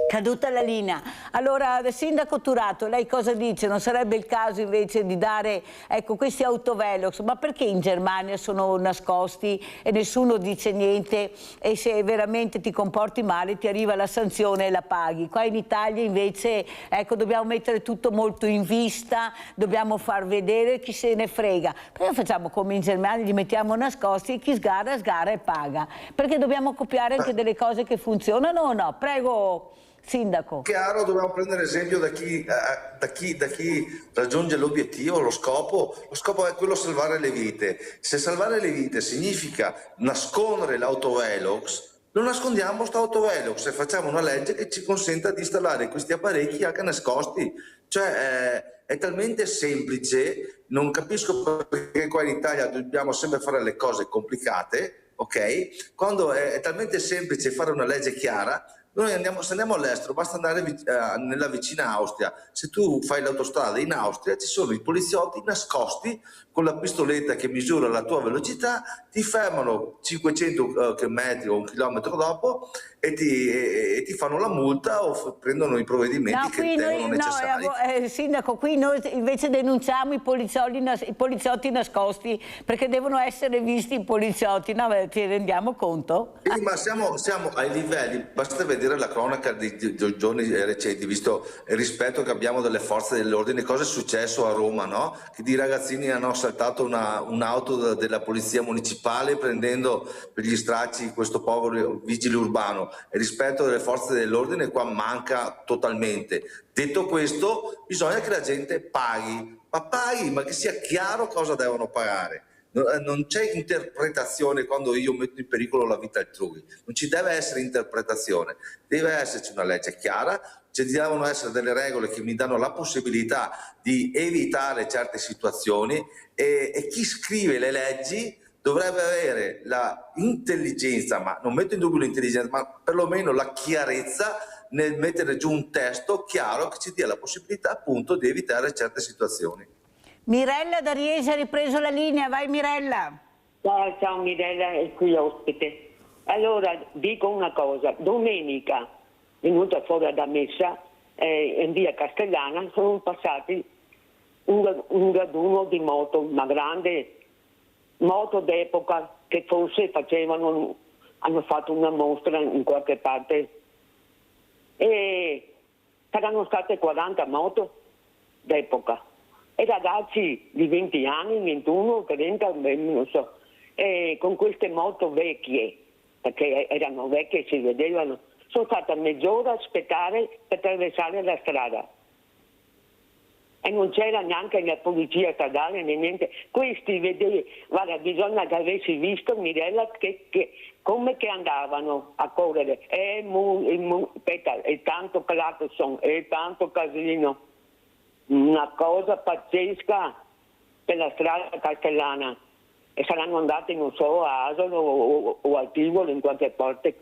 Caduta la linea. Allora, sindaco Turato, lei cosa dice? Non sarebbe il caso invece di dare, ecco, questi autovelox? Ma perché in Germania sono nascosti e nessuno dice niente, e se veramente ti comporti male ti arriva la sanzione e la paghi? Qua in Italia invece, ecco, dobbiamo mettere tutto molto in vista, dobbiamo far vedere, chi se ne frega. Perché facciamo come in Germania, li mettiamo nascosti e chi sgara e paga? Perché dobbiamo copiare anche delle cose che funzionano o no? Prego. Sindaco. Chiaro, dobbiamo prendere esempio da chi raggiunge l'obiettivo, lo scopo è quello di salvare le vite. Se salvare le vite significa nascondere l'autovelox, non nascondiamo questo autovelox e facciamo una legge che ci consenta di installare questi apparecchi anche nascosti. Cioè è talmente semplice, non capisco perché qua in Italia dobbiamo sempre fare le cose complicate, ok? Quando è talmente semplice fare una legge chiara. Noi se andiamo all'estero basta andare nella vicina Austria. Se tu fai l'autostrada in Austria ci sono i poliziotti nascosti con la pistoletta che misura la tua velocità, ti fermano 500 metri o un chilometro dopo e ti fanno la multa o prendono i provvedimenti che ritengono necessari. Sindaco, qui noi invece denunciamo i poliziotti nascosti perché devono essere visti i poliziotti, no? Ci rendiamo conto? Sì, ma siamo ai livelli, basta vedere la cronaca dei giorni recenti, visto il rispetto che abbiamo delle forze dell'ordine, cosa è successo a Roma, no? Che di ragazzini hanno assaltato un'auto della polizia municipale prendendo per gli stracci questo povero vigile urbano. Il rispetto delle forze dell'ordine qua manca totalmente. Detto questo, bisogna che la gente paghi, ma che sia chiaro cosa devono pagare. Non c'è interpretazione quando io metto in pericolo la vita altrui, non ci deve essere interpretazione, deve esserci una legge chiara, ci devono essere delle regole che mi danno la possibilità di evitare certe situazioni e chi scrive le leggi dovrebbe avere l'intelligenza, ma non metto in dubbio l'intelligenza, ma perlomeno la chiarezza nel mettere giù un testo chiaro che ci dia la possibilità appunto di evitare certe situazioni. Mirella da Riese ha ripreso la linea, vai Mirella. Ciao Mirella, è qui ospite. Allora dico una cosa, domenica venuta fuori da messa in via Castellana sono passati un raduno di moto, una grande moto d'epoca che forse hanno fatto una mostra in qualche parte e saranno state 40 moto d'epoca. E ragazzi di 20 anni, 21, 30, non so, con queste moto vecchie, perché erano vecchie e si vedevano, sono stata mezz'ora a aspettare per attraversare la strada. E non c'era neanche la polizia stradale né niente. Questi, guarda, bisogna che avessi visto, Mirella, come che andavano a correre. E tanto clacson, e tanto casino. Una cosa pazzesca per la strada castellana e saranno andati non so a Asolo o al Tivoli in qualche parte,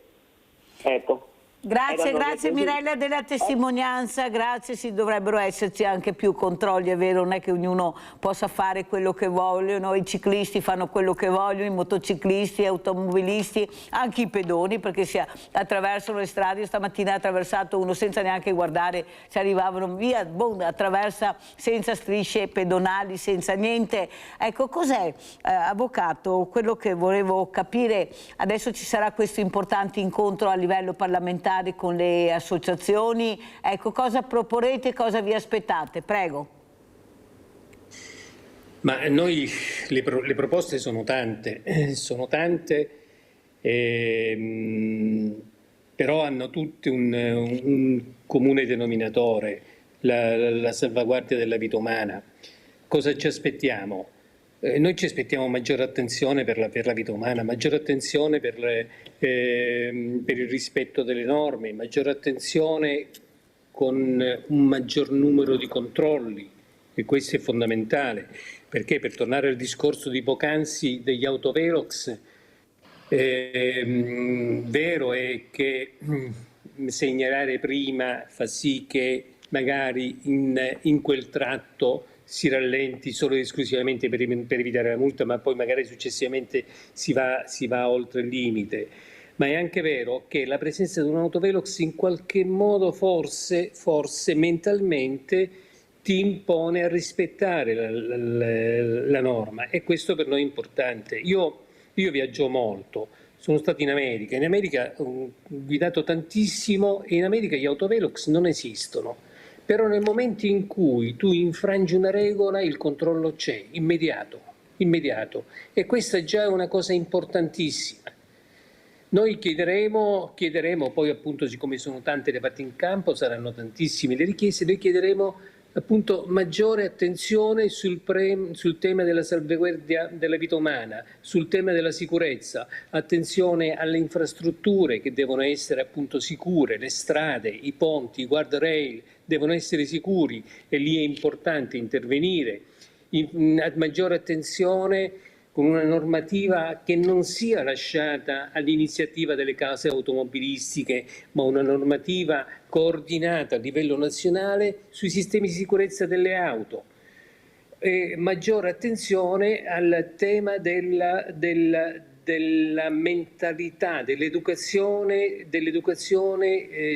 ecco. Grazie Mirella della testimonianza, grazie, sì, dovrebbero esserci anche più controlli, è vero, non è che ognuno possa fare quello che vogliono, i ciclisti fanno quello che vogliono, i motociclisti, gli automobilisti, anche i pedoni, perché si attraversano le strade. Io stamattina ha attraversato uno senza neanche guardare se arrivavano via, attraversa senza strisce pedonali, senza niente. Ecco, cos'è, avvocato, quello che volevo capire, adesso ci sarà questo importante incontro a livello parlamentare con le associazioni, ecco, cosa proporrete, cosa vi aspettate? Prego. Ma noi le proposte sono tante, però hanno tutte un comune denominatore, la salvaguardia della vita umana. Cosa ci aspettiamo? Noi ci aspettiamo maggiore attenzione per la vita umana, maggiore attenzione per il rispetto delle norme, maggiore attenzione con un maggior numero di controlli, e questo è fondamentale, perché per tornare al discorso di poc'anzi degli autovelox, vero è che segnalare prima fa sì che magari in quel tratto si rallenti solo ed esclusivamente per evitare la multa, ma poi magari successivamente si va oltre il limite. Ma è anche vero che la presenza di un autovelox in qualche modo forse mentalmente ti impone a rispettare la norma, e questo per noi è importante. Io viaggio molto, sono stato in America ho guidato tantissimo, e in America gli autovelox non esistono. Però nel momento in cui tu infrangi una regola, il controllo c'è, immediato. E questa già è una cosa importantissima. Noi chiederemo, poi appunto, siccome sono tante le parti in campo, saranno tantissime le richieste, noi chiederemo appunto maggiore attenzione sul tema della salvaguardia della vita umana, sul tema della sicurezza, attenzione alle infrastrutture che devono essere appunto sicure, le strade, i ponti, i guardrail devono essere sicuri, e lì è importante intervenire, maggiore attenzione con una normativa che non sia lasciata all'iniziativa delle case automobilistiche, ma una normativa coordinata a livello nazionale sui sistemi di sicurezza delle auto. E maggiore attenzione al tema della mentalità, dell'educazione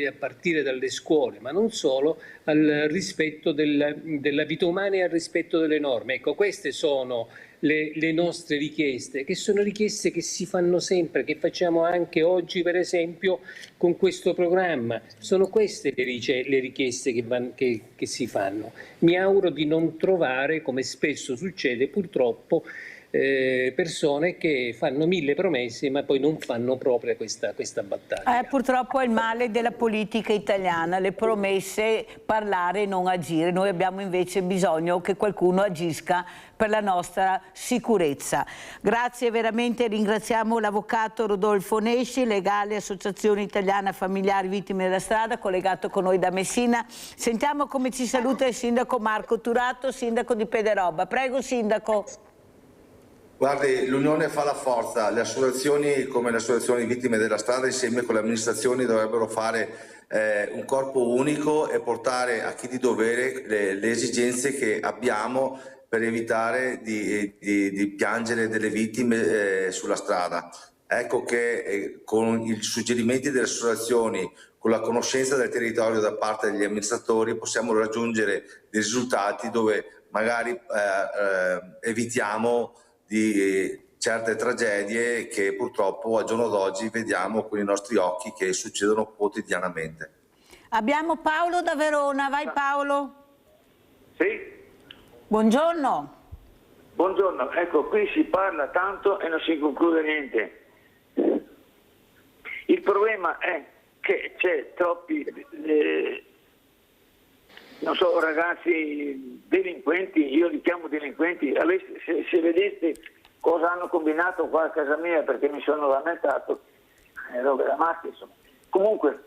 a partire dalle scuole, ma non solo, al rispetto della vita umana e al rispetto delle norme. Ecco, queste sono le nostre richieste, che sono richieste che si fanno sempre, che facciamo anche oggi per esempio con questo programma. Sono queste le richieste che si fanno. Mi auguro di non trovare, come spesso succede purtroppo, persone che fanno 1000 promesse ma poi non fanno proprio questa battaglia. Purtroppo è il male della politica italiana, le promesse, parlare e non agire. Noi abbiamo invece bisogno che qualcuno agisca per la nostra sicurezza. Grazie veramente, ringraziamo l'avvocato Rodolfo Nesci, legale Associazione Italiana Familiari Vittime della Strada, collegato con noi da Messina. Sentiamo come ci saluta il sindaco Marco Turato, sindaco di Pederobba. Prego sindaco. Guardi, l'unione fa la forza, le associazioni come le associazioni vittime della strada insieme con le amministrazioni dovrebbero fare un corpo unico e portare a chi di dovere le esigenze che abbiamo per evitare di piangere delle vittime sulla strada. Ecco che con i suggerimenti delle associazioni, con la conoscenza del territorio da parte degli amministratori, possiamo raggiungere dei risultati dove magari evitiamo di certe tragedie che purtroppo al giorno d'oggi vediamo con i nostri occhi che succedono quotidianamente. Abbiamo Paolo da Verona, vai Paolo. Sì. Buongiorno. Buongiorno, ecco, qui si parla tanto e non si conclude niente. Il problema è che c'è troppi non so, ragazzi delinquenti, io li chiamo delinquenti, se vedeste cosa hanno combinato qua a casa mia, perché mi sono lamentato, roba da matti, insomma. Comunque,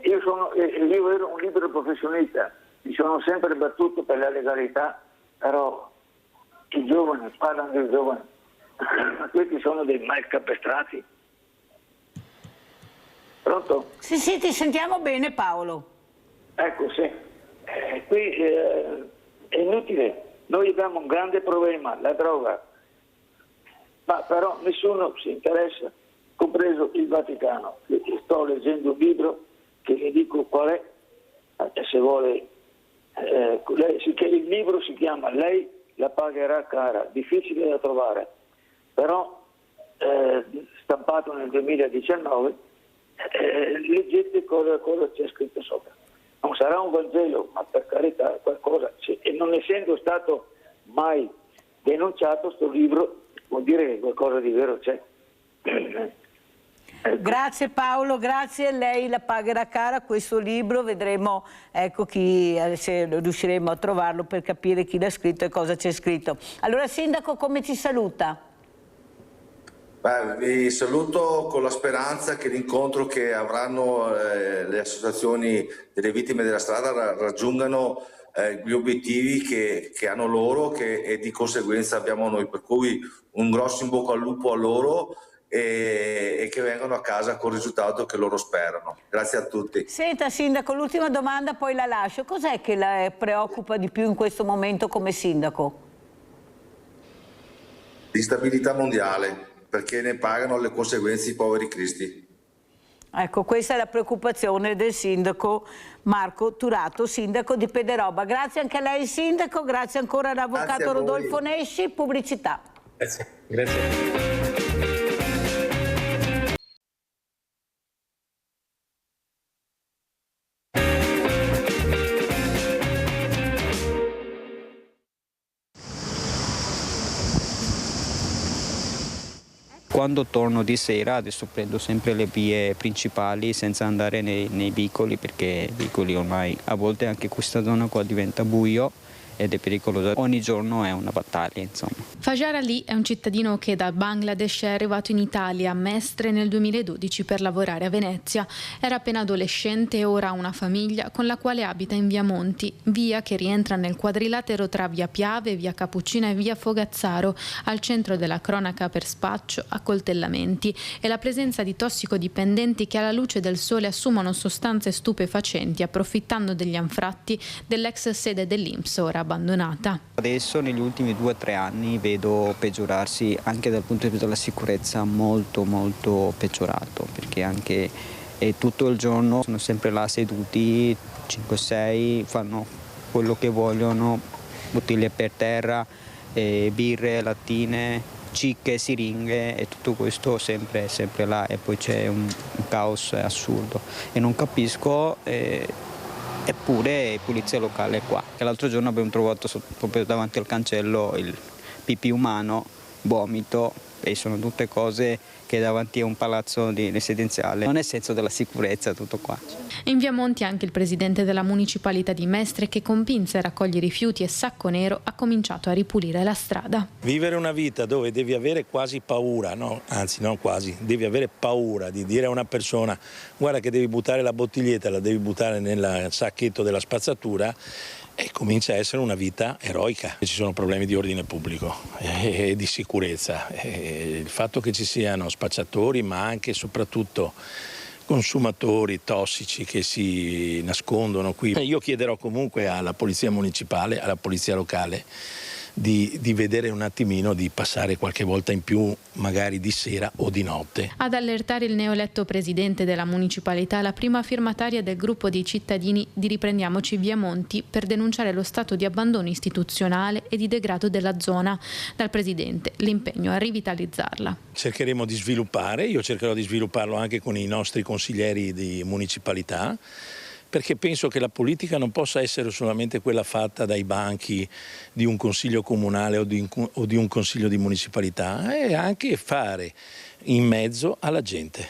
io ero un libero professionista, mi sono sempre battuto per la legalità, però i giovani, parlano dei giovani, ma questi sono dei malcapestrati. Pronto? Sì, ti sentiamo bene, Paolo. Ecco, sì. Qui è inutile, noi abbiamo un grande problema, la droga, ma però nessuno si interessa, compreso il Vaticano. Sto leggendo un libro che vi dico qual è, se vuole, il libro si chiama Lei la pagherà cara, difficile da trovare, però stampato nel 2019, leggete cosa c'è scritto sopra. Non sarà un Vangelo, ma per carità qualcosa c'è. E non essendo stato mai denunciato sto libro, vuol dire che qualcosa di vero c'è. Grazie Paolo, grazie. Lei la pagherà cara questo libro, vedremo se riusciremo a trovarlo per capire chi l'ha scritto e cosa c'è scritto. Allora Sindaco, come ci saluta? Vi saluto con la speranza che l'incontro che avranno le associazioni delle vittime della strada raggiungano gli obiettivi che hanno loro e di conseguenza abbiamo noi, per cui un grosso in bocca al lupo a loro e che vengano a casa con il risultato che loro sperano. Grazie a tutti. Senta Sindaco, l'ultima domanda poi la lascio. Cos'è che la preoccupa di più in questo momento come Sindaco? L'instabilità mondiale, perché ne pagano le conseguenze i poveri cristi. Ecco, questa è la preoccupazione del sindaco Marco Turato, sindaco di Pederoba. Grazie anche a lei sindaco, grazie ancora all'avvocato Rodolfo Nesci. Pubblicità. Grazie. Quando torno di sera adesso prendo sempre le vie principali senza andare nei vicoli, perché i vicoli ormai a volte anche questa zona qua diventa buio ed è pericoloso. Ogni giorno è una battaglia, insomma. Fajar Ali è un cittadino che dal Bangladesh è arrivato in Italia a Mestre nel 2012 per lavorare a Venezia. Era appena adolescente e ora ha una famiglia con la quale abita in via Monti, via che rientra nel quadrilatero tra via Piave, via Cappuccina e via Fogazzaro, al centro della cronaca per spaccio, accoltellamenti e la presenza di tossicodipendenti che alla luce del sole assumono sostanze stupefacenti approfittando degli anfratti dell'ex sede dell'INPS ora abbandonata. Adesso negli ultimi 2 o 3 anni vedo peggiorarsi anche dal punto di vista della sicurezza, molto peggiorato, perché anche tutto il giorno sono sempre là seduti, 5-6, fanno quello che vogliono, bottiglie per terra, birre, lattine, cicche, siringhe e tutto questo sempre là, e poi c'è un caos assurdo e non capisco. Eppure polizia locale qua, che l'altro giorno abbiamo trovato proprio davanti al cancello il pipì umano, vomito, e sono tutte cose che davanti a un palazzo residenziale non è senso della sicurezza, tutto qua. In via Monti anche il presidente della municipalità di Mestre, che con pinze raccoglie rifiuti e sacco nero, ha cominciato a ripulire la strada. Vivere una vita dove devi avere quasi paura, no? Anzi non quasi, devi avere paura di dire a una persona guarda che devi buttare la bottiglietta, la devi buttare nel sacchetto della spazzatura, e comincia a essere una vita eroica. Ci sono problemi di ordine pubblico e di sicurezza. Il fatto che ci siano spacciatori ma anche e soprattutto consumatori tossici che si nascondono qui. Io chiederò comunque alla polizia municipale, alla polizia locale, di vedere un attimino, di passare qualche volta in più, magari di sera o di notte. Ad allertare il neoeletto presidente della municipalità la prima firmataria del gruppo di cittadini di Riprendiamoci via Monti per denunciare lo stato di abbandono istituzionale e di degrado della zona. Dal presidente l'impegno a rivitalizzarla. Cercheremo di sviluppare, io cercherò di svilupparlo anche con i nostri consiglieri di municipalità, perché penso che la politica non possa essere solamente quella fatta dai banchi di un consiglio comunale o di un consiglio di municipalità, è anche fare in mezzo alla gente.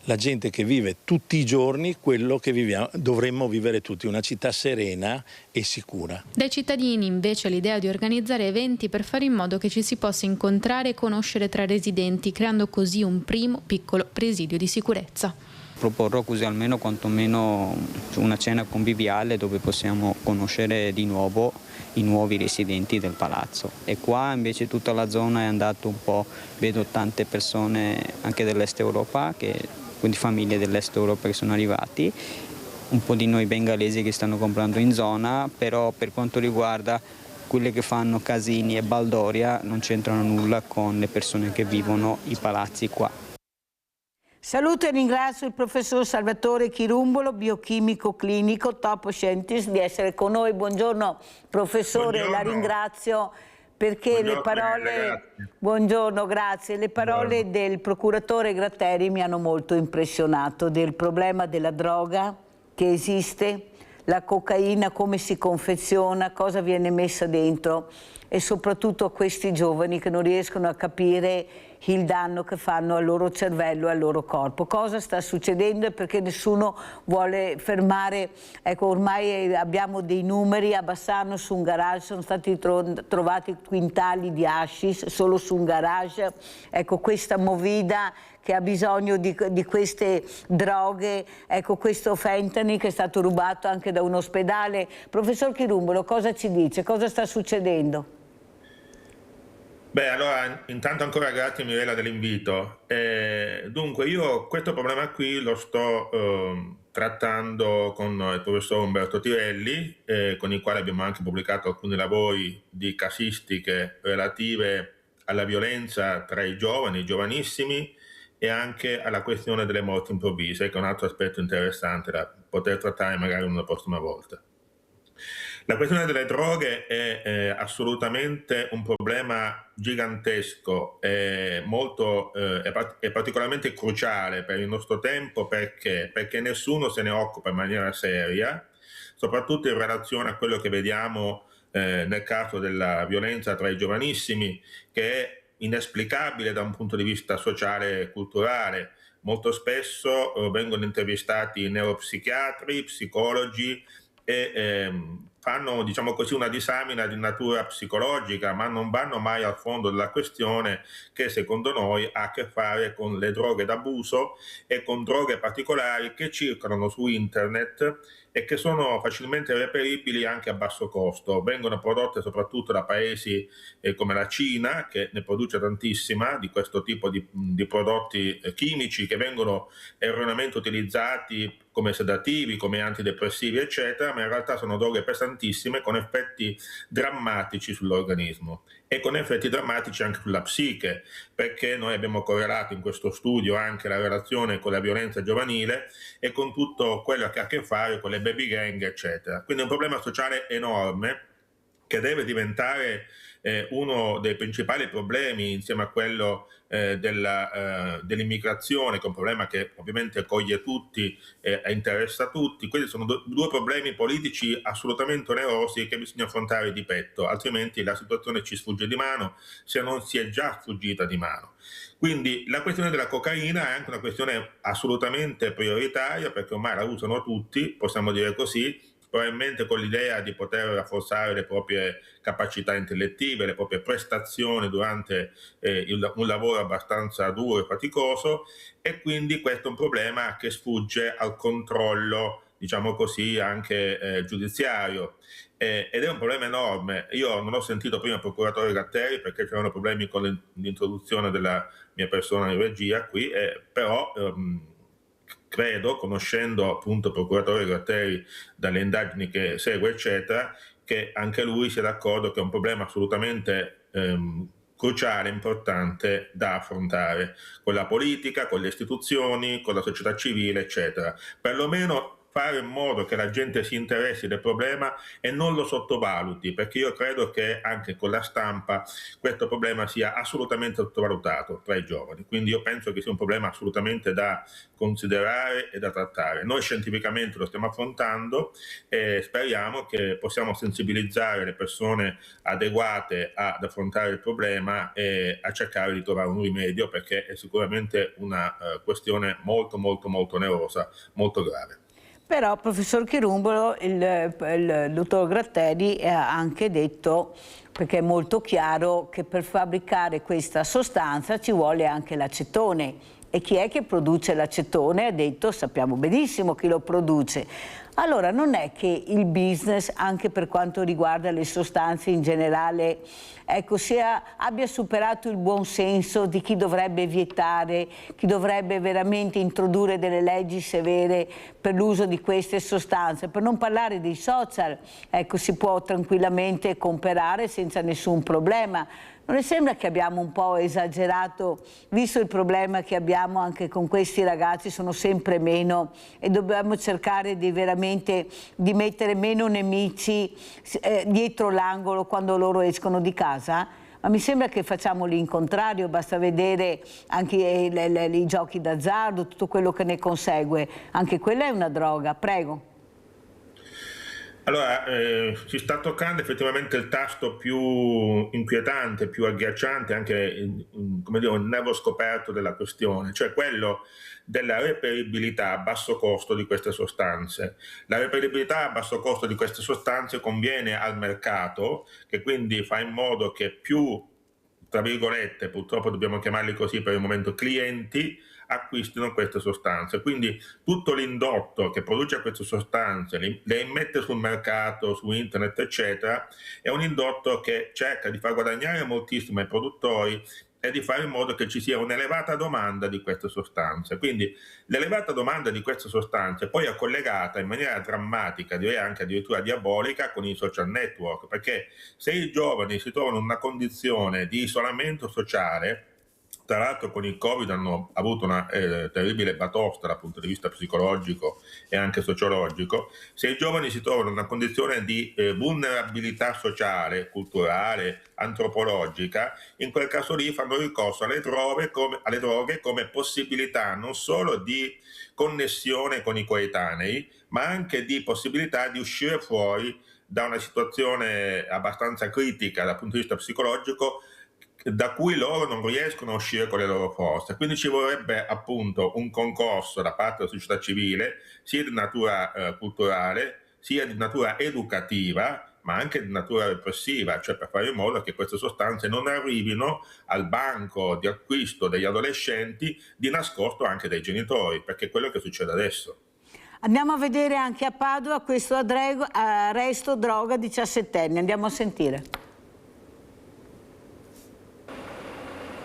La gente che vive tutti i giorni quello che dovremmo vivere tutti, una città serena e sicura. Dai cittadini invece l'idea di organizzare eventi per fare in modo che ci si possa incontrare e conoscere tra residenti, creando così un primo piccolo presidio di sicurezza. Proporrò così almeno quantomeno una cena conviviale dove possiamo conoscere di nuovo i nuovi residenti del palazzo. E qua invece tutta la zona è andata un po', vedo tante persone anche dell'est Europa che quindi famiglie dell'est Europa che sono arrivati, un po' di noi bengalesi che stanno comprando in zona, però per quanto riguarda quelle che fanno casini e baldoria non c'entrano nulla con le persone che vivono i palazzi qua. Saluto e ringrazio il professor Salvatore Chirumbolo, biochimico clinico, top scientist, di essere con noi. Buongiorno professore, buongiorno. La ringrazio perché buongiorno, le parole, buongiorno, grazie, le parole del procuratore Gratteri mi hanno molto impressionato, del problema della droga che esiste, la cocaina, come si confeziona, cosa viene messa dentro e soprattutto a questi giovani che non riescono a capire il danno che fanno al loro cervello e al loro corpo. Cosa sta succedendo e perché nessuno vuole fermare, ecco ormai abbiamo dei numeri, a Bassano su un garage sono stati trovati quintali di hashish solo su un garage, ecco questa movida che ha bisogno di queste droghe, ecco questo fentanyl che è stato rubato anche da un ospedale. Professor Chirumbolo, cosa ci dice? Cosa sta succedendo? Beh, allora, intanto ancora grazie Mirella dell'invito. Dunque, io questo problema qui lo sto trattando con il professor Umberto Tirelli, con il quale abbiamo anche pubblicato alcuni lavori di casistiche relative alla violenza tra i giovani, i giovanissimi, e anche alla questione delle morti improvvise, che è un altro aspetto interessante da poter trattare magari una prossima volta. La questione delle droghe è assolutamente un problema gigantesco, è particolarmente cruciale per il nostro tempo perché nessuno se ne occupa in maniera seria, soprattutto in relazione a quello che vediamo nel caso della violenza tra i giovanissimi, che è inesplicabile da un punto di vista sociale e culturale. Molto spesso vengono intervistati neuropsichiatri, psicologi e fanno, diciamo così, una disamina di natura psicologica, ma non vanno mai al fondo della questione, che secondo noi ha a che fare con le droghe d'abuso e con droghe particolari che circolano su internet e che sono facilmente reperibili anche a basso costo. Vengono prodotte soprattutto da paesi come la Cina, che ne produce tantissima di questo tipo di prodotti chimici che vengono erroneamente utilizzati come sedativi, come antidepressivi, eccetera, ma in realtà sono droghe pesantissime con effetti drammatici sull'organismo e con effetti drammatici anche sulla psiche, perché noi abbiamo correlato in questo studio anche la relazione con la violenza giovanile e con tutto quello che ha a che fare con le baby gang, eccetera. Quindi è un problema sociale enorme che deve diventare uno dei principali problemi insieme a quello dell'immigrazione, che è un problema che ovviamente coglie tutti e interessa tutti. Questi sono due problemi politici assolutamente onerosi che bisogna affrontare di petto, altrimenti la situazione ci sfugge di mano, se non si è già sfuggita di mano. Quindi la questione della cocaina è anche una questione assolutamente prioritaria, perché ormai la usano tutti, possiamo dire così, probabilmente con l'idea di poter rafforzare le proprie capacità intellettive, le proprie prestazioni durante un lavoro abbastanza duro e faticoso, e quindi questo è un problema che sfugge al controllo, diciamo così, anche giudiziario. Ed è un problema enorme. Io non ho sentito prima il procuratore Gratteri perché c'erano problemi con l'introduzione della mia persona in regia qui, però credo, conoscendo appunto il procuratore Gratteri dalle indagini che segue, eccetera, che anche lui sia d'accordo che è un problema assolutamente cruciale, importante da affrontare con la politica, con le istituzioni, con la società civile, eccetera. Perlomeno fare in modo che la gente si interessi del problema e non lo sottovaluti, perché io credo che anche con la stampa questo problema sia assolutamente sottovalutato tra i giovani. Quindi io penso che sia un problema assolutamente da considerare e da trattare. Noi scientificamente lo stiamo affrontando e speriamo che possiamo sensibilizzare le persone adeguate ad affrontare il problema e a cercare di trovare un rimedio, perché è sicuramente una questione molto molto molto onerosa, molto grave. Però, professor Chirumbolo, il dottor Gratteri ha anche detto, perché è molto chiaro, che per fabbricare questa sostanza ci vuole anche l'acetone, E chi è che produce l'acetone? Ha detto, sappiamo benissimo chi lo produce. Allora non è che il business, anche per quanto riguarda le sostanze in generale, ecco, abbia superato il buon senso di chi dovrebbe vietare, chi dovrebbe veramente introdurre delle leggi severe per l'uso di queste sostanze. Per non parlare dei social, ecco, si può tranquillamente comprare senza nessun problema. Non le sembra che abbiamo un po' esagerato, visto il problema che abbiamo anche con questi ragazzi, sono sempre meno e dobbiamo cercare di veramente di mettere meno nemici dietro l'angolo quando loro escono di casa? Ma mi sembra che facciamo l'incontrario, basta vedere anche i giochi d'azzardo, tutto quello che ne consegue, anche quella è una droga. Prego. Allora, si sta toccando effettivamente il tasto più inquietante, più agghiacciante, anche come dire, il nervo scoperto della questione, cioè quello della reperibilità a basso costo di queste sostanze. La reperibilità a basso costo di queste sostanze conviene al mercato, che quindi fa in modo che più, tra virgolette, purtroppo dobbiamo chiamarli così per il momento, clienti acquistino queste sostanze. Quindi tutto l'indotto che produce queste sostanze, le immette sul mercato, su internet, eccetera, è un indotto che cerca di far guadagnare moltissimo ai produttori e di fare in modo che ci sia un'elevata domanda di queste sostanze. Quindi l'elevata domanda di queste sostanze poi è collegata in maniera drammatica, direi anche addirittura diabolica, con i social network, perché se i giovani si trovano in una condizione di isolamento sociale, tra l'altro con il Covid hanno avuto una terribile batosta dal punto di vista psicologico e anche sociologico, se i giovani si trovano in una condizione di vulnerabilità sociale, culturale, antropologica, in quel caso lì fanno ricorso alle droghe come possibilità non solo di connessione con i coetanei, ma anche di possibilità di uscire fuori da una situazione abbastanza critica dal punto di vista psicologico, da cui loro non riescono a uscire con le loro forze. Quindi ci vorrebbe appunto un concorso da parte della società civile, sia di natura culturale, sia di natura educativa, ma anche di natura repressiva, cioè per fare in modo che queste sostanze non arrivino al banco di acquisto degli adolescenti di nascosto anche dai genitori, perché è quello che succede adesso. Andiamo a vedere anche a Padova questo arresto droga 17enni, andiamo a sentire.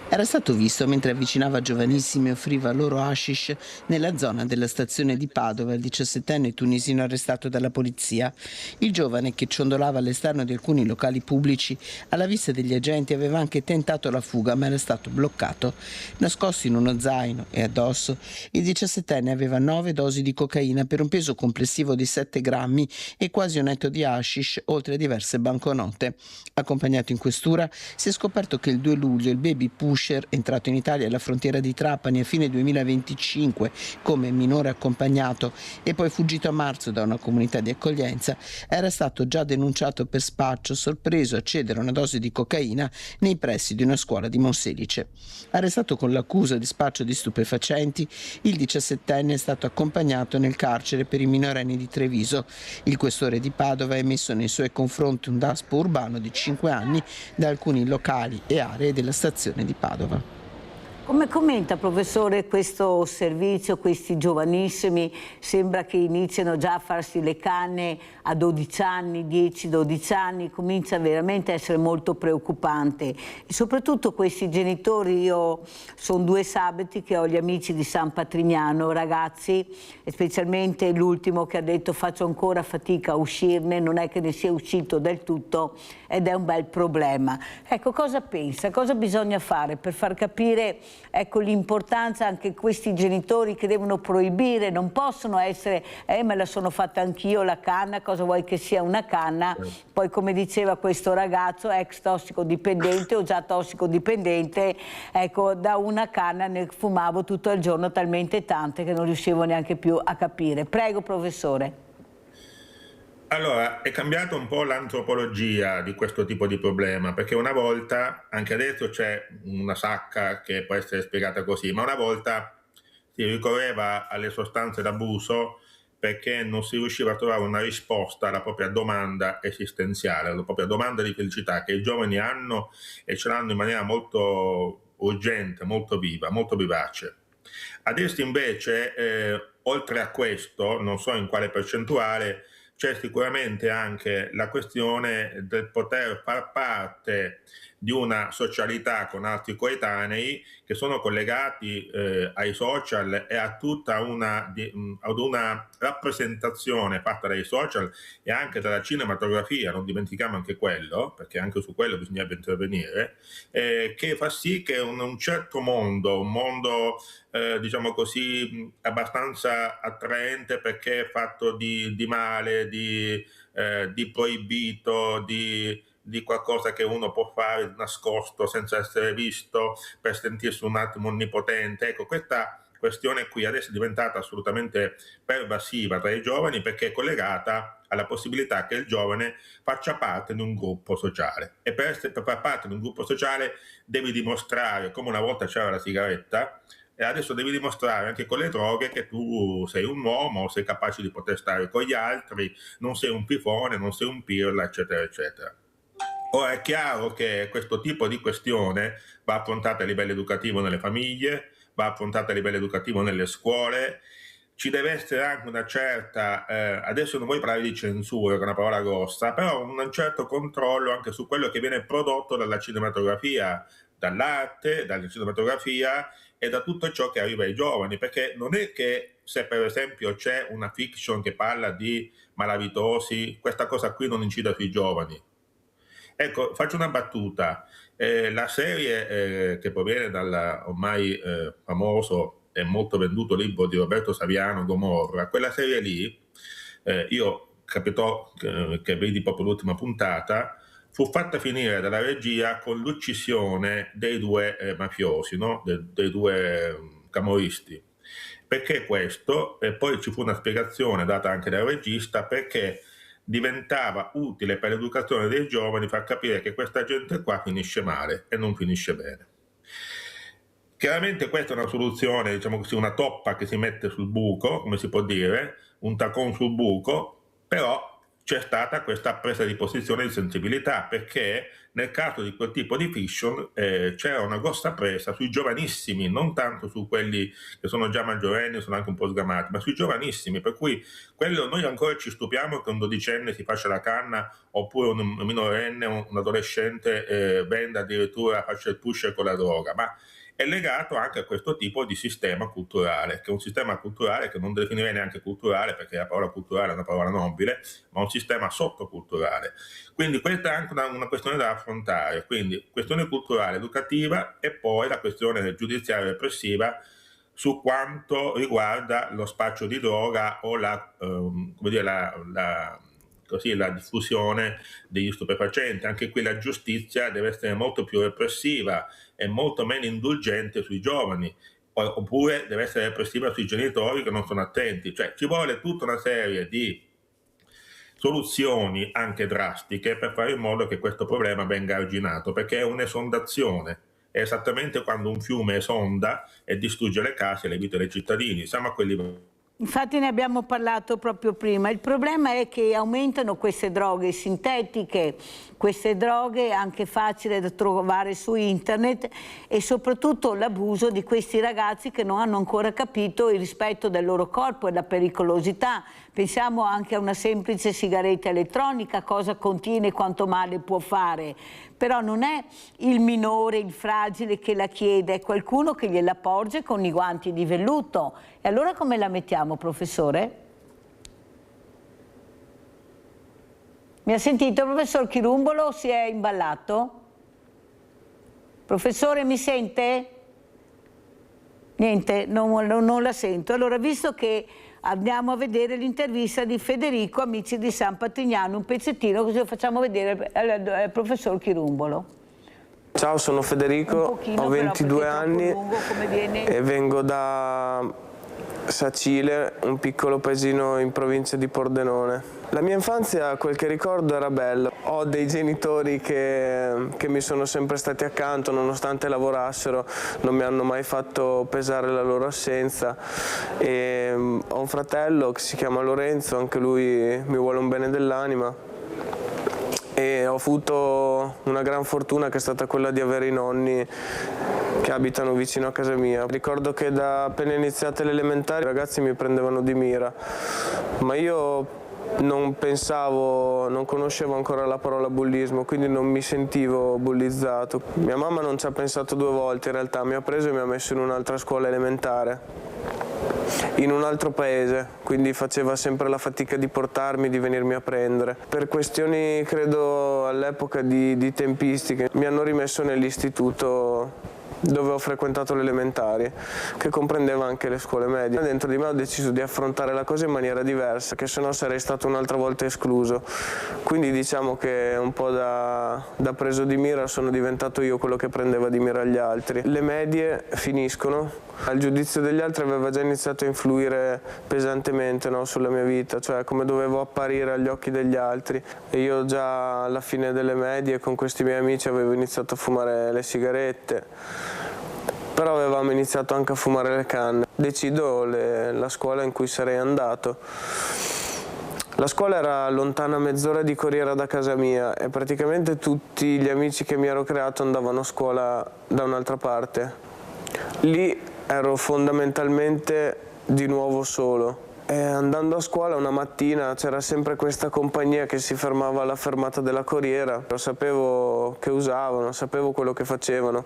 Era stato visto mentre avvicinava giovanissimi e offriva loro hashish nella zona della stazione di Padova il 17enne tunisino arrestato dalla polizia. Il giovane, che ciondolava all'esterno di alcuni locali pubblici, alla vista degli agenti aveva anche tentato la fuga, ma era stato bloccato. Nascosto in uno zaino e addosso, il 17enne aveva 9 dosi di cocaina per un peso complessivo di 7 grammi e quasi un etto di hashish, oltre a diverse banconote. Accompagnato in questura, si è scoperto che il 2 luglio il baby Pusher, entrato in Italia alla frontiera di Trapani a fine 2025 come minore accompagnato e poi fuggito a marzo da una comunità di accoglienza, era stato già denunciato per spaccio, sorpreso a cedere una dose di cocaina nei pressi di una scuola di Monselice. Arrestato con l'accusa di spaccio di stupefacenti, il 17enne è stato accompagnato nel carcere per i minorenni di Treviso. Il questore di Padova ha emesso nei suoi confronti un daspo urbano di 5 anni da alcuni locali e aree della stazione di Padova. Come commenta, professore, questo servizio, questi giovanissimi? Sembra che iniziano già a farsi le canne a 12 anni, 10-12 anni, comincia veramente a essere molto preoccupante. E soprattutto questi genitori, io sono 2 sabati che ho gli amici di San Patrignano, ragazzi, e specialmente l'ultimo che ha detto faccio ancora fatica a uscirne, non è che ne sia uscito del tutto ed è un bel problema. Ecco, cosa pensa? Cosa bisogna fare per far capire, ecco, l'importanza anche questi genitori che devono proibire, non possono essere me la sono fatta anch'io la canna, cosa vuoi che sia una canna? Poi, come diceva questo ragazzo, ex tossicodipendente o già tossicodipendente, ecco, da una canna ne fumavo tutto il giorno talmente tante che non riuscivo neanche più a capire. Prego, professore. Allora, è cambiata un po' l'antropologia di questo tipo di problema, perché una volta, anche adesso c'è una sacca che può essere spiegata così, ma una volta si ricorreva alle sostanze d'abuso perché non si riusciva a trovare una risposta alla propria domanda esistenziale, alla propria domanda di felicità che i giovani hanno e ce l'hanno in maniera molto urgente, molto viva, molto vivace. Adesso invece, oltre a questo, non so in quale percentuale, c'è sicuramente anche la questione del poter far parte di una socialità con altri coetanei che sono collegati ai social e a tutta ad una rappresentazione fatta dai social e anche dalla cinematografia, non dimentichiamo anche quello, perché anche su quello bisognerebbe intervenire, che fa sì che un certo mondo, un mondo diciamo così abbastanza attraente perché è fatto di male, di proibito, di qualcosa che uno può fare nascosto senza essere visto per sentirsi un attimo onnipotente. Ecco, questa questione qui adesso è diventata assolutamente pervasiva tra i giovani perché è collegata alla possibilità che il giovane faccia parte di un gruppo sociale e per far parte di un gruppo sociale devi dimostrare, come una volta c'era la sigaretta, e adesso devi dimostrare anche con le droghe che tu sei un uomo, sei capace di poter stare con gli altri, non sei un pifone, non sei un pirla, eccetera, eccetera. Ora è chiaro che questo tipo di questione va affrontata a livello educativo nelle famiglie, va affrontata a livello educativo nelle scuole, ci deve essere anche una certa, adesso non voglio parlare di censura, che è una parola grossa, però un certo controllo anche su quello che viene prodotto dalla cinematografia, dall'arte, dalla cinematografia e da tutto ciò che arriva ai giovani, perché non è che se per esempio c'è una fiction che parla di malavitosi, questa cosa qui non incida sui giovani. Ecco, faccio una battuta. La serie che proviene dal ormai famoso e molto venduto libro di Roberto Saviano, Gomorra, quella serie lì, io capitò che vedi proprio l'ultima puntata, fu fatta finire dalla regia con l'uccisione dei due mafiosi, no? dei due camorristi. Perché questo? E poi ci fu una spiegazione data anche dal regista perché diventava utile per l'educazione dei giovani far capire che questa gente qua finisce male e non finisce bene. Chiaramente questa è una soluzione, diciamo così, una toppa che si mette sul buco, come si può dire, un tacon sul buco, però c'è stata questa presa di posizione di sensibilità, perché nel caso di quel tipo di fiction c'era una grossa presa sui giovanissimi, non tanto su quelli che sono già maggiorenni, sono anche un po' sgamati, ma sui giovanissimi, per cui quello noi ancora ci stupiamo che un dodicenne si faccia la canna, oppure un minorenne, un adolescente venda addirittura, faccia il pusher con la droga, ma è legato anche a questo tipo di sistema culturale, che è un sistema culturale che non definirei neanche culturale, perché la parola culturale è una parola nobile, ma un sistema sottoculturale. Quindi questa è anche una questione da affrontare, quindi questione culturale, educativa e poi la questione giudiziaria repressiva su quanto riguarda lo spaccio di droga o la diffusione degli stupefacenti. Anche qui la giustizia deve essere molto più repressiva e molto meno indulgente sui giovani, oppure deve essere repressiva sui genitori che non sono attenti. Cioè ci vuole tutta una serie di soluzioni anche drastiche per fare in modo che questo problema venga arginato, perché è un'esondazione. È esattamente quando un fiume esonda e distrugge le case e le vite dei cittadini. Siamo a quel livello. Infatti ne abbiamo parlato proprio prima. Il problema è che aumentano queste droghe sintetiche, queste droghe anche facili da trovare su internet e soprattutto l'abuso di questi ragazzi che non hanno ancora capito il rispetto del loro corpo e la pericolosità. Pensiamo anche a una semplice sigaretta elettronica, cosa contiene e quanto male può fare. Però non è il minore, il fragile che la chiede, è qualcuno che gliela porge con i guanti di velluto. E allora come la mettiamo, professore? Mi ha sentito il professor Chirumbolo o si è imballato? Professore, mi sente? Niente, non la sento. Allora, visto che andiamo a vedere l'intervista di Federico, Amici di San Patrignano, un pezzettino, così lo facciamo vedere al professor Chirumbolo. Ciao, sono Federico, ho 22 anni e vengo da Sacile, un piccolo paesino in provincia di Pordenone. La mia infanzia, quel che ricordo, era bella. Ho dei genitori che mi sono sempre stati accanto, nonostante lavorassero, non mi hanno mai fatto pesare la loro assenza. E ho un fratello che si chiama Lorenzo, anche lui mi vuole un bene dell'anima. e ho avuto una gran fortuna che è stata quella di avere i nonni che abitano vicino a casa mia. Ricordo che da appena iniziate le elementari i ragazzi mi prendevano di mira, ma io non conoscevo ancora la parola bullismo, quindi non mi sentivo bullizzato. Mia mamma non ci ha pensato 2 volte, in realtà mi ha preso e mi ha messo in un'altra scuola elementare, in un altro paese, quindi faceva sempre la fatica di portarmi, di venirmi a prendere. Per questioni, credo, all'epoca di tempistiche, mi hanno rimesso nell'istituto dove ho frequentato le elementari, che comprendeva anche le scuole medie. Dentro di me ho deciso di affrontare la cosa in maniera diversa, che sennò sarei stato un'altra volta escluso. Quindi diciamo che un po' da preso di mira sono diventato io quello che prendeva di mira gli altri. Le medie finiscono, il giudizio degli altri aveva già iniziato a influire pesantemente, no, sulla mia vita, cioè come dovevo apparire agli occhi degli altri. E io già alla fine delle medie con questi miei amici avevo iniziato a fumare le sigarette, però avevamo iniziato anche a fumare le canne. Decido la scuola in cui sarei andato. La scuola era lontana mezz'ora di corriera da casa mia e praticamente tutti gli amici che mi ero creato andavano a scuola da un'altra parte. Lì ero fondamentalmente di nuovo solo. E andando a scuola una mattina c'era sempre questa compagnia che si fermava alla fermata della corriera. Sapevo che usavano, sapevo quello che facevano.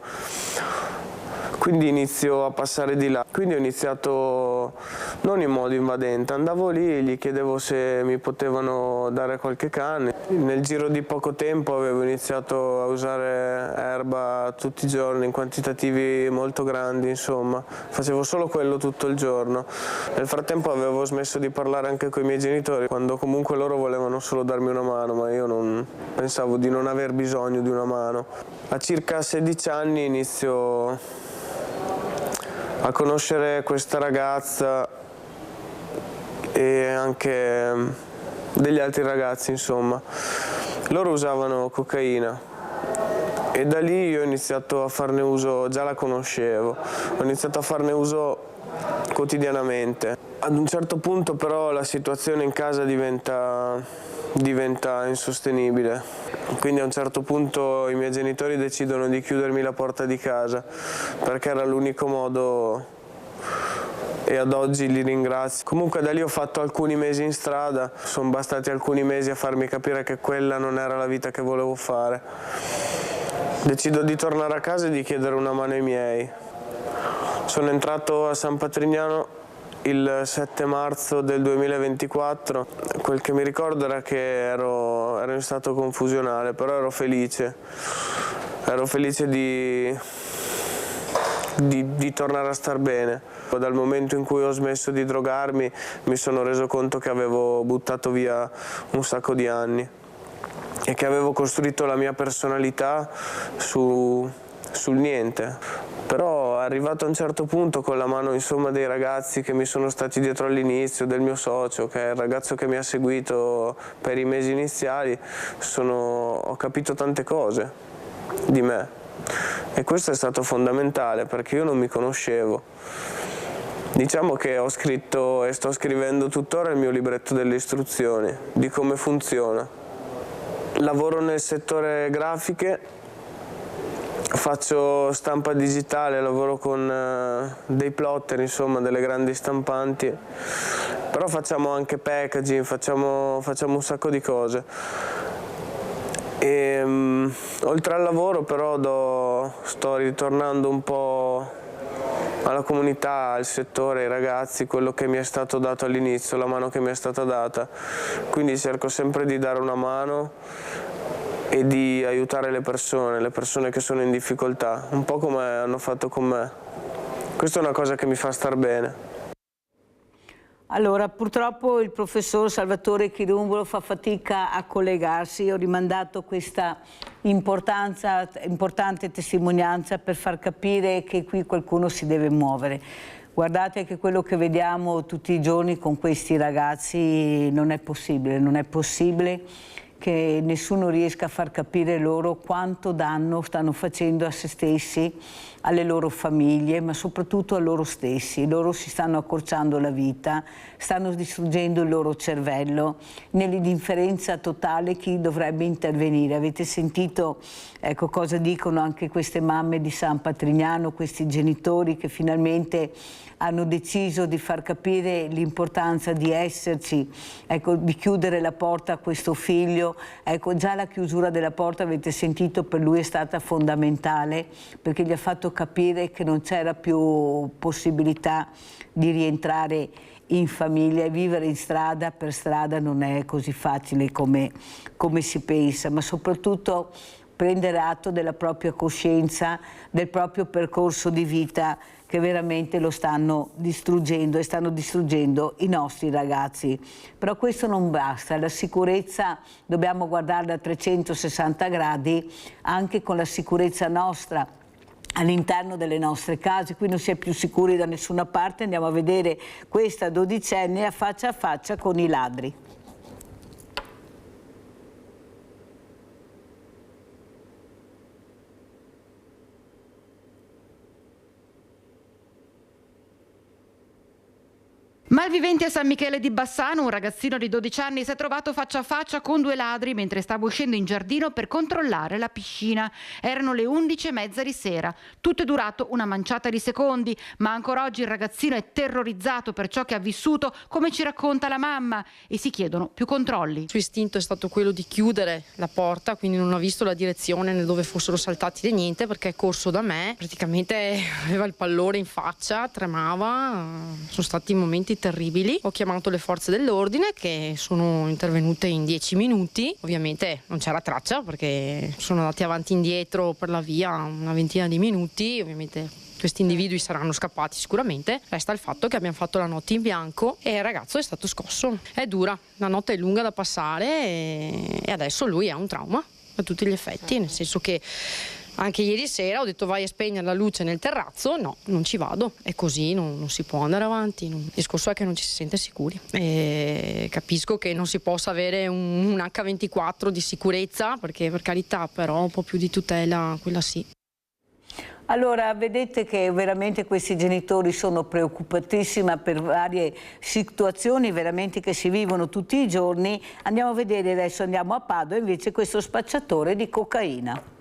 Quindi inizio a passare di là. Quindi ho iniziato non in modo invadente, andavo lì, gli chiedevo se mi potevano dare qualche canna. Nel giro di poco tempo avevo iniziato a usare erba tutti i giorni in quantitativi molto grandi, insomma. Facevo solo quello tutto il giorno. Nel frattempo avevo smesso di parlare anche con i miei genitori, quando comunque loro volevano solo darmi una mano, ma io pensavo di non aver bisogno di una mano. A circa 16 anni inizio a conoscere questa ragazza e anche degli altri ragazzi, insomma. Loro usavano cocaina e da lì io ho iniziato a farne uso, già la conoscevo, ho iniziato a farne uso quotidianamente. Ad un certo punto però la situazione in casa diventa insostenibile. Quindi a un certo punto i miei genitori decidono di chiudermi la porta di casa perché era l'unico modo e ad oggi li ringrazio. Comunque da lì ho fatto alcuni mesi in strada, sono bastati alcuni mesi a farmi capire che quella non era la vita che volevo fare. Decido di tornare a casa e di chiedere una mano ai miei. Sono entrato a San Patrignano il 7 marzo del 2024, quel che mi ricordo era che ero in stato confusionale, però ero felice di tornare a star bene. Dal momento in cui ho smesso di drogarmi mi sono reso conto che avevo buttato via un sacco di anni e che avevo costruito la mia personalità sul niente. Però arrivato a un certo punto, con la mano insomma dei ragazzi che mi sono stati dietro all'inizio, del mio socio, che è il ragazzo che mi ha seguito per i mesi iniziali, ho capito tante cose di me e questo è stato fondamentale perché io non mi conoscevo. Diciamo che ho scritto e sto scrivendo tuttora il mio libretto delle istruzioni, di come funziona. Lavoro nel settore grafiche. Faccio stampa digitale, lavoro con dei plotter, insomma, delle grandi stampanti, però facciamo anche packaging, facciamo un sacco di cose. E, oltre al lavoro però sto ritornando un po' alla comunità, al settore, ai ragazzi, quello che mi è stato dato all'inizio, la mano che mi è stata data. Quindi cerco sempre di dare una mano e di aiutare le persone che sono in difficoltà, un po' come hanno fatto con me. Questa è una cosa che mi fa star bene. Allora, purtroppo il professor Salvatore Chirumbolo fa fatica a collegarsi. Ho rimandato questa importante testimonianza per far capire che qui qualcuno si deve muovere. Guardate che quello che vediamo tutti i giorni con questi ragazzi non è possibile, che nessuno riesca a far capire loro quanto danno stanno facendo a se stessi, alle loro famiglie, ma soprattutto a loro stessi. Loro si stanno accorciando la vita, stanno distruggendo il loro cervello, nell'indifferenza totale chi dovrebbe intervenire. Avete sentito cosa dicono anche queste mamme di San Patrignano, questi genitori che finalmente hanno deciso di far capire l'importanza di esserci, di chiudere la porta a questo figlio. Già la chiusura della porta, avete sentito, per lui è stata fondamentale, perché gli ha fatto capire che non c'era più possibilità di rientrare in famiglia, e vivere in strada per strada non è così facile come si pensa, ma soprattutto prendere atto della propria coscienza, del proprio percorso di vita, che veramente lo stanno distruggendo e stanno distruggendo i nostri ragazzi. Però questo non basta, la sicurezza dobbiamo guardarla a 360 gradi, anche con la sicurezza nostra all'interno delle nostre case. Qui non si è più sicuri da nessuna parte. Andiamo a vedere questa dodicenne a faccia con i ladri. Malviventi a San Michele di Bassano, un ragazzino di 12 anni si è trovato faccia a faccia con due ladri mentre stava uscendo in giardino per controllare la piscina. Erano le 11:30 di sera. Tutto è durato una manciata di secondi, ma ancora oggi il ragazzino è terrorizzato per ciò che ha vissuto, come ci racconta la mamma, e si chiedono più controlli. Il suo istinto è stato quello di chiudere la porta, quindi non ha visto la direzione né dove fossero saltati né niente, perché è corso da me, praticamente aveva il pallore in faccia, tremava, sono stati momenti terribili. Ho chiamato le forze dell'ordine che sono intervenute in 10 minuti. Ovviamente non c'era traccia perché sono andati avanti e indietro per la via una ventina di minuti. Ovviamente questi individui saranno scappati sicuramente. Resta il fatto che abbiamo fatto la notte in bianco e il ragazzo è stato scosso. È dura, la notte è lunga da passare e adesso lui ha un trauma a tutti gli effetti, nel senso che anche ieri sera ho detto vai a spegnere la luce nel terrazzo, no, non ci vado, è così, non si può andare avanti. Il discorso è che non ci si sente sicuri. E capisco che non si possa avere un H24 di sicurezza, perché per carità, però un po' più di tutela, quella sì. Allora, vedete che veramente questi genitori sono preoccupatissimi per varie situazioni veramente che si vivono tutti i giorni. Andiamo a vedere adesso, andiamo a Padova, invece questo spacciatore di cocaina.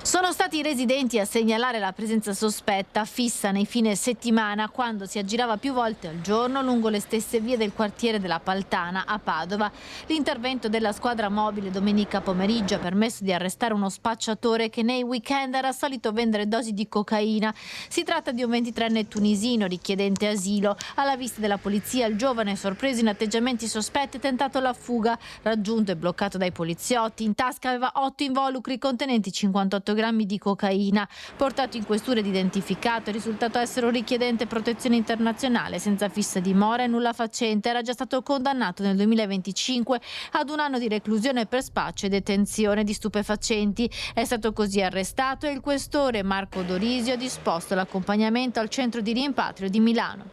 Sono stati i residenti a segnalare la presenza sospetta fissa nei fine settimana, quando si aggirava più volte al giorno lungo le stesse vie del quartiere della Paltana a Padova. L'intervento della squadra mobile domenica pomeriggio ha permesso di arrestare uno spacciatore che nei weekend era solito vendere dosi di cocaina. Si tratta di un 23enne tunisino richiedente asilo. Alla vista della polizia il giovane, sorpreso in atteggiamenti sospetti, ha tentato la fuga. Raggiunto e bloccato dai poliziotti, in tasca aveva 8 involucri contenenti 58 grammi di cocaina. Portato in questura ed identificato, è risultato essere un richiedente protezione internazionale senza fissa dimora e nulla facente. Era già stato condannato nel 2025 ad 1 anno di reclusione per spaccio e detenzione di stupefacenti. È stato così arrestato e il questore Marco Dorisio ha disposto l'accompagnamento al centro di rimpatrio di Milano.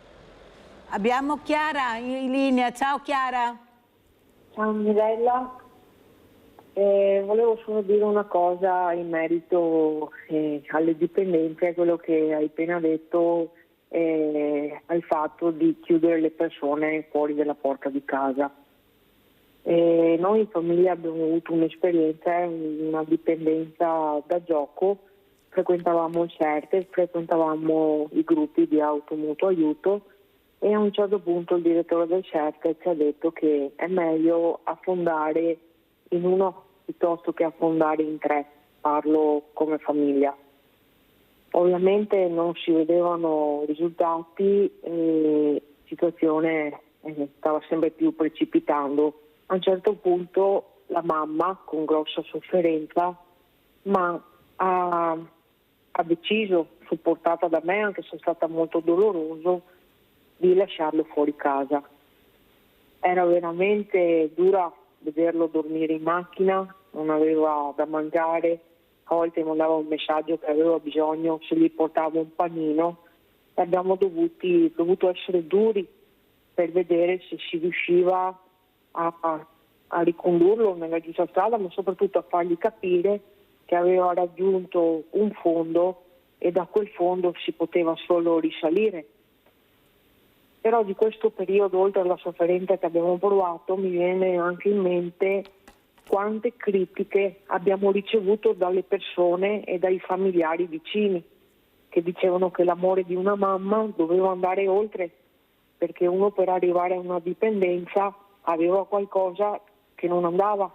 Abbiamo Chiara in linea. Ciao Chiara. Ciao Mirella. Volevo solo dire una cosa in merito alle dipendenze, quello che hai appena detto, al fatto di chiudere le persone fuori dalla porta di casa. Noi in famiglia abbiamo avuto un'esperienza, una dipendenza da gioco, frequentavamo il CERT, frequentavamo i gruppi di automutuo aiuto e a un certo punto il direttore del CERT ci ha detto che è meglio affondare in uno piuttosto che affondare in 3, parlo come famiglia. Ovviamente non si vedevano risultati e la situazione stava sempre più precipitando. A un certo punto la mamma, con grossa sofferenza, ma ha deciso, supportata da me, anche se è stata molto doloroso, di lasciarlo fuori casa. Era veramente dura vederlo dormire in macchina, non aveva da mangiare, a volte mandava un messaggio che aveva bisogno, se gli portava un panino, e abbiamo dovuto essere duri per vedere se si riusciva a ricondurlo nella giusta strada, ma soprattutto a fargli capire che aveva raggiunto un fondo e da quel fondo si poteva solo risalire. Però di questo periodo, oltre alla sofferenza che abbiamo provato, mi viene anche in mente quante critiche abbiamo ricevuto dalle persone e dai familiari vicini, che dicevano che l'amore di una mamma doveva andare oltre, perché uno per arrivare a una dipendenza aveva qualcosa che non andava.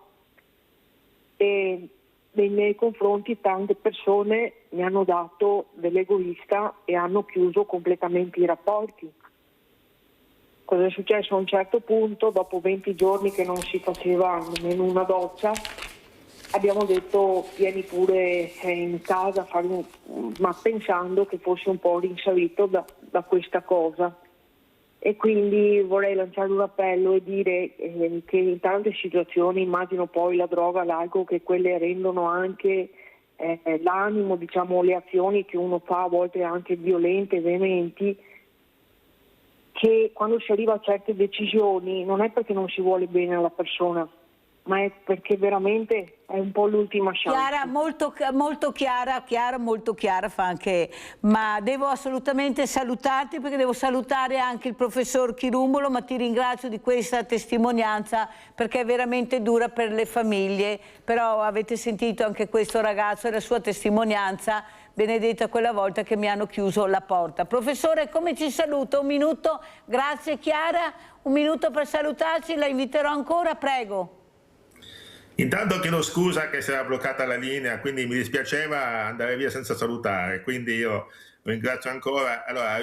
E nei miei confronti tante persone mi hanno dato dell'egoista e hanno chiuso completamente i rapporti. Cosa è successo? A un certo punto, dopo 20 giorni che non si faceva nemmeno una doccia, abbiamo detto vieni pure in casa, ma pensando che fosse un po' rinsalito da questa cosa. E quindi vorrei lanciare un appello e dire che in tante situazioni, immagino poi la droga, l'alcol, che quelle rendono anche l'animo, diciamo, le azioni che uno fa a volte anche violente, veementi, che quando si arriva a certe decisioni non è perché non si vuole bene alla persona, ma è perché veramente è un po' l'ultima chance. Chiara, molto chiara fa anche, ma devo assolutamente salutarti perché devo salutare anche il professor Chirumbolo, ma ti ringrazio di questa testimonianza perché è veramente dura per le famiglie, però avete sentito anche questo ragazzo e la sua testimonianza, benedetta quella volta che mi hanno chiuso la porta. Professore, come ci saluta? Un minuto, grazie Chiara, un minuto per salutarci, la inviterò ancora, prego. Intanto chiedo scusa che si era bloccata la linea, quindi mi dispiaceva andare via senza salutare, quindi io ringrazio ancora. Allora,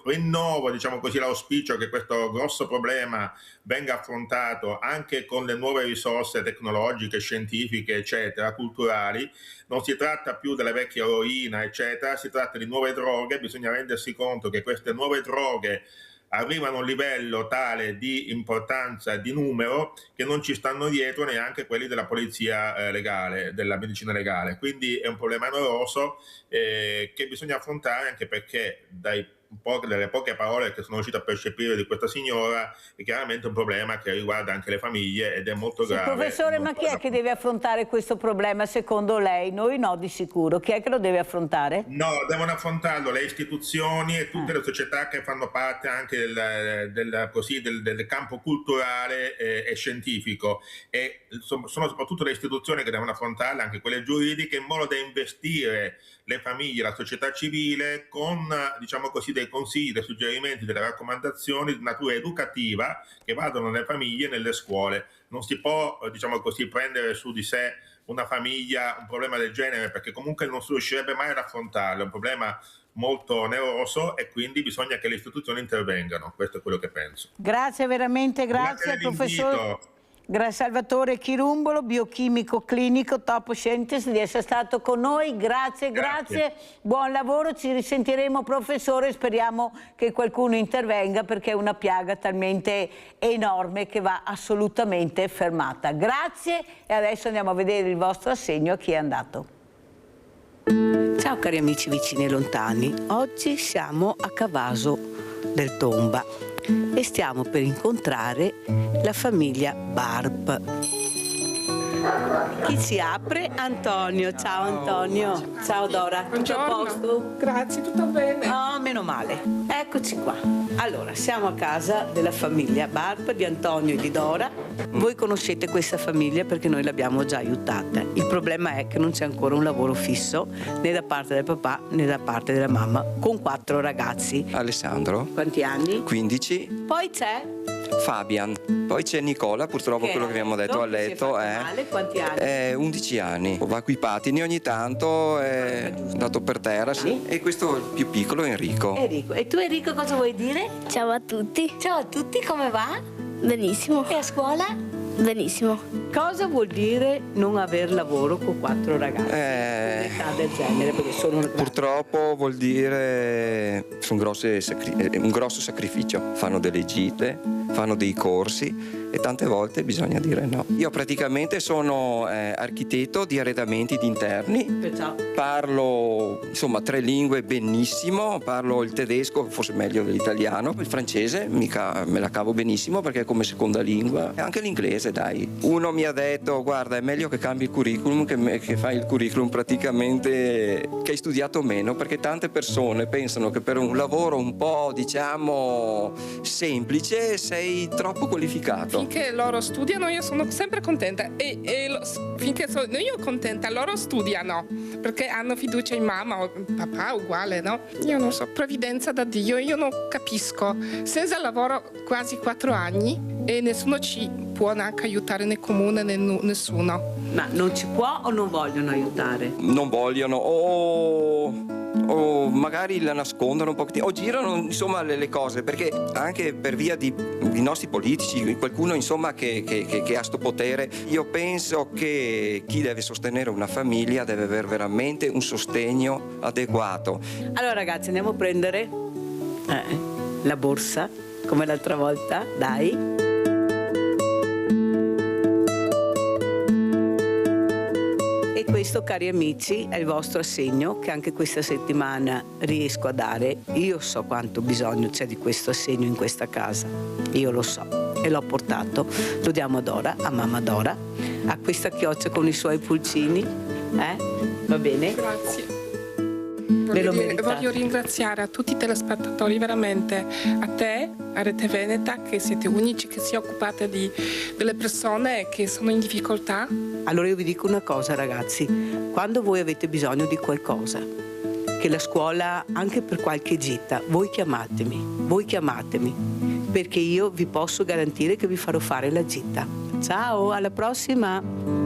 rinnovo, diciamo così, l'auspicio che questo grosso problema venga affrontato anche con le nuove risorse tecnologiche, scientifiche, eccetera, culturali. Non si tratta più della vecchia eroina, eccetera, si tratta di nuove droghe, bisogna rendersi conto che queste nuove droghe arrivano a un livello tale di importanza e di numero che non ci stanno dietro neanche quelli della polizia legale, della medicina legale. Quindi è un problema oneroso che bisogna affrontare, anche perché dalle poche parole che sono riuscito a percepire di questa signora è chiaramente un problema che riguarda anche le famiglie ed è molto grave. Professore, ma chi è che deve affrontare questo problema secondo lei? Noi no, di sicuro. Chi è che lo deve affrontare? No, devono affrontarlo le istituzioni e tutte le società che fanno parte anche del campo culturale e scientifico, e sono soprattutto le istituzioni che devono affrontarle, anche quelle giuridiche, in modo da investire le famiglie, la società civile con, diciamo così, dei consigli, dei suggerimenti, delle raccomandazioni di natura educativa che vadano nelle famiglie e nelle scuole. Non si può, diciamo così, prendere su di sé una famiglia un problema del genere, perché comunque non si riuscirebbe mai ad affrontarlo, è un problema molto oneroso e quindi bisogna che le istituzioni intervengano. Questo è quello che penso. Grazie veramente, grazie al professor Salvatore Chirumbolo, biochimico clinico, Top Scientist, di essere stato con noi. Grazie, buon lavoro, ci risentiremo professore, speriamo che qualcuno intervenga perché è una piaga talmente enorme che va assolutamente fermata. Grazie e adesso andiamo a vedere il vostro assegno a chi è andato. Ciao cari amici vicini e lontani, oggi siamo a Cavaso del Tomba e stiamo per incontrare la famiglia Barb. Chi ci apre? Antonio. Ciao Antonio. Ciao Dora. Tutto a posto? Grazie, tutto bene. Oh, meno male. Eccoci qua. Allora, siamo a casa della famiglia Barb, di Antonio e di Dora. Voi conoscete questa famiglia perché noi l'abbiamo già aiutata. Il problema è che non c'è ancora un lavoro fisso né da parte del papà né da parte della mamma, con 4 ragazzi. Alessandro. Quanti anni? 15. Poi c'è Fabian. Poi c'è Nicola, purtroppo quello che abbiamo detto a letto male. Quanti anni? 11 anni. Va coi patini ogni tanto, è andato per terra. Sì. E questo è il più piccolo, Enrico. E tu Enrico cosa vuoi dire? Ciao a tutti. Ciao a tutti, come va? Benissimo. E a scuola? Benissimo. Cosa vuol dire non aver lavoro con 4 ragazzi? Un'età del genere, perché sono purtroppo vuol dire un grosso sacrificio. Fanno delle gite, fanno dei corsi e tante volte bisogna dire no. Io praticamente sono architetto di arredamenti di interni, parlo insomma 3 lingue benissimo, parlo il tedesco forse meglio dell'italiano, il francese mica me la cavo benissimo perché è come seconda lingua, e anche l'inglese dai. Uno mi ha detto guarda è meglio che cambi il curriculum che fai il curriculum praticamente che hai studiato meno, perché tante persone pensano che per un lavoro un po' diciamo semplice sei troppo qualificato. Finché loro studiano io sono sempre contenta e finché sono io contenta loro studiano perché hanno fiducia in mamma o in papà uguale, no? Io non so, provvidenza da Dio, io non capisco. Senza lavoro quasi 4 anni e nessuno ci può neanche aiutare né comune né nessuno. Ma non ci può o non vogliono aiutare? Non vogliono o magari la nascondono un pochettino o girano insomma le cose, perché anche per via di nostri politici, qualcuno insomma che ha sto potere. Io penso che chi deve sostenere una famiglia deve avere veramente un sostegno adeguato. Allora ragazzi, andiamo a prendere la borsa come l'altra volta, dai. E questo, cari amici, è il vostro assegno che anche questa settimana riesco a dare. Io so quanto bisogno c'è di questo assegno in questa casa, io lo so e l'ho portato. Lo diamo a Dora, a mamma Dora, a questa chioccia con i suoi pulcini. Va bene? Grazie. Voglio ringraziare a tutti i telespettatori, veramente, a te, a Rete Veneta, che siete unici, che si occupate delle persone che sono in difficoltà. Allora io vi dico una cosa ragazzi, quando voi avete bisogno di qualcosa, che la scuola, anche per qualche gita, voi chiamatemi, perché io vi posso garantire che vi farò fare la gita. Ciao, alla prossima!